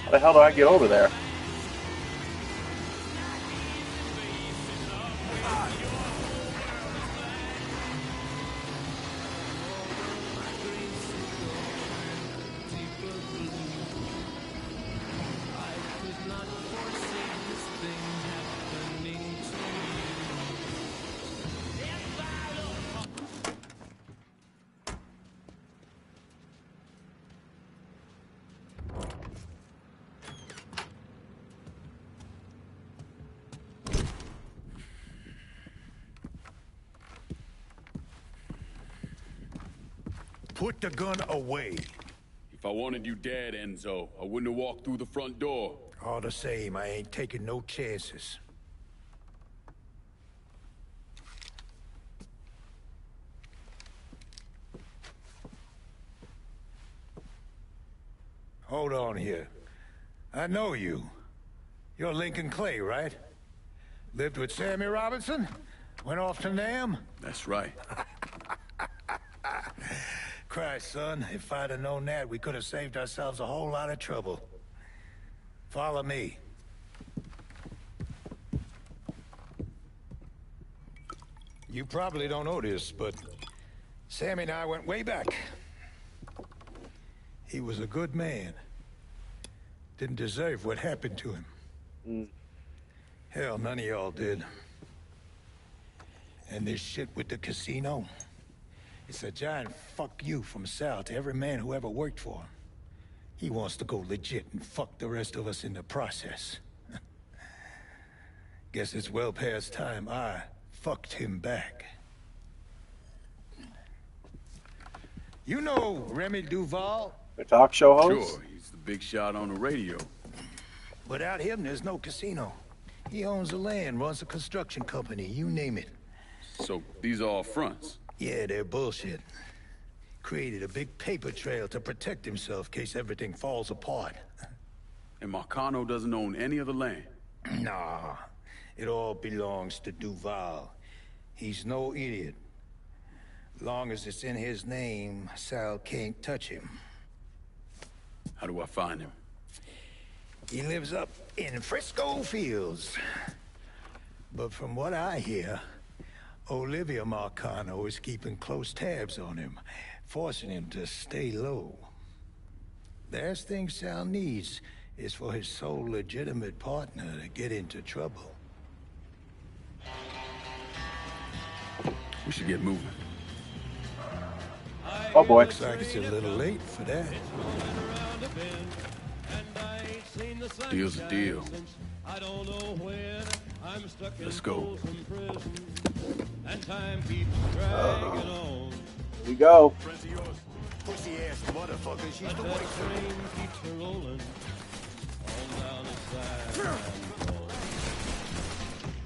How the hell do I get over there? Put the gun away. If I wanted you dead, Enzo, I wouldn't have walked through the front door. All the same, I ain't taking no chances. Hold on here. I know you. You're Lincoln Clay, right? Lived with Sammy Robinson? Went off to Nam? That's right. Christ, son, if I'd have known that, we could have saved ourselves a whole lot of trouble. Follow me. You probably don't know this, but Sammy and I went way back. He was a good man. Didn't deserve what happened to him. Hell, none of y'all did. And this shit with the casino, it's a giant fuck you from Sal to every man who ever worked for him. He wants to go legit and fuck the rest of us in the process. Guess it's well past time I fucked him back. You know Remy Duval? The talk show host? Sure, he's the big shot on the radio. Without him, there's no casino. He owns the land, runs a construction company, you name it. So these are all fronts? Yeah, they're bullshit. Created a big paper trail to protect himself in case everything falls apart. And Marcano doesn't own any of the land? Nah, it all belongs to Duval. He's no idiot. Long as it's in his name, Sal can't touch him. How do I find him? He lives up in Frisco Fields. But from what I hear, Olivia Marcano is keeping close tabs on him, forcing him to stay low. The last thing Sal needs is for his sole legitimate partner to get into trouble. We should get moving. Oh boy. Looks like it's a little late for that. Deal's a deal. Let's go. Here we go. Pussy ass motherfuckers used to wait for me.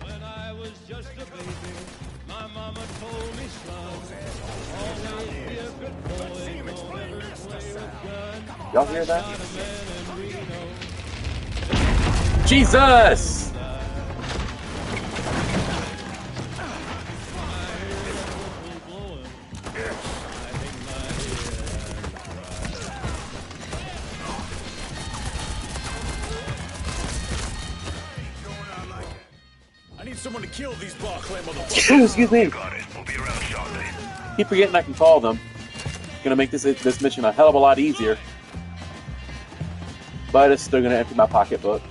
When I was just a baby, my mama told me, son, always be a good boy, don't ever play with guns. Y'all hear that? Jesus! I need someone to kill these Barclay motherfuckers. Excuse me. Got it. We'll be around shortly. Keep forgetting I can call them. Gonna make this mission a hell of a lot easier. But it's still gonna empty my pocketbook.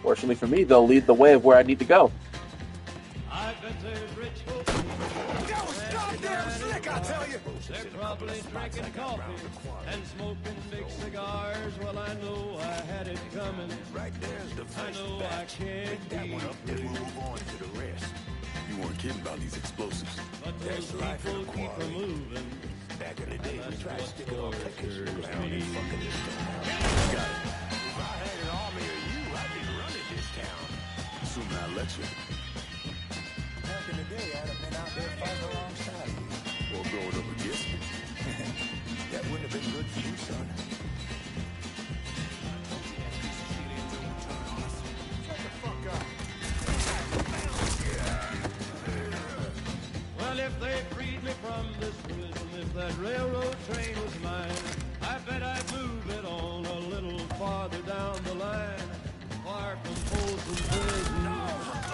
Fortunately for me, they'll lead the way of where I need to go. I bet there's rich folks. Stop there, back, I tell you! They're probably drinking coffee and smoking big cigars. Well, I know I had it coming. Right there's the first I know I can't that one up, then we'll move on to the rest. You weren't kidding about these explosives. But those people keep her moving. Back in the day, we tried to stick it on Texas ground and fucking this town out. Got it. If I had an army of you, I'd be running this town. Assuming I let you. Back in the day, I'd have been out there fighting alongside you. Or growing up against me. That wouldn't have been good for you, son. Shut the fuck up. Well, if they freed me from this prison, if that railroad train was mine, I bet I'd move it on a little farther down the line. Far from Folsom Prison,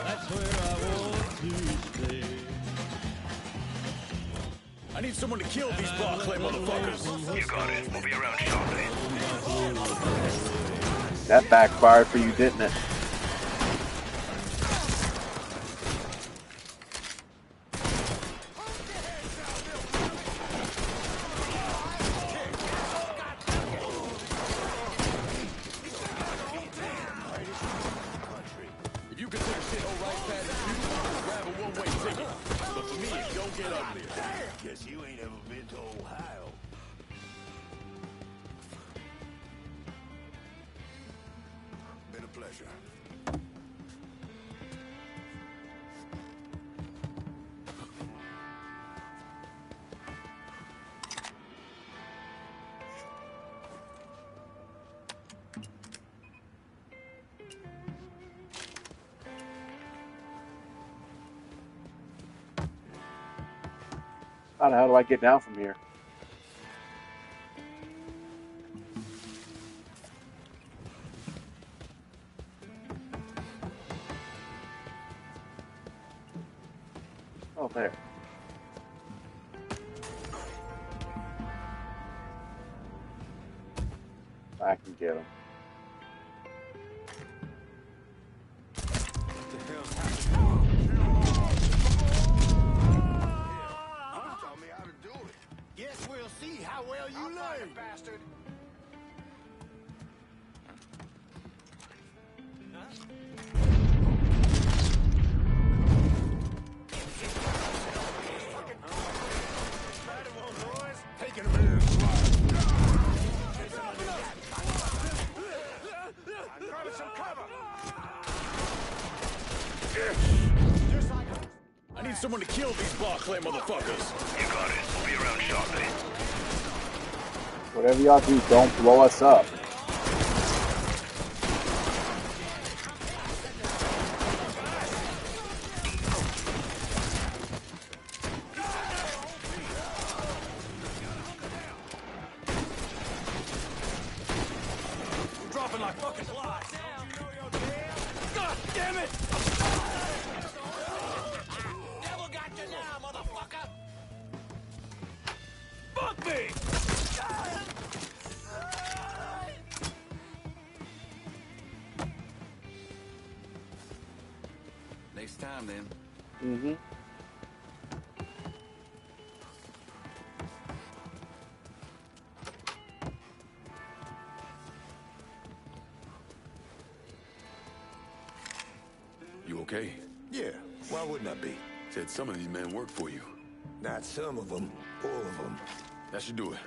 that's where I want to stay. I need someone to kill these Barclay motherfuckers. You got it. We'll be around shortly. That backfired for you, didn't it? If you consider shit alright fast as you, grab a one-way ticket. But for me, it don't get uglier. Guess you ain't ever been to Ohio. Been a pleasure. How the hell do I get down from here? Oh, there. I can get him. Guess we'll see how well you learn, bastard. Taking a minute. I'm grabbing some cover. I need someone to kill these Barclay motherfuckers. You got it. We'll be around shortly. Whatever y'all do, don't blow us up. We're dropping like fucking flies. God damn it! Devil got you now, motherfucker! Fuck me! Next time, then. Mm-hmm. You okay? Yeah, why wouldn't I be? Said some of these men work for you. Not some of them, all of them. That should do it.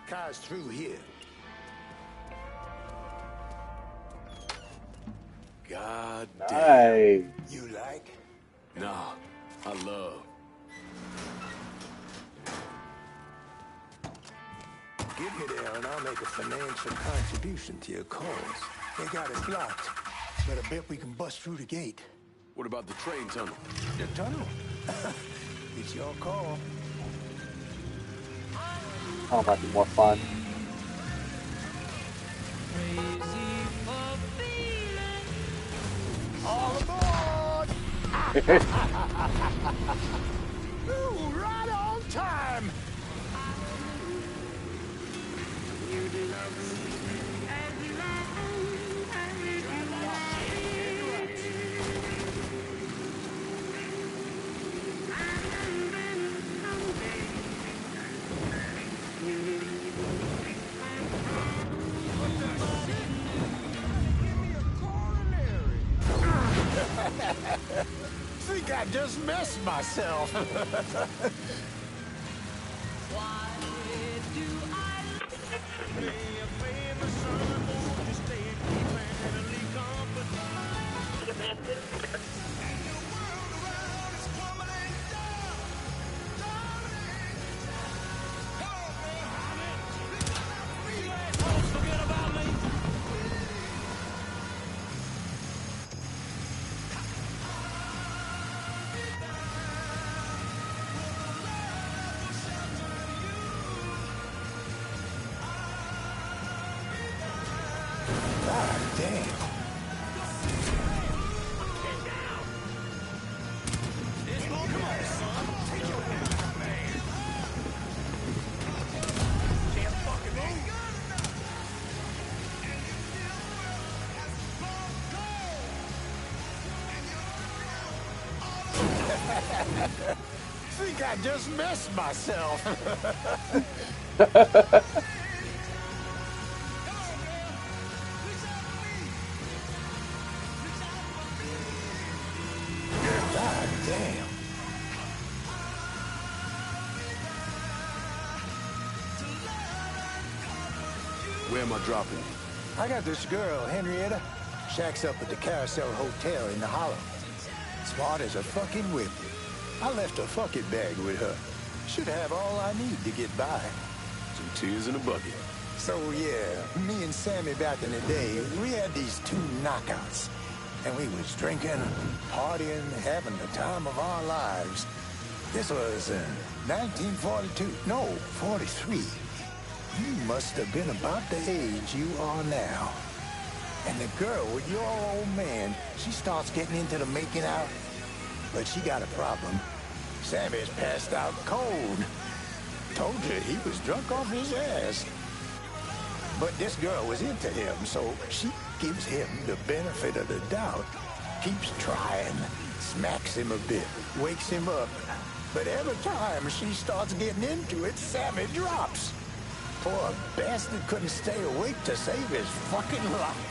Car's through here. God Nice. damn. You like? Nah, I love. Get me there and I'll make a financial contribution to your cause. They got it blocked, but I bet we can bust through the gate. What about the train tunnel? The tunnel? It's your call. Oh, might be more fun. All aboard! Ooh, right on time! Think I just messed myself. Why do I be a famous son? Won't you stay and keep manly company? And the world around is crumbling down. Come on, man. You assholes forget about me. God damn. Think I just messed myself. God damn. Where am I dropping you? I got this girl, Henrietta. Shacks up at the Carousel Hotel in the Hollow. Smart as a fucking whip. I left a fucking bag with her. Should have all I need to get by. Some tears in a bucket. So yeah, me and Sammy back in the day, we had these two knockouts. And we was drinking, partying, having the time of our lives. This was 1942. No, 43. You must have been about the age you are now. And the girl with your old man, she starts getting into the making out. But she got a problem. Sammy's passed out cold. Told you he was drunk off his ass. But this girl was into him, so she gives him the benefit of the doubt. Keeps trying, smacks him a bit, wakes him up. But every time she starts getting into it, Sammy drops. Poor bastard couldn't stay awake to save his fucking life.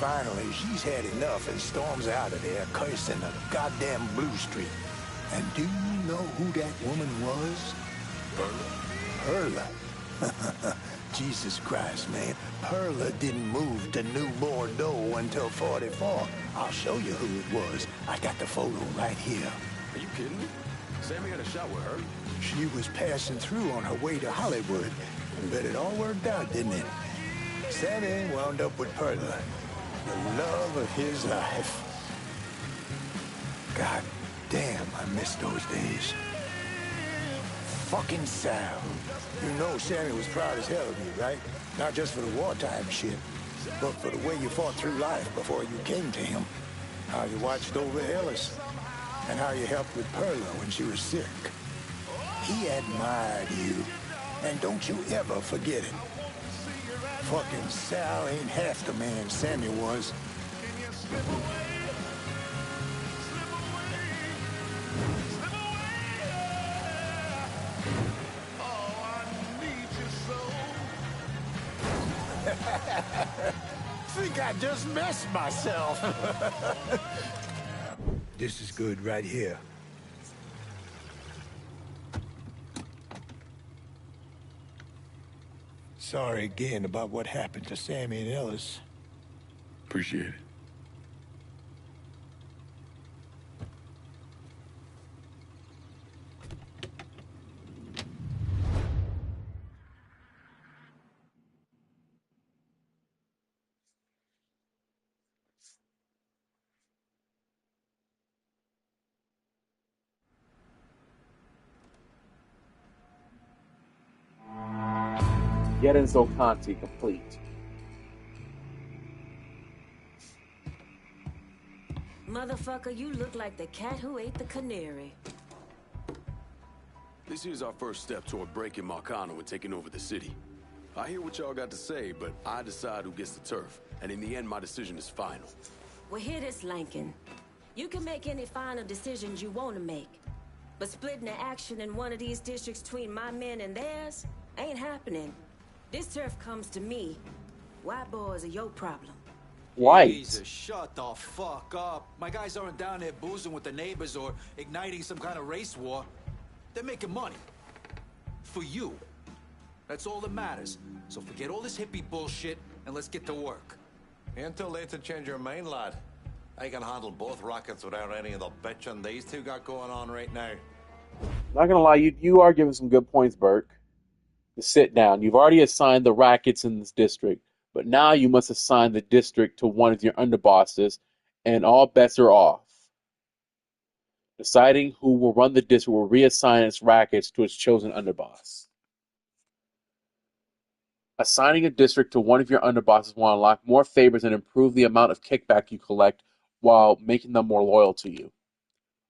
Finally, she's had enough and storms out of there, cursing a goddamn blue streak. And do you know who that woman was? Perla. Jesus Christ, man. Perla didn't move to New Bordeaux until 44. I'll show you who it was. I got the photo right here. Are you kidding me? Sammy had a shot with her. She was passing through on her way to Hollywood. But it all worked out, didn't it? Sammy wound up with Perla, the love of his life. God damn, I miss those days. Fucking Sal. You know Sammy was proud as hell of you, right? Not just for the wartime shit, but for the way you fought through life before you came to him. How you watched over Ellis, and how you helped with Perla when she was sick. He admired you, and don't you ever forget it. Fucking Sal ain't half the man Sammy was. Think I just messed myself. This is good right here. Sorry again about what happened to Sammy and Ellis. Appreciate it. Enzo Conti complete. Motherfucker, you look like the cat who ate the canary. This here's our first step toward breaking Marcano and taking over the city. I hear what y'all got to say, but I decide who gets the turf. And in the end, my decision is final. Well, hear this, Lincoln. You can make any final decisions you want to make. But splitting the action in one of these districts between my men and theirs ain't happening. This turf comes to me. White boys are your problem. white. Jesus, shut the fuck up. My guys aren't down there boozing with the neighbors or igniting some kind of race war. They're making money. For you. That's all that matters. So forget all this hippie bullshit and let's get to work. Ain't too late to change your mind, lad. I can handle both rackets without any of the bitching these two got going on right now. Not gonna lie, you are giving some good points, Burke. To sit down. You've already assigned the rackets in this district, but now you must assign the district to one of your underbosses, and all bets are off. Deciding who will run the district will reassign its rackets to its chosen underboss. Assigning a district to one of your underbosses will unlock more favors and improve the amount of kickback you collect while making them more loyal to you.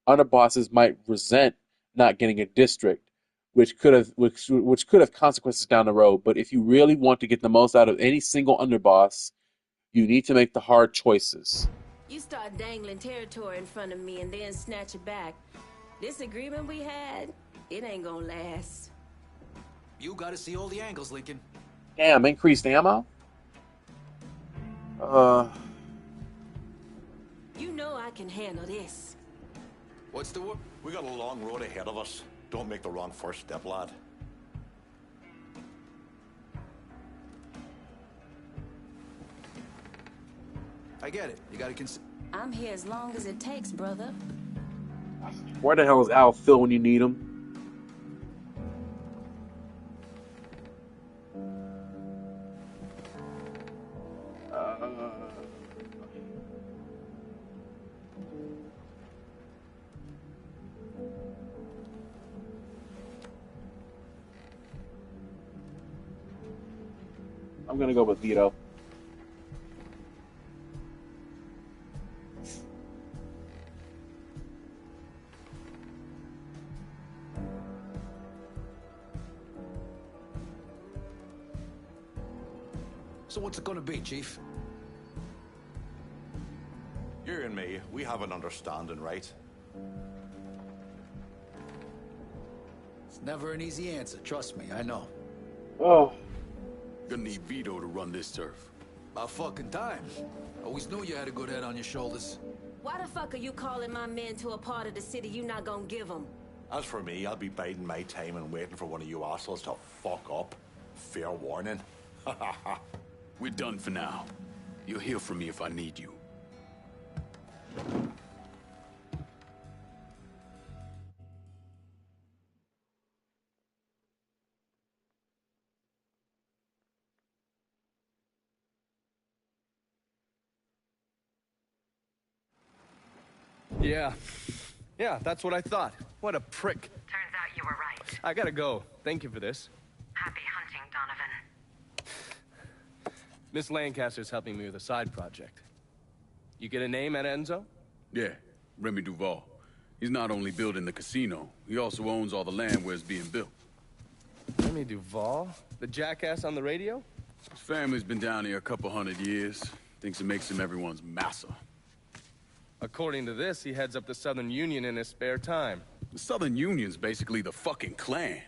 Underbosses might resent not getting a district, which could have consequences down the road, but if you really want to get the most out of any single underboss, you need to make the hard choices. You start dangling territory in front of me and then snatch it back. This agreement we had, it ain't gonna last. You gotta see all the angles, Lincoln. Damn, increased ammo? You know I can handle this. What's the word? We got a long road ahead of us. Don't make the wrong first step, lad. I get it. You gotta consider. I'm here as long as it takes, brother. Where the hell is Al Phil when you need him? I'm gonna go with Vito. So what's it gonna be, Chief? You and me, we have an understanding, right? It's never an easy answer, trust me, I know. Oh. Gonna need Vito to run this turf. About fucking time. Always knew you had a good head on your shoulders. Why the fuck are you calling my men to a part of the city you not gonna give them? As for me, I'll be biding my time and waiting for one of you assholes to fuck up. Fair warning. We're done for now. You'll hear from me if I need you. Yeah, that's what I thought. What a prick. Turns out you were right. I gotta go. Thank you for this. Happy hunting, Donovan. Miss Lancaster's helping me with a side project. You get a name at Enzo? Yeah, Remy Duval. He's not only building the casino, he also owns all the land where it's being built. Remy Duval? The jackass on the radio? His family's been down here a couple 100 years. Thinks it makes him everyone's massa. According to this, he heads up the Southern Union in his spare time. The Southern Union's basically the fucking Klan.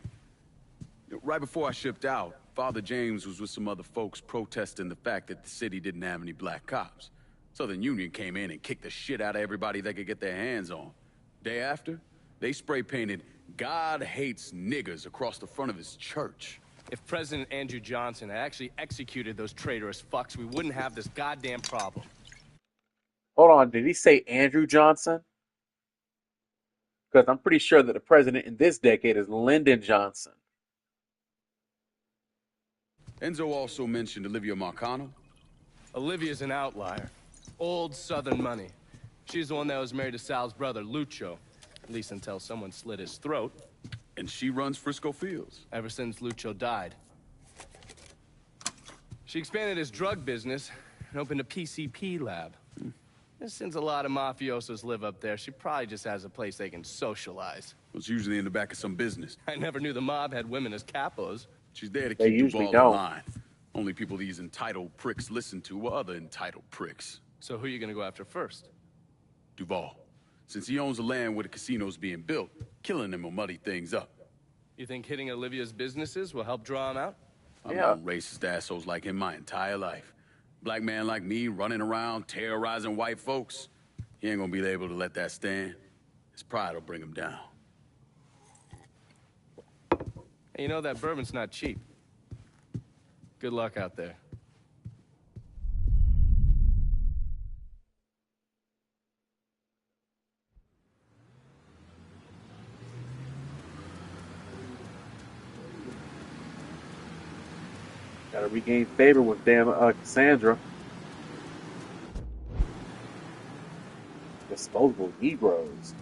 Right before I shipped out, Father James was with some other folks protesting the fact that the city didn't have any black cops. Southern Union came in and kicked the shit out of everybody they could get their hands on. Day after, they spray-painted "God hates niggers" across the front of his church. If President Andrew Johnson had actually executed those traitorous fucks, we wouldn't have this goddamn problem. Hold on, did he say Andrew Johnson? Because I'm pretty sure that the president in this decade is Lyndon Johnson. Enzo also mentioned Olivia Marcano. Olivia's an outlier. Old Southern money. She's the one that was married to Sal's brother, Lucho. At least until someone slit his throat. And she runs Frisco Fields. Ever since Lucho died. She expanded his drug business and opened a PCP lab. And since a lot of mafiosos live up there, she probably just has a place they can socialize. Well, it's usually in the back of some business. I never knew the mob had women as capos. She's there to They keep usually Duval in don't. line. Only people these entitled pricks listen to are other entitled pricks. So who are you gonna go after first? Duval. Since he owns the land where the casino's being built, killing him will muddy things up. You think hitting Olivia's businesses will help draw him out? I've known racist assholes like him my entire life. Black man like me running around terrorizing white folks, he ain't gonna be able to let that stand. His pride will bring him down. Hey, you know that bourbon's not cheap. Good luck out there. Gotta regain favor with damn Cassandra. Disposable Negroes.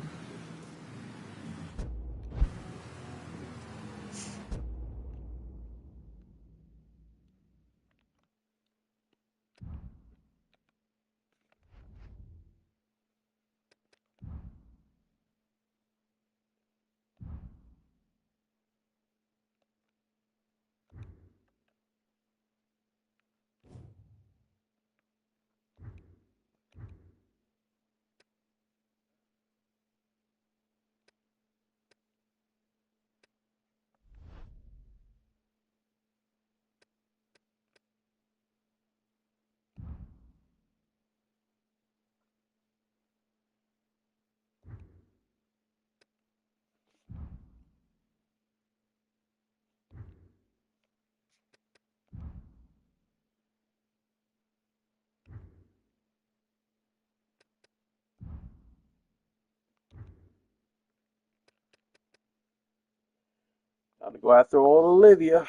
Time to go after old Olivia.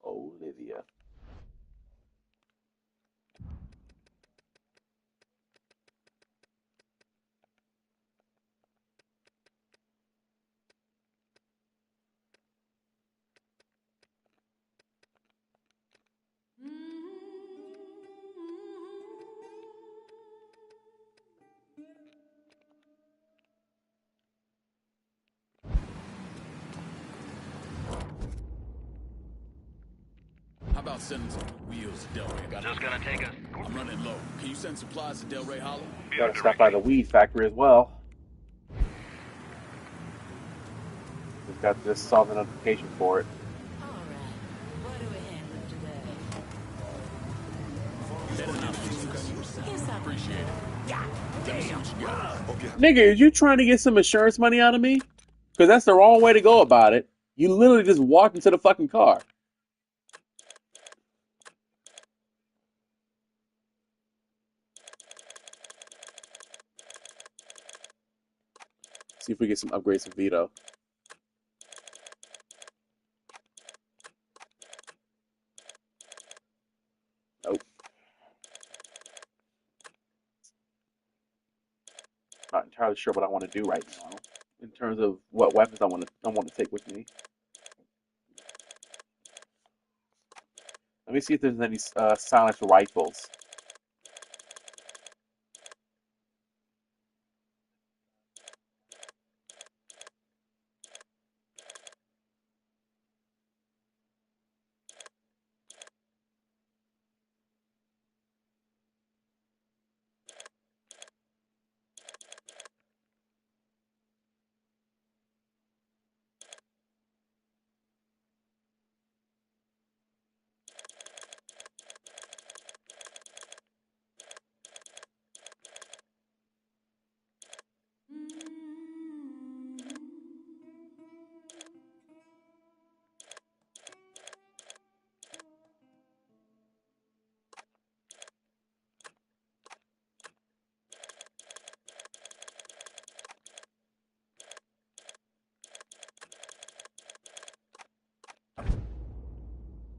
Olivia. How about sending some wheels to Delray? Just gonna take us. I'm running low. Can you send supplies to Delray Hollow? Gotta stop by the weed factory as well. We've got this solving notification for it. Appreciate it. Let me see what you got. Nigga, is you trying to get some insurance money out of me? Because that's the wrong way to go about it. You literally just walked into the fucking car. See if we get some upgrades from Vito. Nope. Not entirely sure what I want to do right now in terms of what weapons I want to take with me. Let me see if there's any silenced rifles.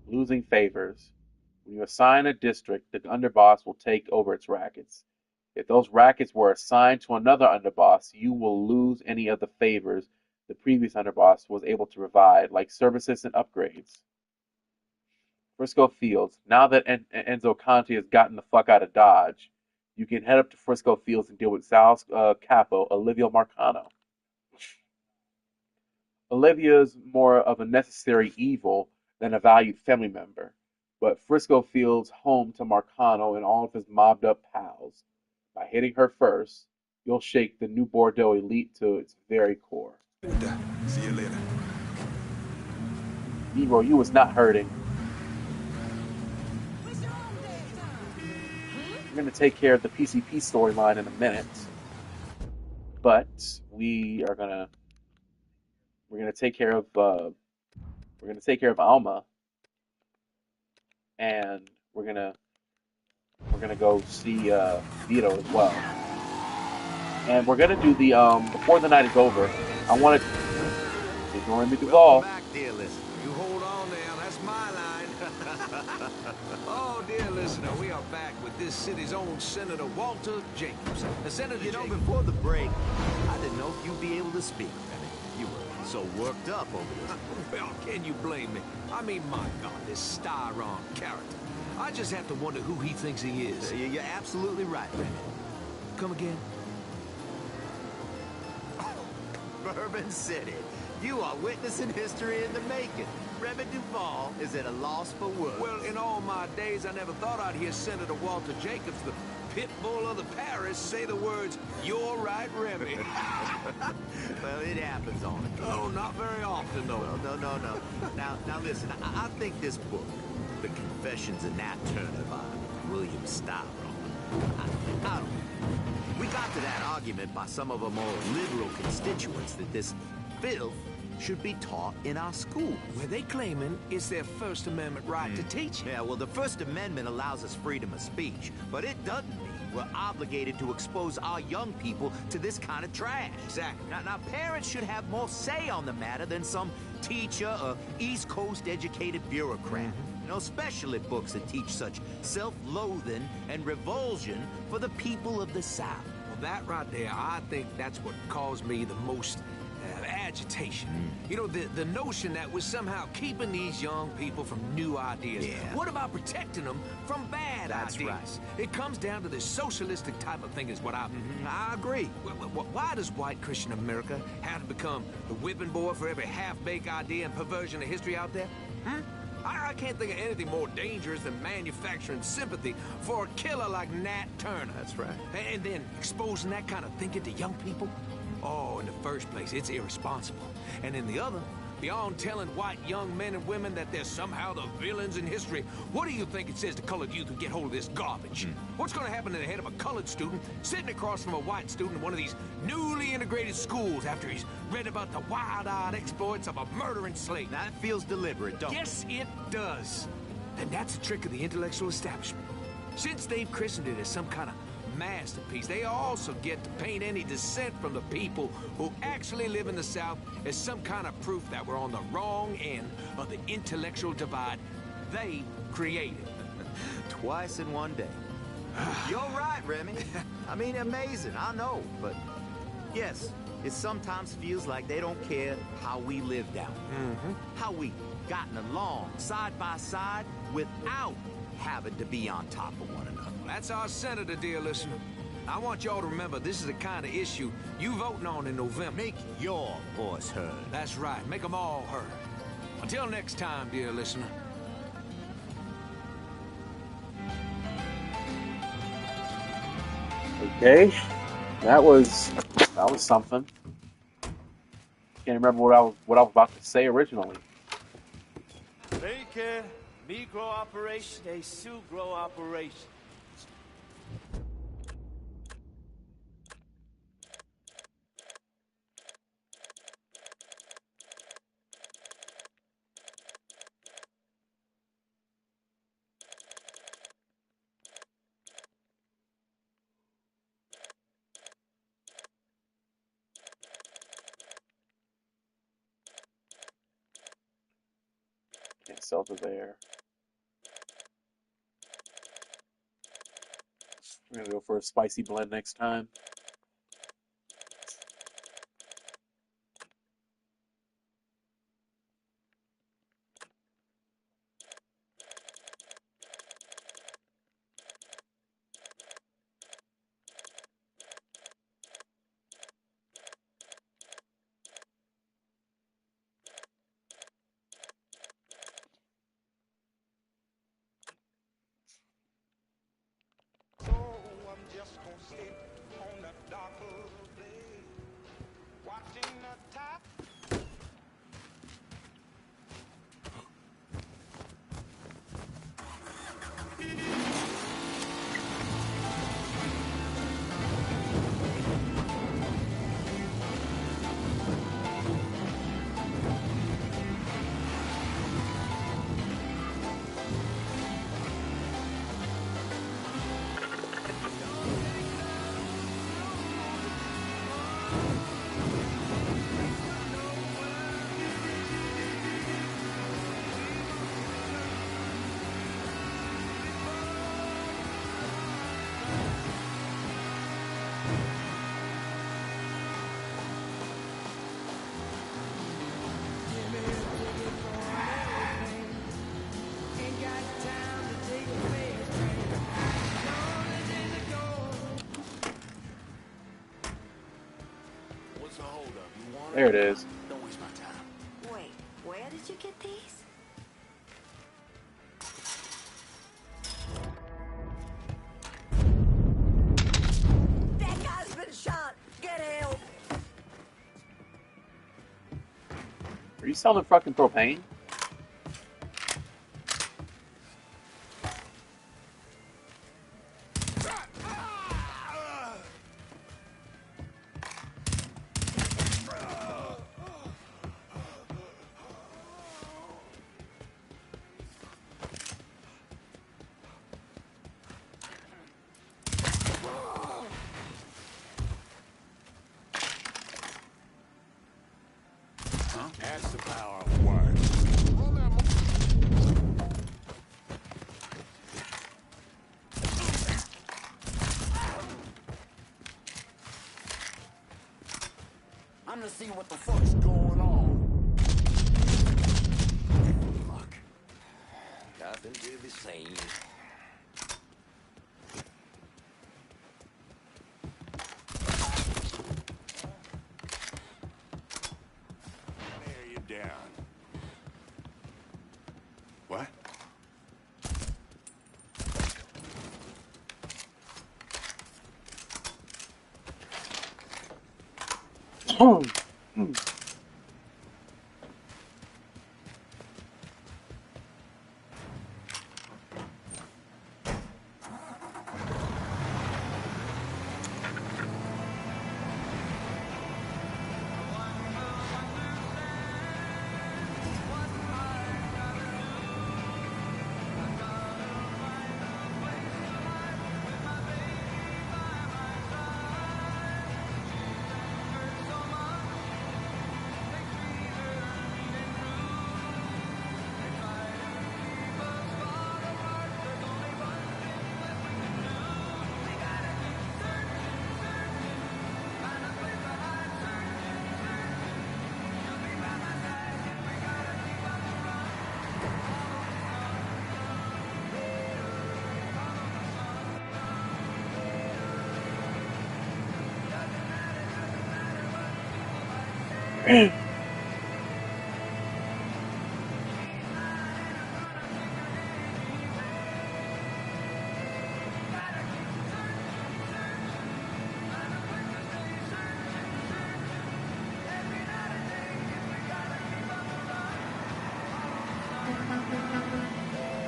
Losing favors. When you assign a district, the underboss will take over its rackets. If those rackets were assigned to another underboss, you will lose any of the favors the previous underboss was able to provide, like services and upgrades. Frisco Fields. Now that Enzo Conte has gotten the fuck out of Dodge, you can head up to Frisco Fields and deal with Sal's capo, Olivia Marcano. Olivia is more of a necessary evil than a valued family member, but Frisco feels home to Marcano and all of his mobbed up pals. By hitting her first, you'll shake the new Bordeaux elite to its very core. See you later. Nero, you was not hurting. we're gonna take care of the PCP storyline in a minute, but we're gonna take care of Alma, and we're gonna go see Vito as well, and we're gonna do the before the night is over. I want to ignoring me Duvall. Welcome back, dear listener. You hold on now, that's my line. Oh, dear listener, we are back with this city's own Senator Walter Jacobs. Senator Jacobs. Before the break, I didn't know if you'd be able to speak. I mean, you were so worked up over this. Well, can you blame me? I mean, my God, this Styron character. I just have to wonder who he thinks he is. You're absolutely right, Remy. Come again? Bourbon City. You are witnessing history in the making. Remy Duvall is at a loss for words. Well, in all my days, I never thought I'd hear Senator Walter Jacobs, the pit bull of the Paris, say the words, "You're right, Remy." Well, it happens on it. Oh, not very often, though. Well, no. Now listen, I think this book, The Confessions of Nat Turner by William Styron, I don't know. We got to that argument by some of our more liberal constituents that this filth should be taught in our schools. Where they claiming it's their First Amendment right to teach it. Yeah, well, the First Amendment allows us freedom of speech, but it doesn't mean we're obligated to expose our young people to this kind of trash. Exactly. Now, parents should have more say on the matter than some teacher or East Coast educated bureaucrat. You know, especially books that teach such self-loathing and revulsion for the people of the South. Well, that right there, I think that's what caused me the most agitation. You know, the notion that we're somehow keeping these young people from new ideas. Yeah. What about protecting them from bad That's ideas? right. It comes down to this socialistic type of thing is what I agree. Why does white Christian America have to become the whipping boy for every half-baked idea and perversion of history out there? I can't think of anything more dangerous than manufacturing sympathy for a killer like Nat Turner. That's right. And then exposing that kind of thinking to young people? Oh, in the first place, it's irresponsible. And in the other, beyond telling white young men and women that they're somehow the villains in history, what do you think it says to colored youth who get hold of this garbage? What's going to happen to the head of a colored student sitting across from a white student in one of these newly integrated schools after he's read about the wild-eyed exploits of a murdering slave? That feels deliberate, don't it? Yes, it does. And that's a trick of the intellectual establishment. Since they've christened it as some kind of masterpiece, they also get to paint any dissent from the people who actually live in the South as some kind of proof that we're on the wrong end of the intellectual divide they created. Twice in one day. You're right, Remy. I mean, amazing, I know, but yes, it sometimes feels like they don't care how we live down there. How we gotten along side by side without having to be on top of one another. That's our senator, dear listener. I want y'all to remember this is the kind of issue you voting on in November. Make your voice heard. That's right. Make them all heard. Until next time, dear listener. Okay, that was something. Can't remember what I was about to say originally. Make a Negro operation a Sugro operation. Can't sell to there. We're gonna go for a spicy blend next time. So I'm just gonna sit on the So hold up. You want There it is. Don't waste my time. Wait, where did you get these? That guy's been shot. Get help. Are you selling fucking propane? That's the power of words. I'm gonna see what the fuck's going on. Fuck. Nothing to be seen. There you're down. What?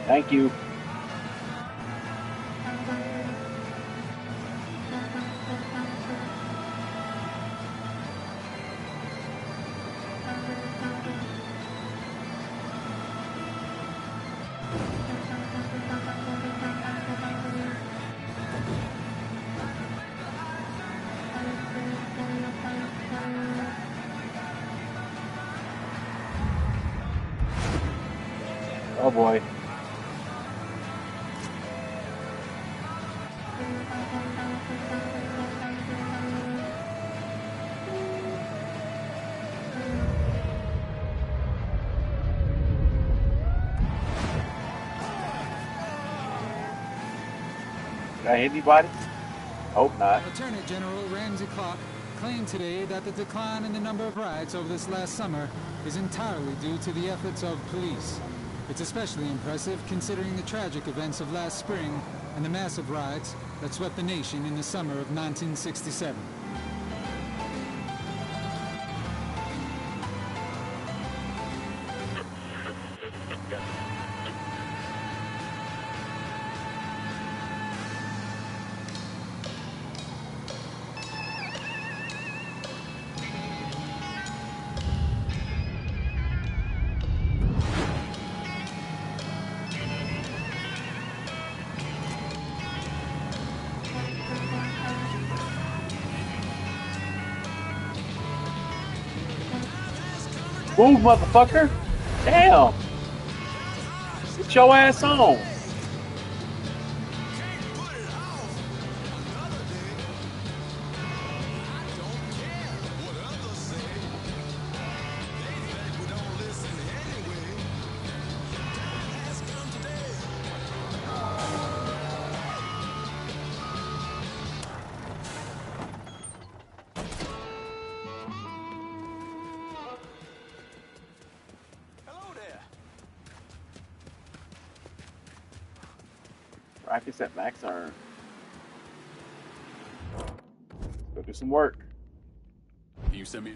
Thank you. Oh boy. Did I hit anybody? Hope not. Lieutenant General Ramsey Clark claimed today that the decline in the number of riots over this last summer is entirely due to the efforts of police. It's especially impressive considering the tragic events of last spring and the massive riots that swept the nation in the summer of 1967. Move, motherfucker! Damn! Get your ass on! Practice at max earn. Go do some work. Can you send me?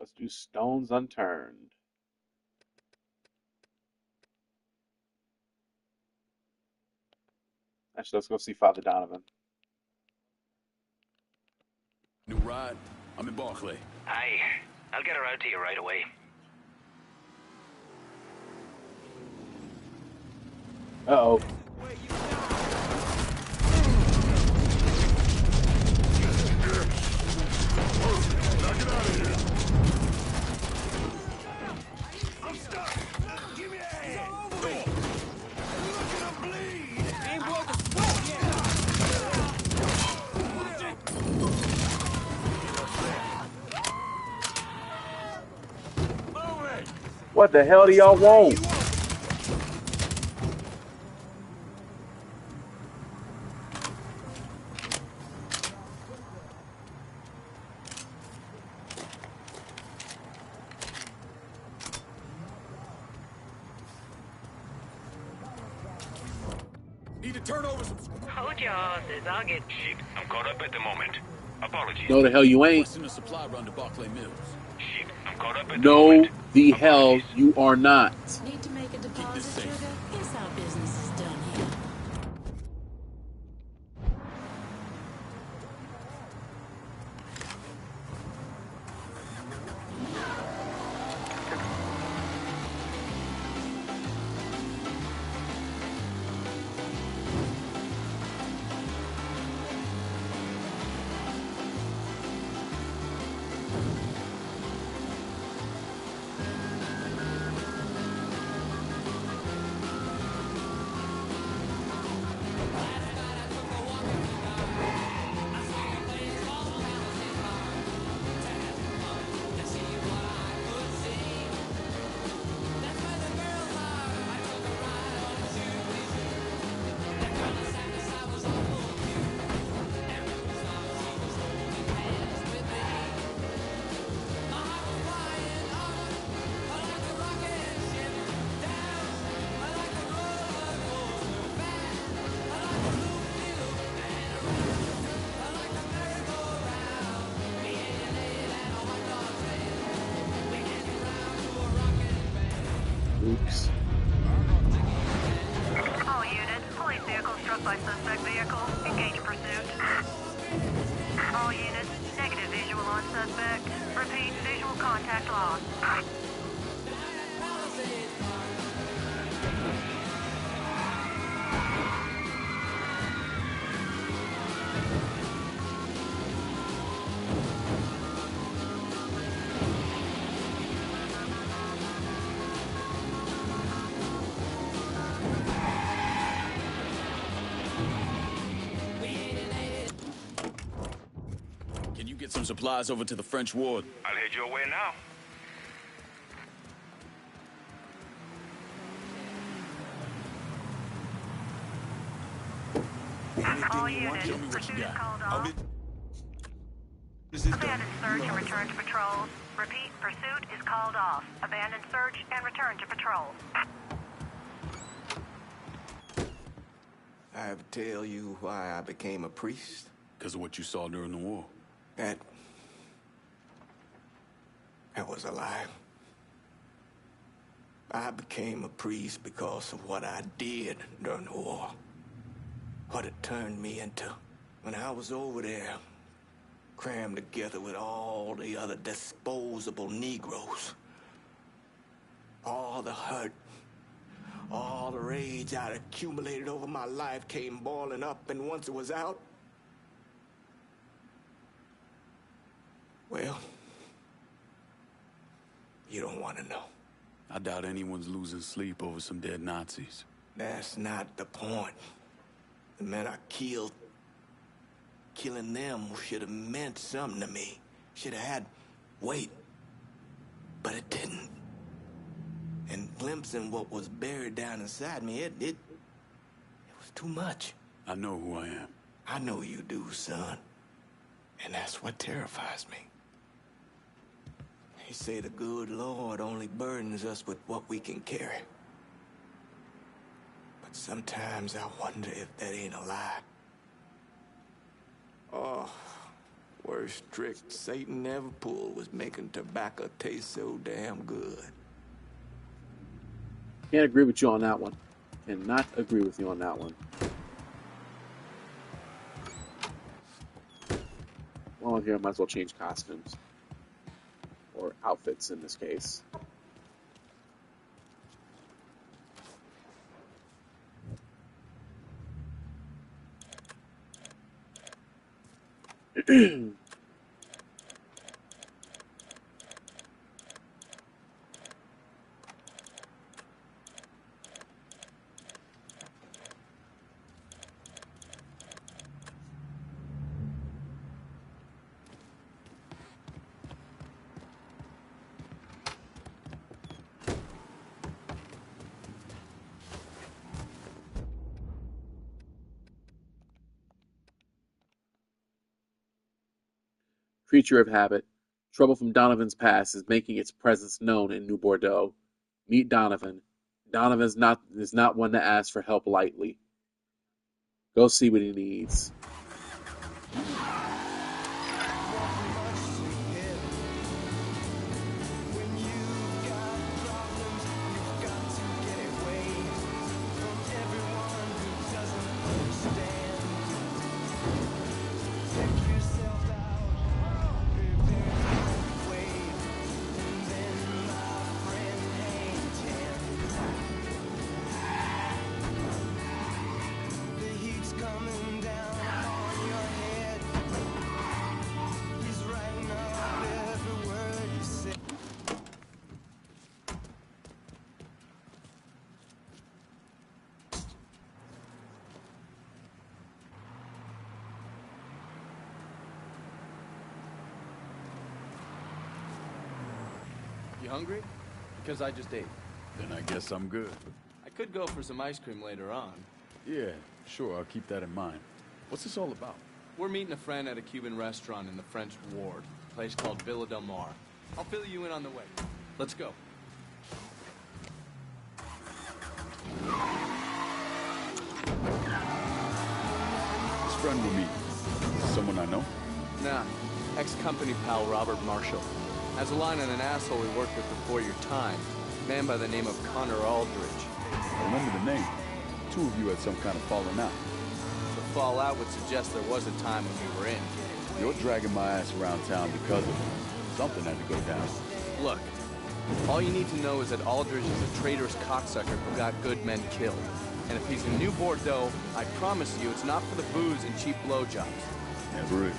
Let's do stones unturned. Actually, let's go see Father Donovan. New ride? I'm in Barclay. Aye. I'll get her out to you right away. Uh-oh. I'm stuck. Give me a hand. It's all over me. Look at him bleed. Ain't worth the sweat yet. What the hell do y'all want? Need to turn over some. Hold your horses. I'll get. Shit, I'm caught up at the moment. Apologies. No, the hell you ain't. Requesting a supply run to Barclay Mills. Shit, I'm caught up at the No, moment. the hell you are not. Need to make a deposit, sugar? Guess our business is done here. Oops. All units, police vehicle struck by suspect vehicle. Engage pursuit. All units, negative visual on suspect. Repeat, visual contact lost. Can you get some supplies over to the French ward? I'll head your way now. All units, pursuit is called off. Abandon search and return to patrol. Repeat, pursuit is called off. Abandon search and return to patrol. I have to tell you why I became a priest. Because of what you saw during the war. That was a lie. I became a priest because of what I did during the war. What it turned me into. When I was over there, crammed together with all the other disposable Negroes. All the hurt, all the rage I'd accumulated over my life came boiling up, and once it was out, well, you don't want to know. I doubt anyone's losing sleep over some dead Nazis. That's not the point. The men I killed, killing them should have meant something to me. Should have had weight. But it didn't. And glimpsing what was buried down inside me, It's too much. I know who I am. I know you do, son. And that's what terrifies me. They say the good Lord only burdens us with what we can carry. But sometimes I wonder if that ain't a lie. Oh, worst trick Satan ever pulled was making tobacco taste so damn good. Can't agree with you on that one. Cannot agree with you on that one. Well, here I might as well change costumes. Or outfits in this case. Creature of habit, trouble from Donovan's past is making its presence known in New Bordeaux. Meet Donovan. Donovan is not one to ask for help lightly. Go see what he needs. You hungry? Because I just ate. Then I guess I'm good. I could go for some ice cream later on. Yeah, sure, I'll keep that in mind. What's this all about? We're meeting a friend at a Cuban restaurant in the French Ward, a place called Villa Del Mar. I'll fill you in on the way. Let's go. This friend we're meeting. Someone I know? Nah, ex-company pal Robert Marshall. Has a line on an asshole we worked with before your time. A man by the name of Connor Aldridge. I remember the name. Two of you had some kind of falling out. The fallout would suggest there was a time when we were in. You're dragging my ass around town because of it. Something had to go down. Look, all you need to know is that Aldridge is a traitorous cocksucker who got good men killed. And if he's in New Bordeaux, I promise you it's not for the booze and cheap blowjobs. Never is.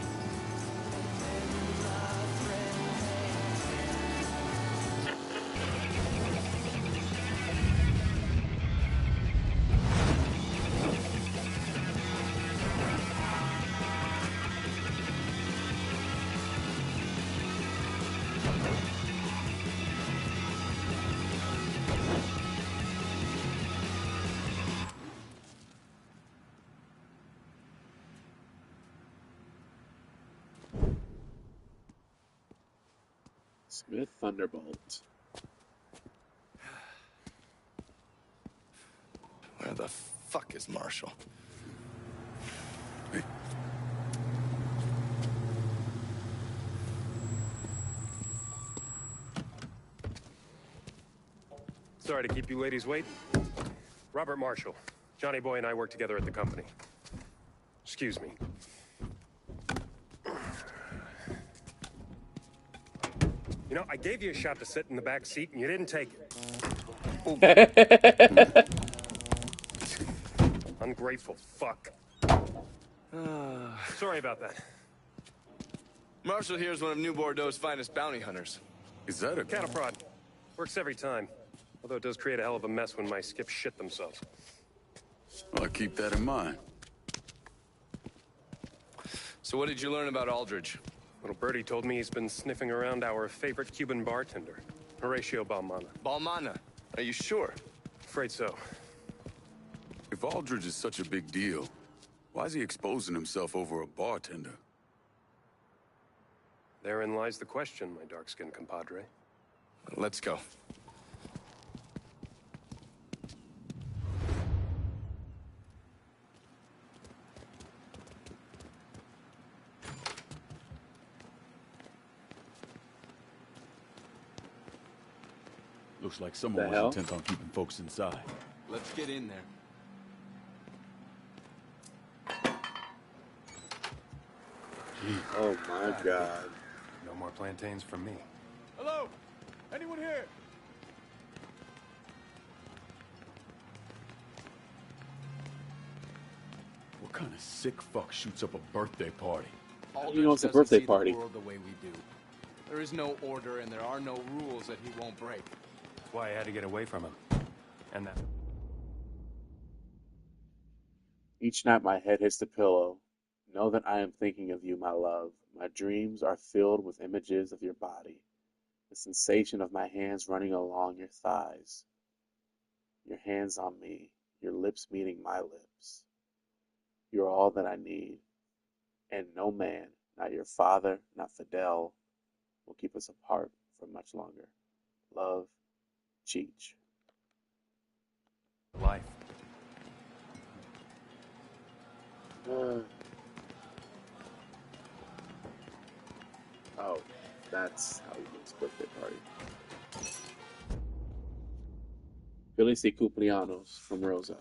Smith Thunderbolt. Where the fuck is Marshall? Hey. Sorry to keep you ladies waiting. Robert Marshall. Johnny Boy and I work together at the company. Excuse me. You know, I gave you a shot to sit in the back seat, and you didn't take it. Ungrateful fuck. Sorry about that. Marshall here is one of New Bordeaux's finest bounty hunters. Is that a... Cattle prod. Works every time. Although it does create a hell of a mess when my skips shit themselves. Well, I'll keep that in mind. So what did you learn about Aldridge? Little birdie told me he's been sniffing around our favorite Cuban bartender, Horatio Balmana. Balmana? Are you sure? Afraid so. If If Aldridge is such a big deal, why is he exposing himself over a bartender? Therein lies the question, my dark-skinned compadre. Let's go. Looks like someone The was hell? intent on keeping folks inside. Let's get in there. Oh my god. No more plantains from me. Hello? Anyone here? What kind of sick fuck shoots up a birthday party? You know it's a Aldridge birthday doesn't see party. the world the way we do. There is no order and there are no rules that he won't break. That's why I had to get away from him. And that... Each night my head hits the pillow. Know that I am thinking of you, my love. My dreams are filled with images of your body. The sensation of my hands running along your thighs. Your hands on me. Your lips meeting my lips. You're all that I need. And no man, not your father, not Fidel, will keep us apart for much longer. Love, Cheech. Life. Oh, that's how he makes birthday party. Feliz cumpleaños from Rosa.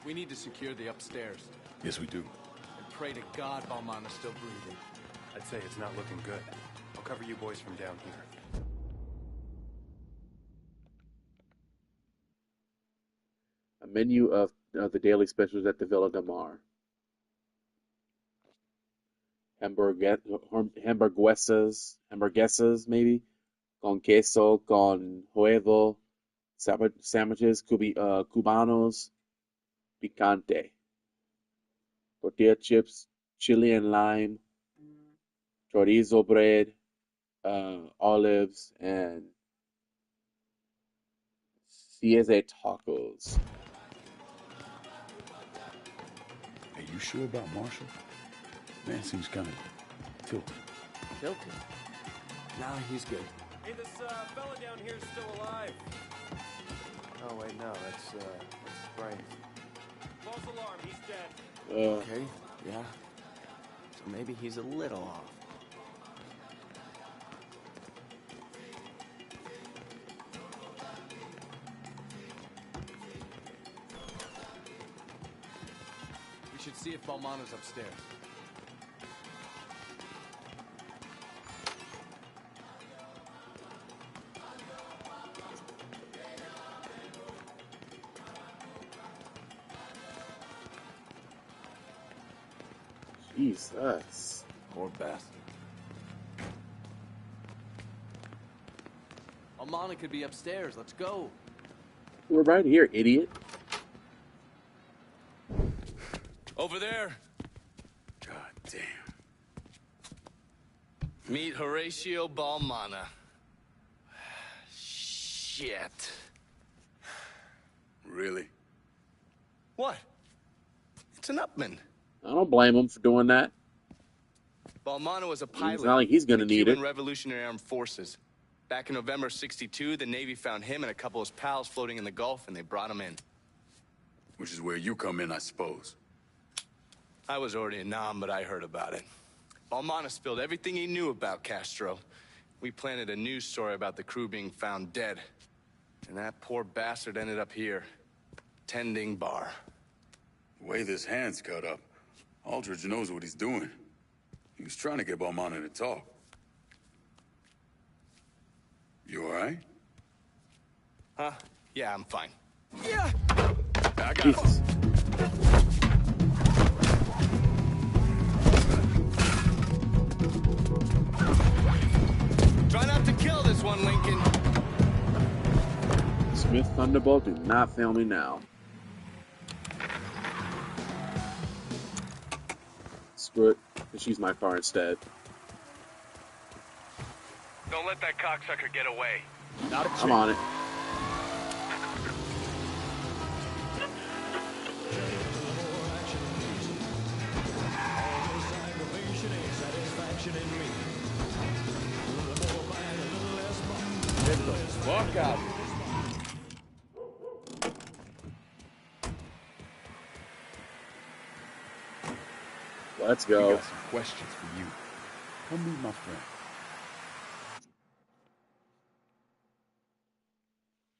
We need to secure the upstairs. Yes, we do. And pray to God Balmana's still breathing. I'd say it's not looking good. I'll cover you boys from down here. A menu of the daily specials at the Villa del Mar. Hamburguesas maybe, con queso, con huevo, sandwiches, cubanos, picante, tortilla chips, chili and lime, chorizo bread, olives, and siete tacos. Are you sure about Marshall? Man seems kind of tilted. Tilted? No, he's good. Hey, this fella down here is still alive. Oh, wait, no, that's Brian. False alarm, he's dead. Okay, yeah. So maybe he's a little off. We should see if Balmana's upstairs. Jesus. Poor bastard. Balmana could be upstairs. Let's go. We're right here, idiot. Over there. God damn. Meet Horatio Balmana. Shit. Really? What? It's an upman. I don't blame him for doing that. Balmana was a pilot. It's not like he's gonna in the need Cuban it. Revolutionary Armed Forces. Back in November '62, the Navy found him and a couple of his pals floating in the Gulf, and they brought him in. Which is where you come in, I suppose. I was already a nom, but I heard about it. Balmana spilled everything he knew about Castro. We planted a news story about the crew being found dead. And that poor bastard ended up here, tending bar. The way this hand's cut up, Aldridge knows what he's doing. He was trying to get Balmana to talk. You alright? Huh? Yeah, I'm fine. Yeah! I got Jesus. Try not to kill this one, Lincoln. Smith Thunderbolt, do not fail me now. Screw it. Let's use my car instead. Don't let that cocksucker get away. I'm on it. fuck out. Let's We go. got some questions for you. Come meet my friend.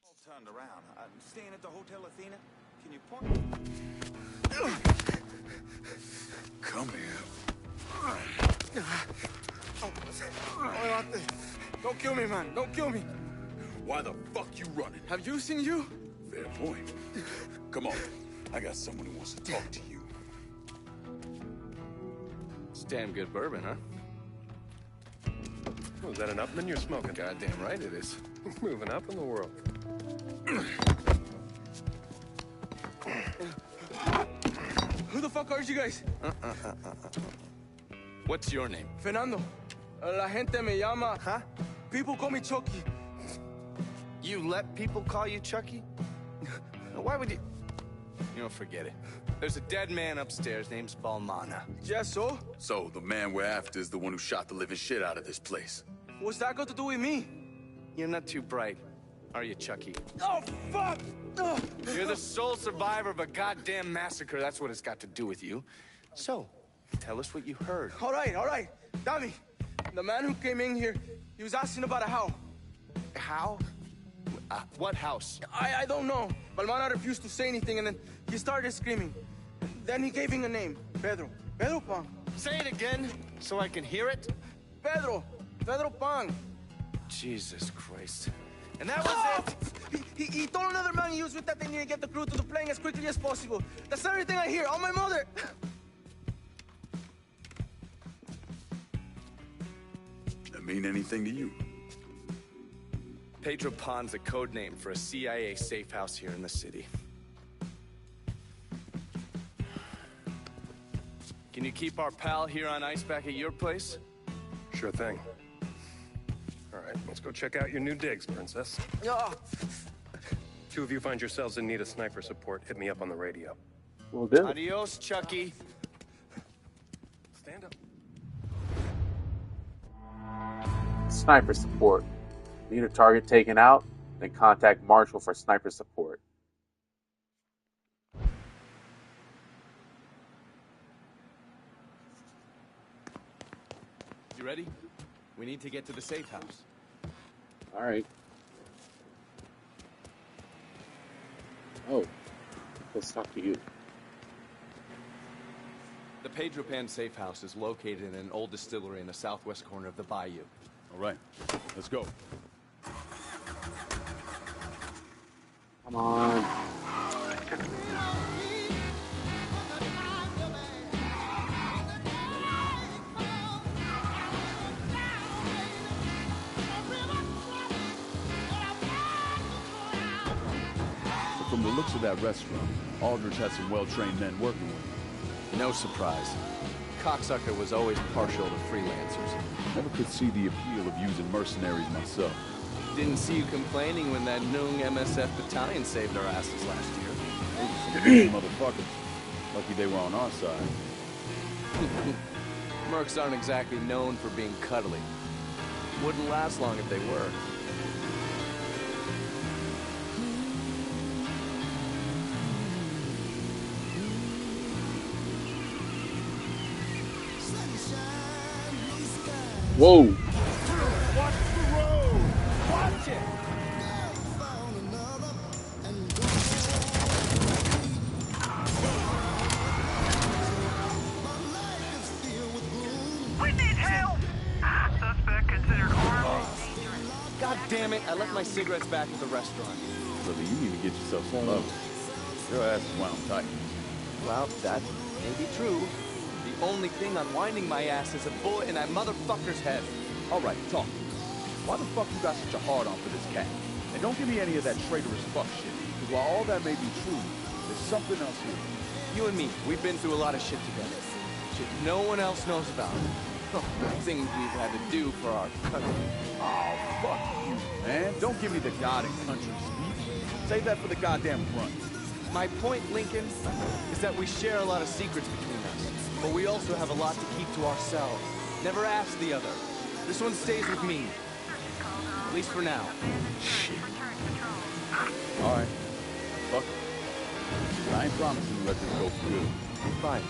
All turned around. I'm staying at the Hotel Athena. Can you point? Come here. Don't kill me, man. Don't kill me. Why the fuck you running? Have you seen you? Fair point. Come on. I got someone who wants to talk to you. It's damn good bourbon, huh? Oh, is that an Upman you're smoking? Goddamn right it is. Moving up in the world. Who the fuck are you guys? What's your name? Fernando. La gente me llama. Huh? People call me Chucky. You let people call you Chucky? Why would you... You know, forget it. There's a dead man upstairs named Balmana. Yes, so? So, the man we're after is the one who shot the living shit out of this place. What's that got to do with me? You're not too bright, are you, Chucky? Oh, fuck! Oh. You're the sole survivor of a goddamn massacre. That's what it's got to do with you. So, tell us what you heard. All right. Tommy, the man who came in here, he was asking about a house. How? What house? I don't know. Balmana refused to say anything, and then he started screaming. Then he gave him a name, Pedro. Pedro Pang. Say it again, so I can hear it. Pedro Pang. Jesus Christ. And that was it? He told another man he was with that they need to get the crew to the plane as quickly as possible. That's everything I hear. On my mother. That mean anything to you? Pedro Pan's a code name for a CIA safe house here in the city. Can you keep our pal here on ice back at your place? Sure thing. All right, let's go check out your new digs, Princess. Yeah. Two of you find yourselves in need of sniper support, hit me up on the radio. Will do. Adios, Chucky. Stand up. Sniper support. Need a target taken out? Then contact Marshall for sniper support. You ready? We need to get to the safe house. All right. Oh, let's talk to you. The Pedro Pan safe house is located in an old distillery in the southwest corner of the bayou. All right, let's go. Come on. From the looks of that restaurant, Aldrich had some well-trained men working with him. No surprise. Cocksucker was always partial to freelancers. Never could see the appeal of using mercenaries myself. Didn't see you complaining when that Noong MSF battalion saved our asses last year. Those were some mean motherfuckers. Lucky they were on our side. Mercs aren't exactly known for being cuddly. Wouldn't last long if they were. Whoa. Watch the road. Watch it. We need help! Suspect considered armed. God damn it, I left my cigarettes back at the restaurant. Brother, you need to get yourself some love. Your ass is wound tight. Well, that may be true. The only thing unwinding my ass is a bullet in that motherfucker's head. All right, talk. Why the fuck you got such a hard-on for this cat? And don't give me any of that traitorous fuck shit. Because while all that may be true, there's something else here. You and me, we've been through a lot of shit together. Shit no one else knows about. Things we've had to do for our country. Oh, fuck you, man. Don't give me the God and country speech. Save that for the goddamn front. My point, Lincoln, is that we share a lot of secrets between us. But we also have a lot to keep to ourselves. Never ask the other. This one stays with me. At least for now. Shit. All right. Fuck it. I ain't promising to let this go for good. Fine.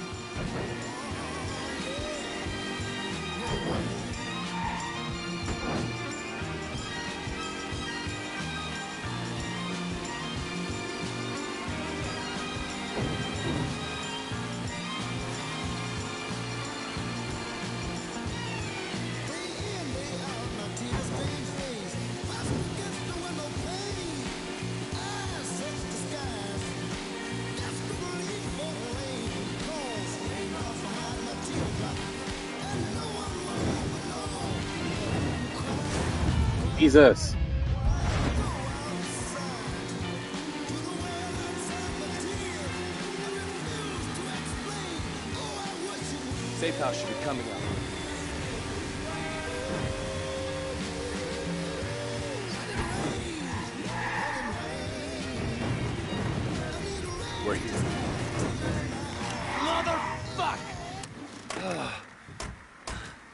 Jesus. Safe house should be coming up. We're here. Motherfuck!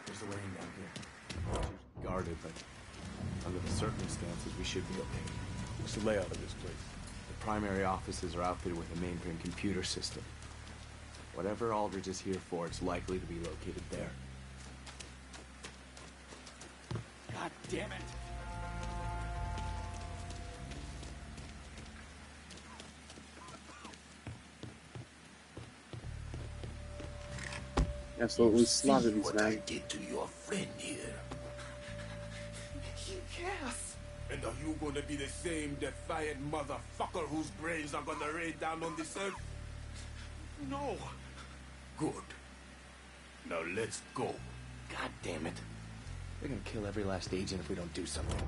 There's a lane down here. It's guarded, but under the circumstances, we should be okay. What's the layout of this place? The primary offices are outfitted with a mainframe computer system. Whatever Aldridge is here for, it's likely to be located there. God damn it! Absolutely slaughtered these what I men. did to your friend here. Yes. And are you gonna be the same defiant motherfucker whose brains are gonna rain down on this earth? No. Good. Now let's go. God damn it. They're gonna kill every last agent if we don't do something.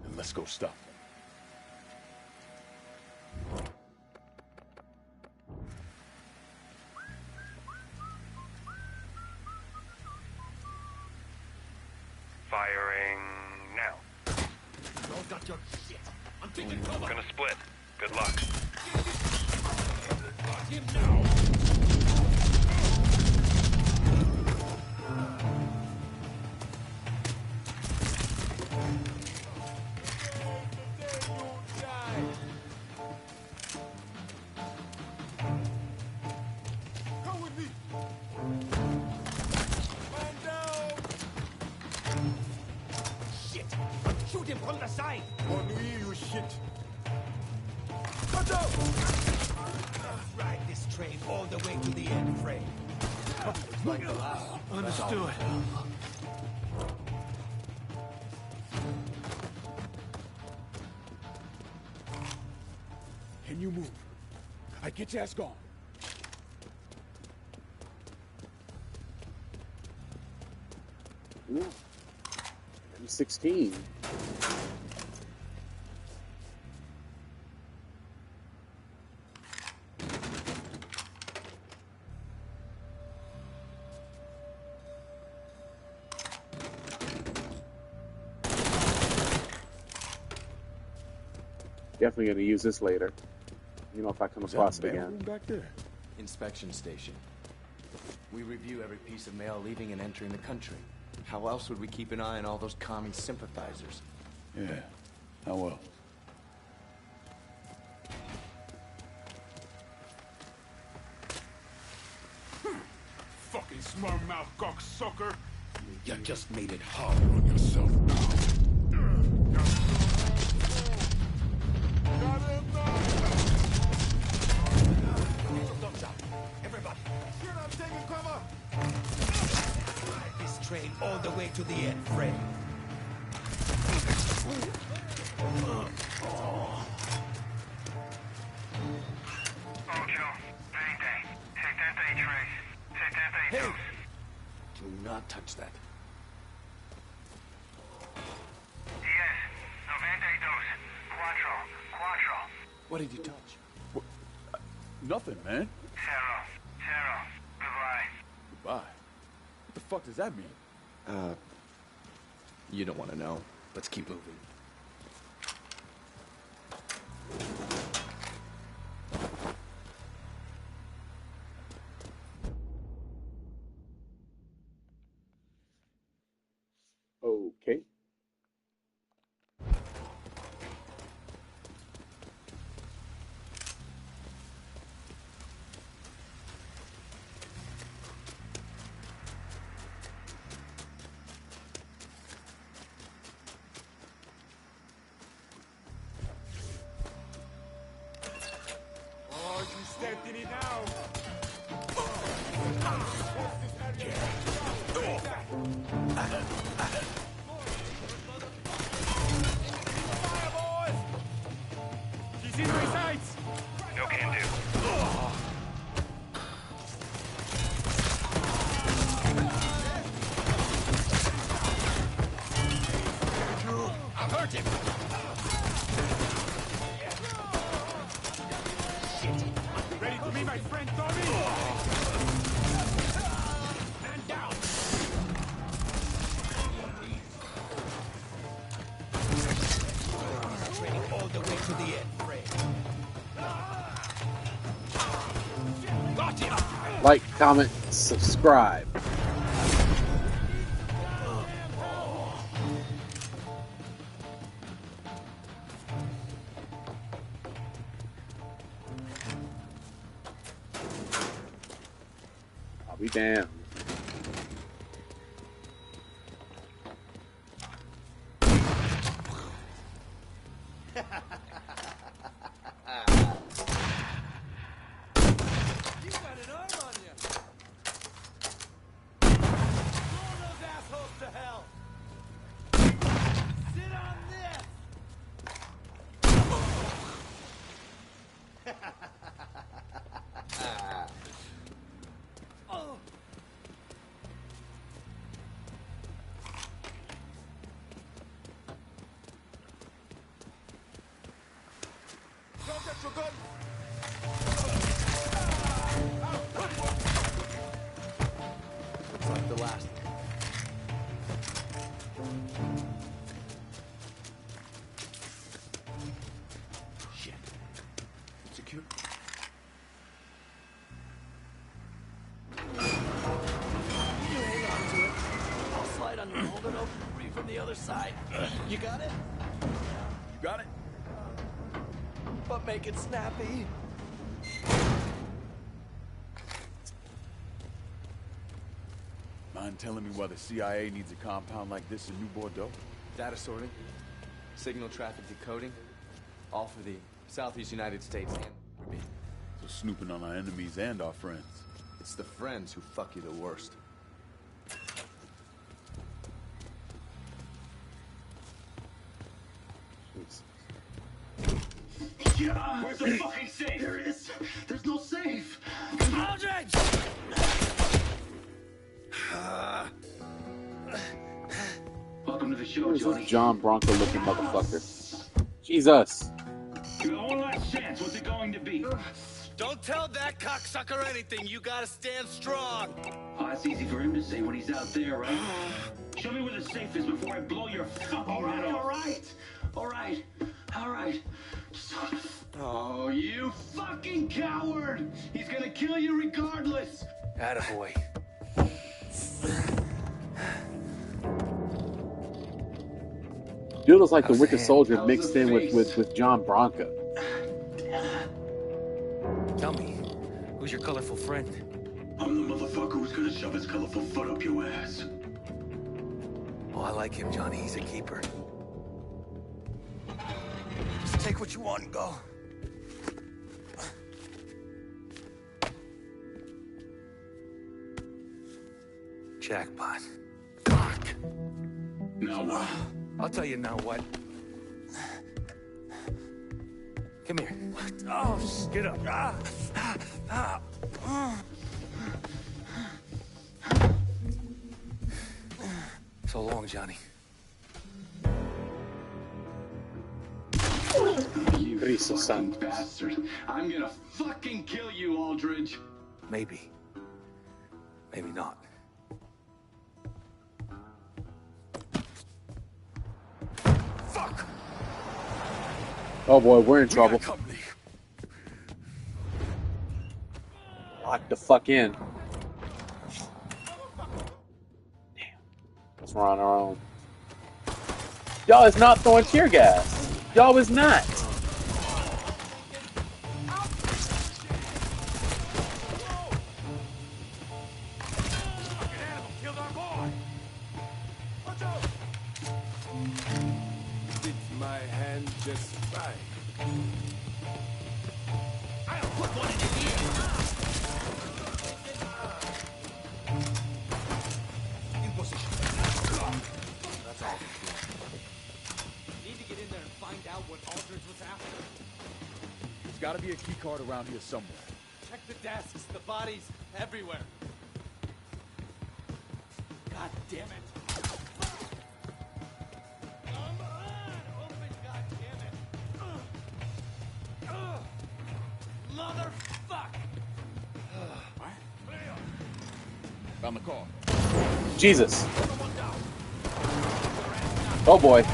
And let's go stop them. Firing now. You all got your shit. I'm taking cover. Gonna split. Good luck. Got him now. Come with me. Man down. Shit. Shoot him from the side. Ennui, you shit. Watch out! Ride this train all the way to the end, Fred. Like the last one. Understood. Can you move? I get your ass gone. Ooh. M16. Definitely gonna use this later. You know, if I come across it again. Back there. Inspection station. We review every piece of mail leaving and entering the country. How else would we keep an eye on all those commie sympathizers? Yeah. How well? Fucking smart mouth cocksucker. You just made it harder on yourself. Don't jump. Everybody. Shit, I'm taking cover. Ride this train all the way to the end, Fred. Ocho, 20. 73. 72. Do not touch that. 10. 92. Cuatro. What did you touch? Nothing, man. Zero. Goodbye. Goodbye. What the fuck does that mean? You don't want to know. Let's keep moving. Okay. You see three sights? No can do. I'll hurt him. Shit. Ready to meet my friend Tommy? Man down. Training all the way to the end, Fred. Got him. Like, comment, subscribe. I'll be damned. Looks like the last. Shit. Secure. You hang on to it. I'll slide under and hold it open for you from the other side. You got it? You got it? But make it snappy. Mind telling me why the CIA needs a compound like this in New Bordeaux? Data sorting, signal traffic decoding, all for the Southeast United States and Caribbean. So snooping on our enemies and our friends. It's the friends who fuck you the worst. Yeah, where's the fucking safe? There is. There's no safe. Aldridge! Welcome to the show, Who's Johnny. this John Bronco looking motherfucker? Jesus. You got one last chance. What's it going to be? Don't tell that cocksucker anything. You gotta stand strong. Oh, that's easy for him to say when he's out there, right? Show me where the safe is before I blow your fucking head off. All right. Oh, you fucking coward! He's gonna kill you regardless. Attaboy. Dude looks like the Winter Soldier mixed in with John Bronco. Tell me, who's your colorful friend? I'm the motherfucker who's gonna shove his colorful foot up your ass. Oh, I like him, Johnny. He's a keeper. Just take what you want and go. Jackpot. Fuck. Now what? I'll tell you now what. Come here. What? Oh, get up. So long, Johnny. You fucking bastard. I'm gonna fucking kill you, Aldridge. Maybe. Maybe not. Fuck! Oh boy, we're in trouble. Lock the fuck in. Damn. Guess we're on our own. Y'all is not throwing tear gas. Y'all is not. Fits my hand just fine. I'll put one in your ear. gotta be a key card around here somewhere. Check the desks, the bodies, everywhere. God damn it. Come on, open, goddammit. Motherfuck! Found the car. Jesus. Oh boy.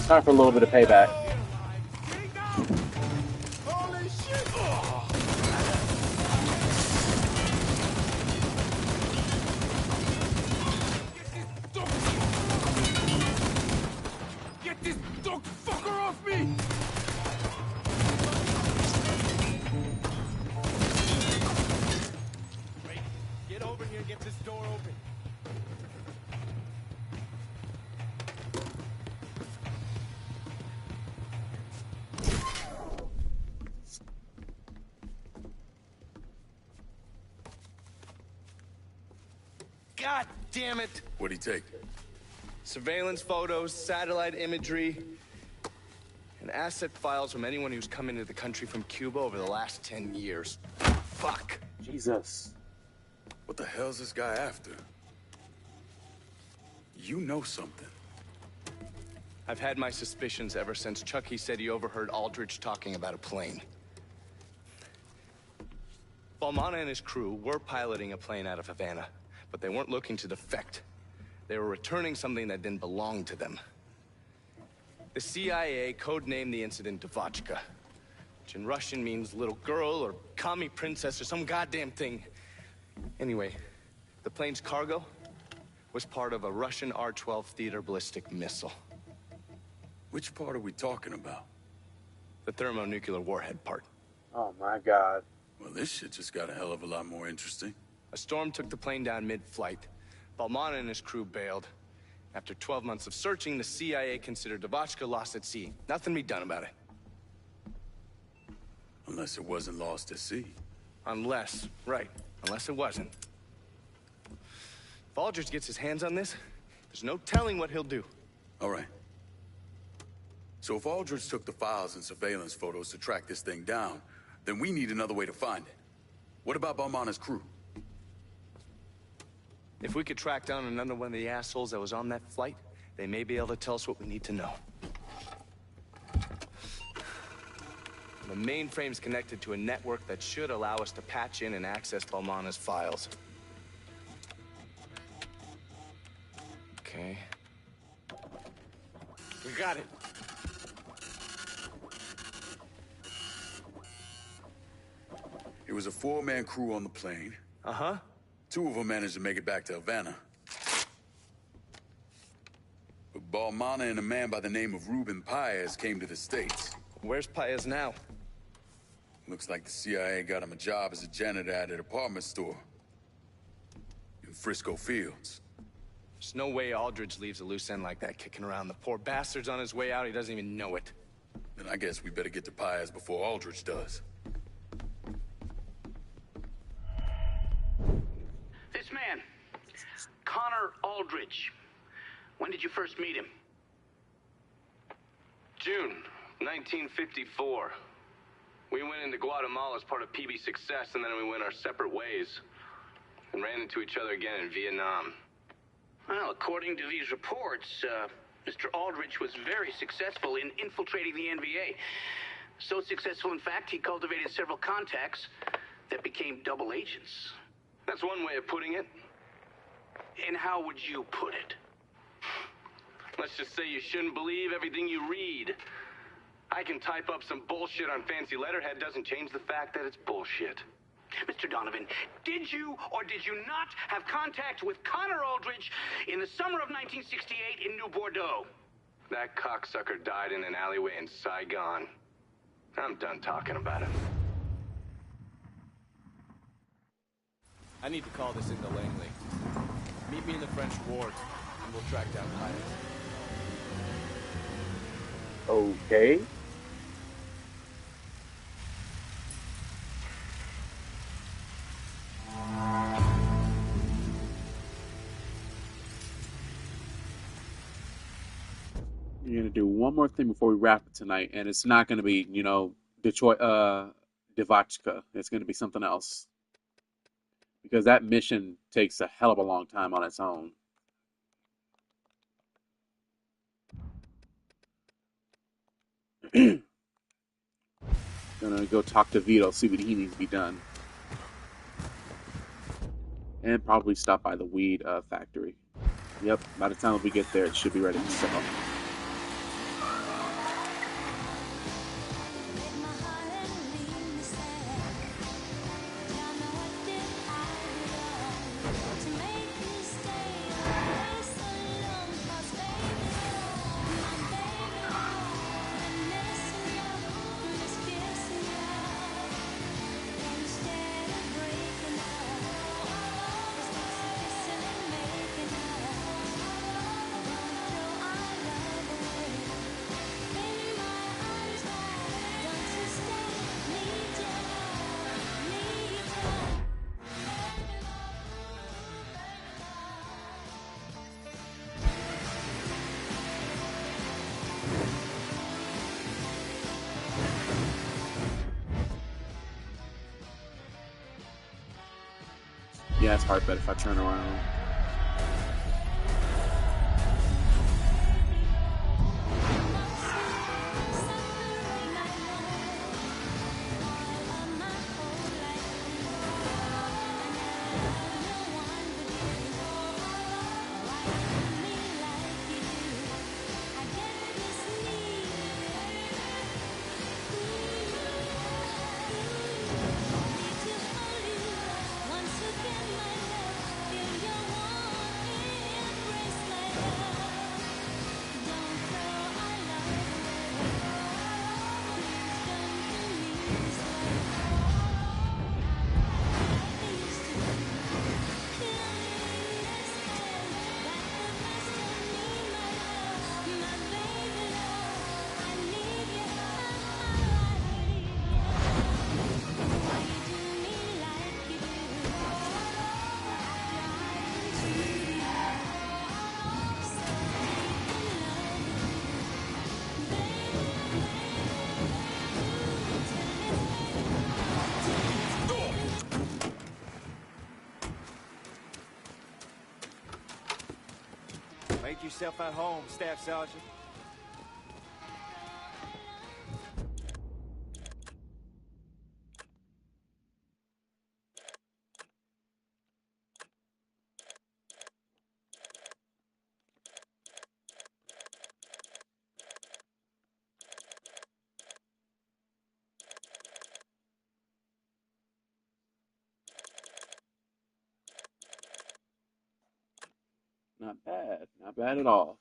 Time for a little bit of payback. Holy shit! Get this dog fucker off me! Wait, get over here and get this door open. God damn it! What'd he take? Surveillance photos, satellite imagery, and asset files from anyone who's come into the country from Cuba over the last 10 years. Fuck. Jesus. What the hell's this guy after? You know something. I've had my suspicions ever since Chucky said he overheard Aldrich talking about a plane. Balmana and his crew were piloting a plane out of Havana, but they weren't looking to defect. They were returning something that didn't belong to them. The CIA codenamed the incident Devachka, which in Russian means little girl or commie princess or some goddamn thing. Anyway, the plane's cargo was part of a Russian R-12 theater ballistic missile. Which part are we talking about? The thermonuclear warhead part. Oh my God. Well, this shit just got a hell of a lot more interesting. A storm took the plane down mid-flight. Balmana and his crew bailed. After 12 months of searching, the CIA considered Devachka lost at sea. Nothing to be done about it. Unless it wasn't lost at sea. Unless, right, unless it wasn't. If Aldrich gets his hands on this, there's no telling what he'll do. All right. So if Aldrich took the files and surveillance photos to track this thing down, then we need another way to find it. What about Balmana's crew? If we could track down another one of the assholes that was on that flight, they may be able to tell us what we need to know. The mainframe's connected to a network that should allow us to patch in and access Balmana's files. Okay. We got it. It was a 4-man crew on the plane. Uh-huh. 2 of them managed to make it back to Havana. But Balmana and a man by the name of Ruben Paez came to the States. Where's Paez now? Looks like the CIA got him a job as a janitor at a department store in Frisco Fields. There's no way Aldrich leaves a loose end like that kicking around. The poor bastard's on his way out, he doesn't even know it. Then I guess we better get to Paez before Aldrich does. This man, Connor Aldrich. When did you first meet him? June 1954. We went into Guatemala as part of PB Success, and then we went our separate ways. And ran into each other again in Vietnam. Well, according to these reports, Mr. Aldrich was very successful in infiltrating the NVA. So successful, in fact, he cultivated several contacts that became double agents. That's one way of putting it. And how would you put it? Let's just say you shouldn't believe everything you read. I can type up some bullshit on fancy letterhead, doesn't change the fact that it's bullshit. Mr. Donovan, did you or did you not have contact with Connor Aldrich in the summer of 1968 in New Bordeaux? That cocksucker died in an alleyway in Saigon. I'm done talking about it. I need to call this into Langley. Meet me in the French ward, and we'll track down Paez. Okay. do one more thing before we wrap it tonight, and it's not gonna be, you know, Detroit Devachka. It's gonna be something else. Because that mission takes a hell of a long time on its own. Gonna go talk to Vito, see what he needs to be done. And probably stop by the weed factory. Yep, by the time we get there, it should be ready to sell. Yeah, it's hard bet if I turn around. Make yourself at home, Staff Sergeant. Not bad. Not bad at all.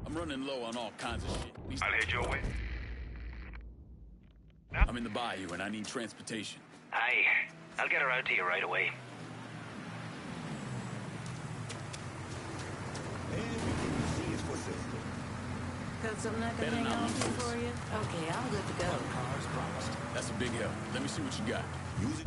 I'm running low on all kinds of shit. I'll head your way. I'm in the bayou and I need transportation. Aye, I'll get her out to you right away. Got something I can hang on to for you? Okay, I'm good to go. Cars promised. That's a big help. Let me see what you got. Use it.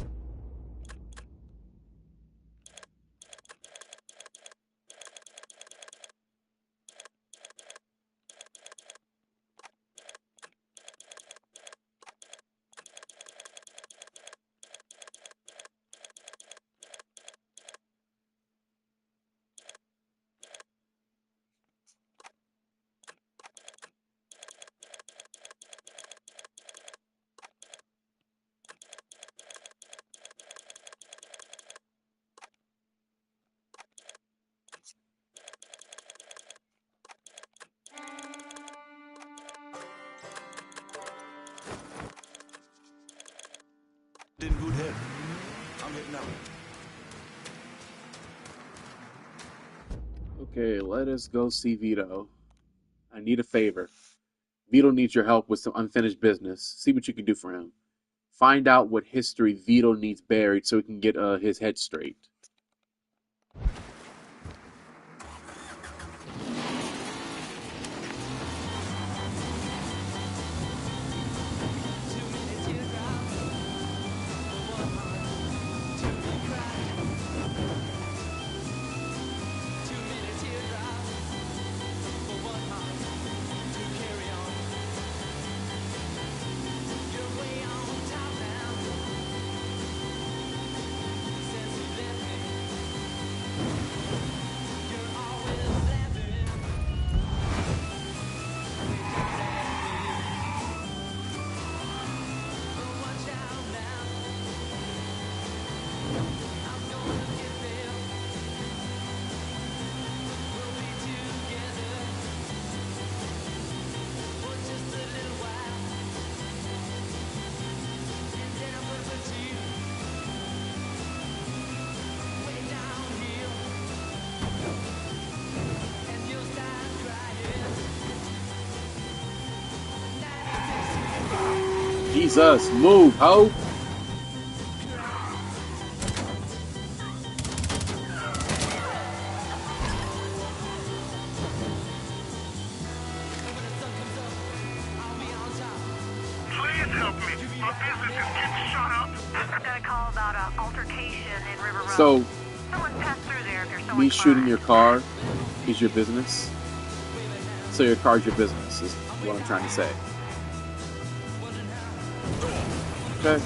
In good health. I'm heading out. Okay, let us go see Vito. I need a favor. Vito needs your help with some unfinished business. See what you can do for him. Find out what history Vito needs buried so he can get his head straight. Jesus, move, ho! Please help me. My business is getting shut up. Got a call about an altercation in River Road. So, Someone passed through there if you're so me inclined. shooting your car is your business? So your car's your business, is what I'm trying to say. Okay.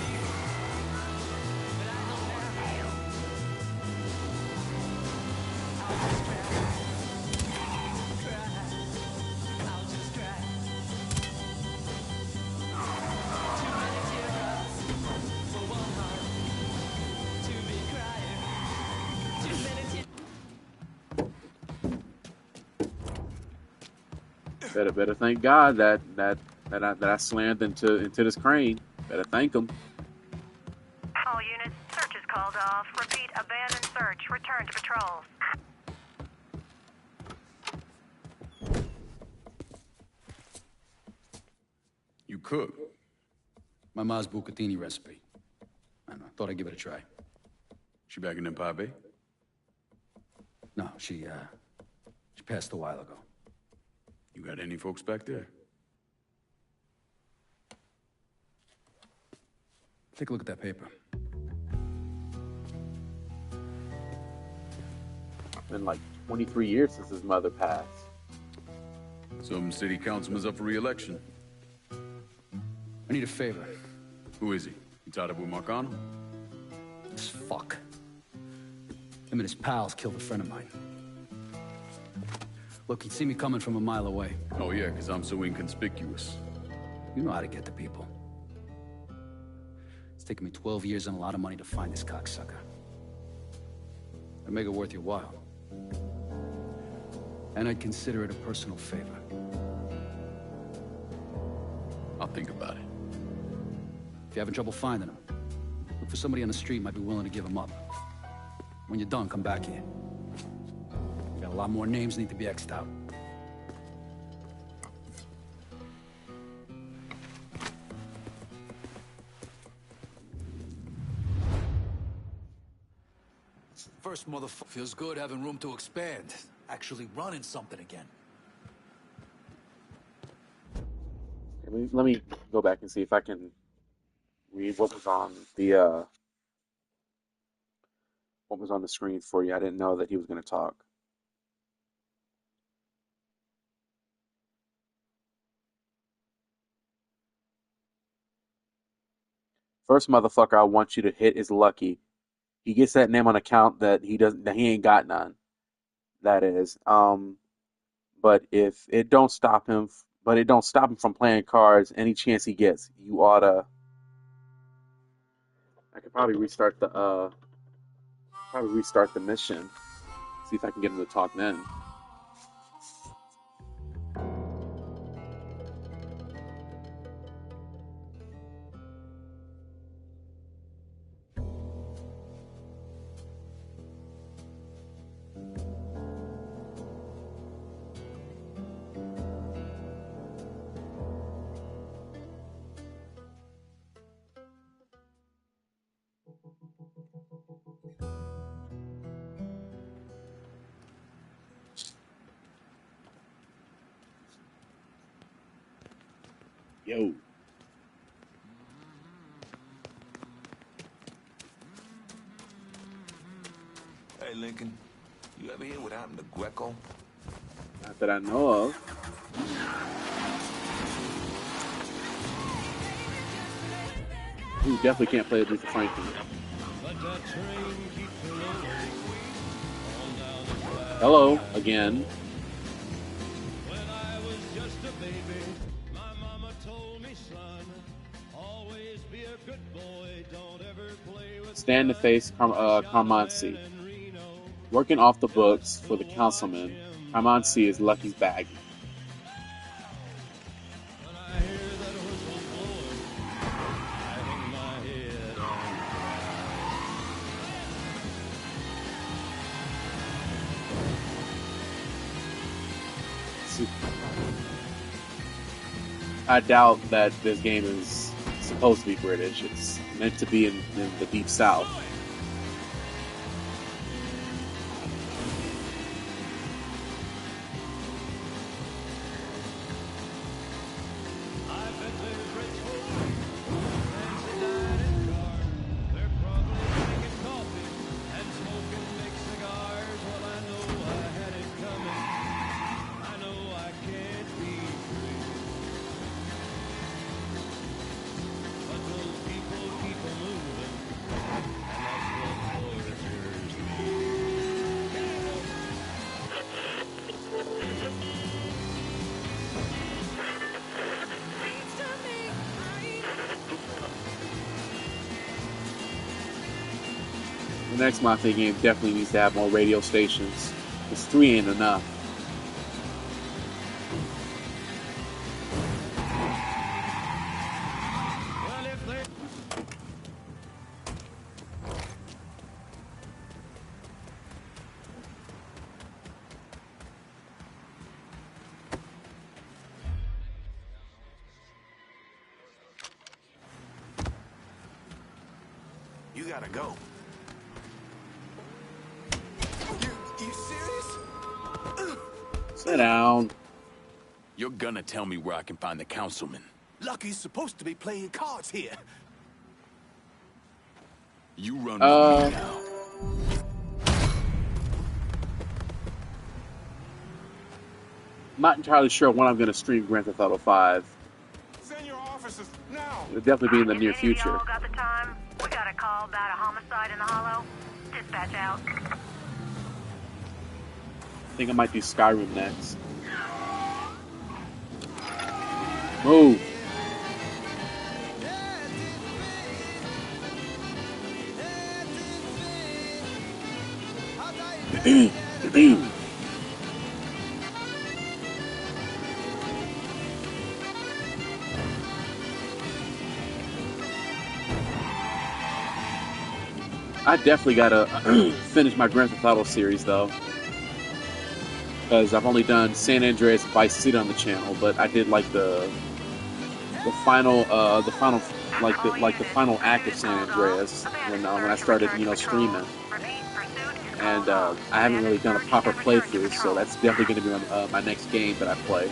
Better thank God that I slammed into this crane. Better thank him. All units, search is called off. Repeat, abandon search. Return to patrols. You cook? My ma's bucatini recipe. I don't know, thought I'd give it a try. She back in Empire Bay? No, she passed a while ago. You got any folks back there? Take a look at that paper. Been like 23 years since his mother passed. Some city councilman's up for re-election. I need a favor. Who is he? You tied up with Marcano? This fuck. Him and his pals killed a friend of mine. Look, he'd see me coming from a mile away. Oh yeah, because I'm so inconspicuous. You know how to get to people. It's taken me 12 years and a lot of money to find this cocksucker. I'd make it worth your while. And I'd consider it a personal favor. I'll think about it. If you're having trouble finding him, look for somebody on the street who might be willing to give him up. When you're done, come back here. We got a lot more names need to be X'd out. First motherfucker feels good having room to expand. Actually running something again. Let me go back and see if I can read what was on the screen for you. I didn't know that he was going to talk. First motherfucker I want you to hit is Lucky. He gets that name on account that he ain't got none. That is. But if it don't stop him from playing cards any chance he gets. You oughta. I could probably restart the mission. See if I can get him to talk then. Yo. Hey, Lincoln. You ever hear what happened to Greco? Not that I know of. You definitely can't play Aretha Franklin. Hello, again. Stand to face Carmonsi. Working off the books for the councilman, Carmonsi is Lucky's bag. I doubt that this game is supposed to be British. It's meant to be in the Deep South. The next Mafia game definitely needs to have more radio stations. Because 3 ain't enough. You gotta go. You serious? Sit down. You're gonna tell me where I can find the councilman. Lucky's supposed to be playing cards here. You run with me now. I'm not entirely sure when I'm going to stream Grand Theft Auto 5. Send your officers now. It'll definitely be in the near future. Y'all got the time? We got a call about a homicide in the Hollow. Dispatch out. I think I might do Skyrim next. Move. I definitely gotta finish my Grand Theft Auto series though, because I've only done San Andreas and Vice City on the channel, but I did like the final final act of San Andreas when I started streaming, and I haven't really done a proper playthrough, so that's definitely going to be my next game that I play.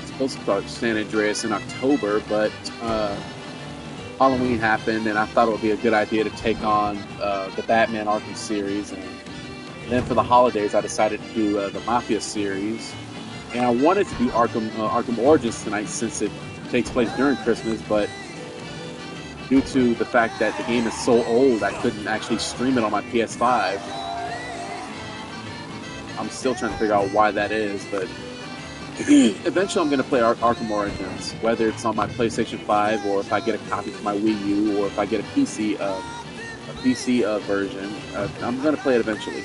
Supposed to start San Andreas in October, but Halloween happened, and I thought it would be a good idea to take on the Batman Arkham series, and then for the holidays I decided to do the Mafia series, and I wanted to be Arkham Origins tonight since it takes place during Christmas, but due to the fact that the game is so old, I couldn't actually stream it on my PS5. I'm still trying to figure out why that is, but eventually I'm going to play Arkham Origins, whether it's on my PlayStation 5 or if I get a copy for my Wii U or if I get a PC version. I'm going to play it eventually.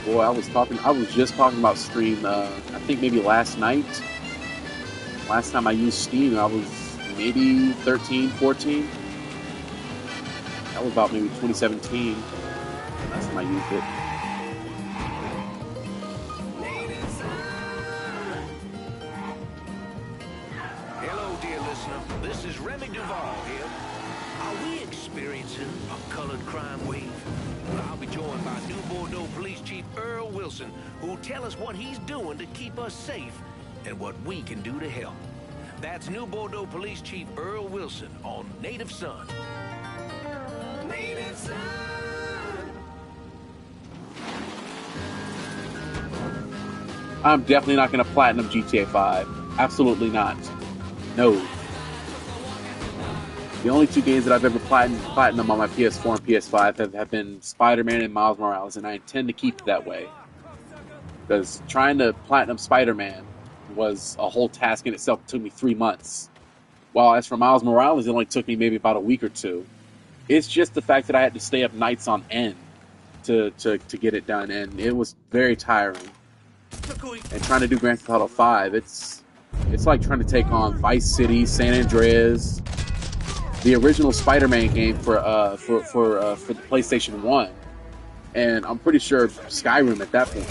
Boy, I was just talking about Steam, I think maybe last night. Last time I used Steam, I was maybe 13, 14. That was about maybe 2017. Last time I used it. Hello, dear listener. This is Remy Duval here. Are we experiencing a colored crime wave? I'll be joined by New Bordeaux Police Chief Earl Wilson, who'll tell us what he's doing to keep us safe and what we can do to help. That's New Bordeaux Police Chief Earl Wilson on Native Son. Native Son! I'm definitely not going to platinum GTA 5. Absolutely not. No. The only 2 games that I've ever platinum on my PS4 and PS5 have been Spider-Man and Miles Morales, and I intend to keep it that way. Because trying to platinum Spider-Man was a whole task in itself. It took me 3 months. While as for Miles Morales, it only took me maybe about a week or two. It's just the fact that I had to stay up nights on end to get it done, and it was very tiring. And trying to do Grand Theft Auto 5, it's like trying to take on Vice City, San Andreas, the original Spider-Man game for the PlayStation 1, and I'm pretty sure Skyrim at that point.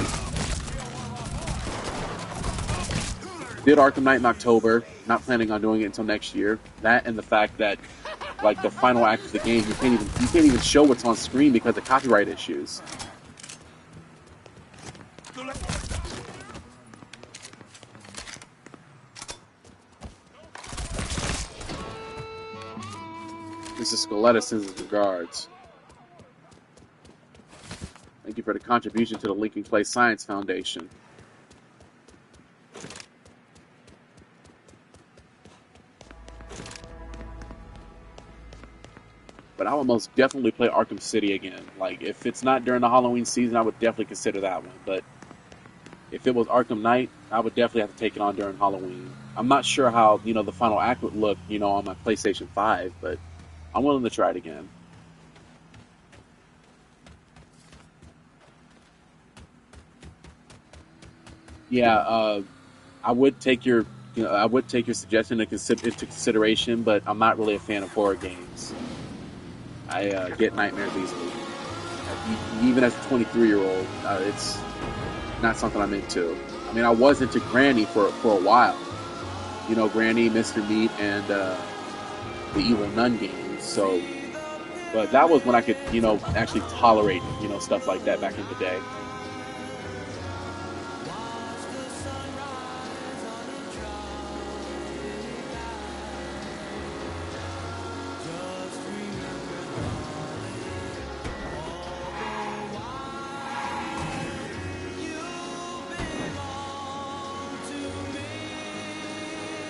Did Arkham Knight in October, not planning on doing it until next year. That and the fact that, like, the final act of the game, you can't even show what's on screen because of copyright issues. Mrs. Scaletta sends his regards. Thank you for the contribution to the Lincoln Clay Science Foundation. But I would most definitely play Arkham City again. Like, if it's not during the Halloween season, I would definitely consider that one. But if it was Arkham Knight, I would definitely have to take it on during Halloween. I'm not sure how, the final act would look, on my PlayStation 5, but I'm willing to try it again. Yeah, I would take your suggestion into consideration, but I'm not really a fan of horror games. I get nightmares easily. Even as a 23-year-old, it's not something I'm into. I mean, I was into Granny for a while. Granny, Mr. Meat, and the Evil Nun games. So, but that was when I could, actually tolerate, stuff like that back in the day.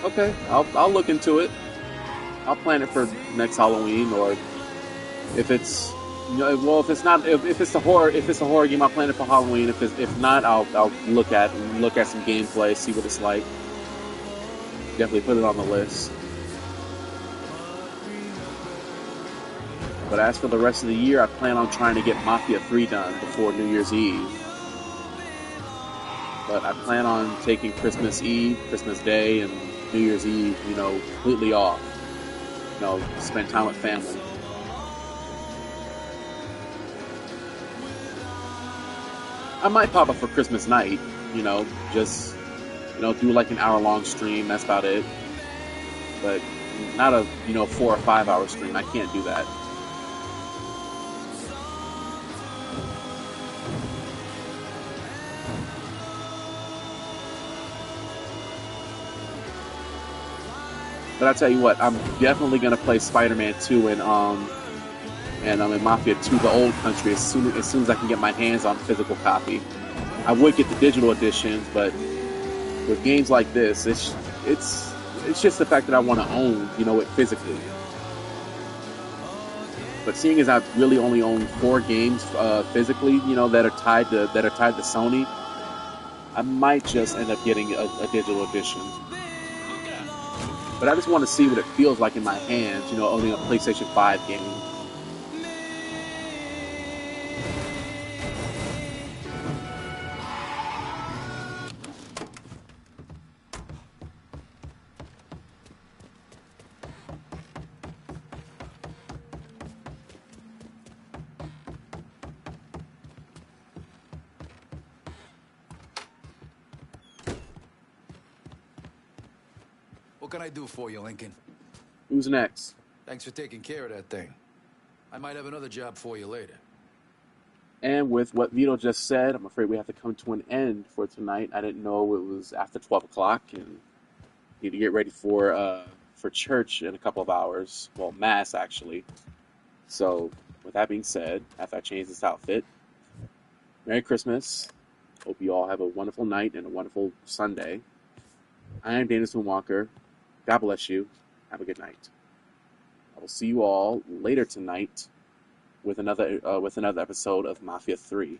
Okay, I'll look into it. I'll plan it for next Halloween, or if it's if it's a horror game, I'll plan it for Halloween. If not, I'll look at some gameplay, see what it's like. Definitely put it on the list. But as for the rest of the year, I plan on trying to get Mafia 3 done before New Year's Eve. But I plan on taking Christmas Eve, Christmas Day, and New Year's Eve, completely off. Spend time with family. I might pop up for Christmas night, just, do like an hour-long stream, that's about it. But not a, 4 or 5 hour stream, I can't do that. But I tell you what, I'm definitely gonna play Spider-Man 2 and in Mafia 2, the old country, as soon as I can get my hands on a physical copy. I would get the digital editions, but with games like this, it's just the fact that I want to own, it physically. But seeing as I've really only owned 4 games physically, that are tied to Sony, I might just end up getting a digital edition. But I just want to see what it feels like in my hands, owning a PlayStation 5 game. What can I do for you, Lincoln? Who's next? Thanks for taking care of that thing. I might have another job for you later. And with what Vito just said, I'm afraid we have to come to an end for tonight. I didn't know it was after 12 o'clock and need to get ready for church in a couple of hours. Well, Mass, actually. So, with that being said, after I change this outfit, Merry Christmas. Hope you all have a wonderful night and a wonderful Sunday. I am Dana Walker. God bless you. Have a good night. I will see you all later tonight with another episode of Mafia 3.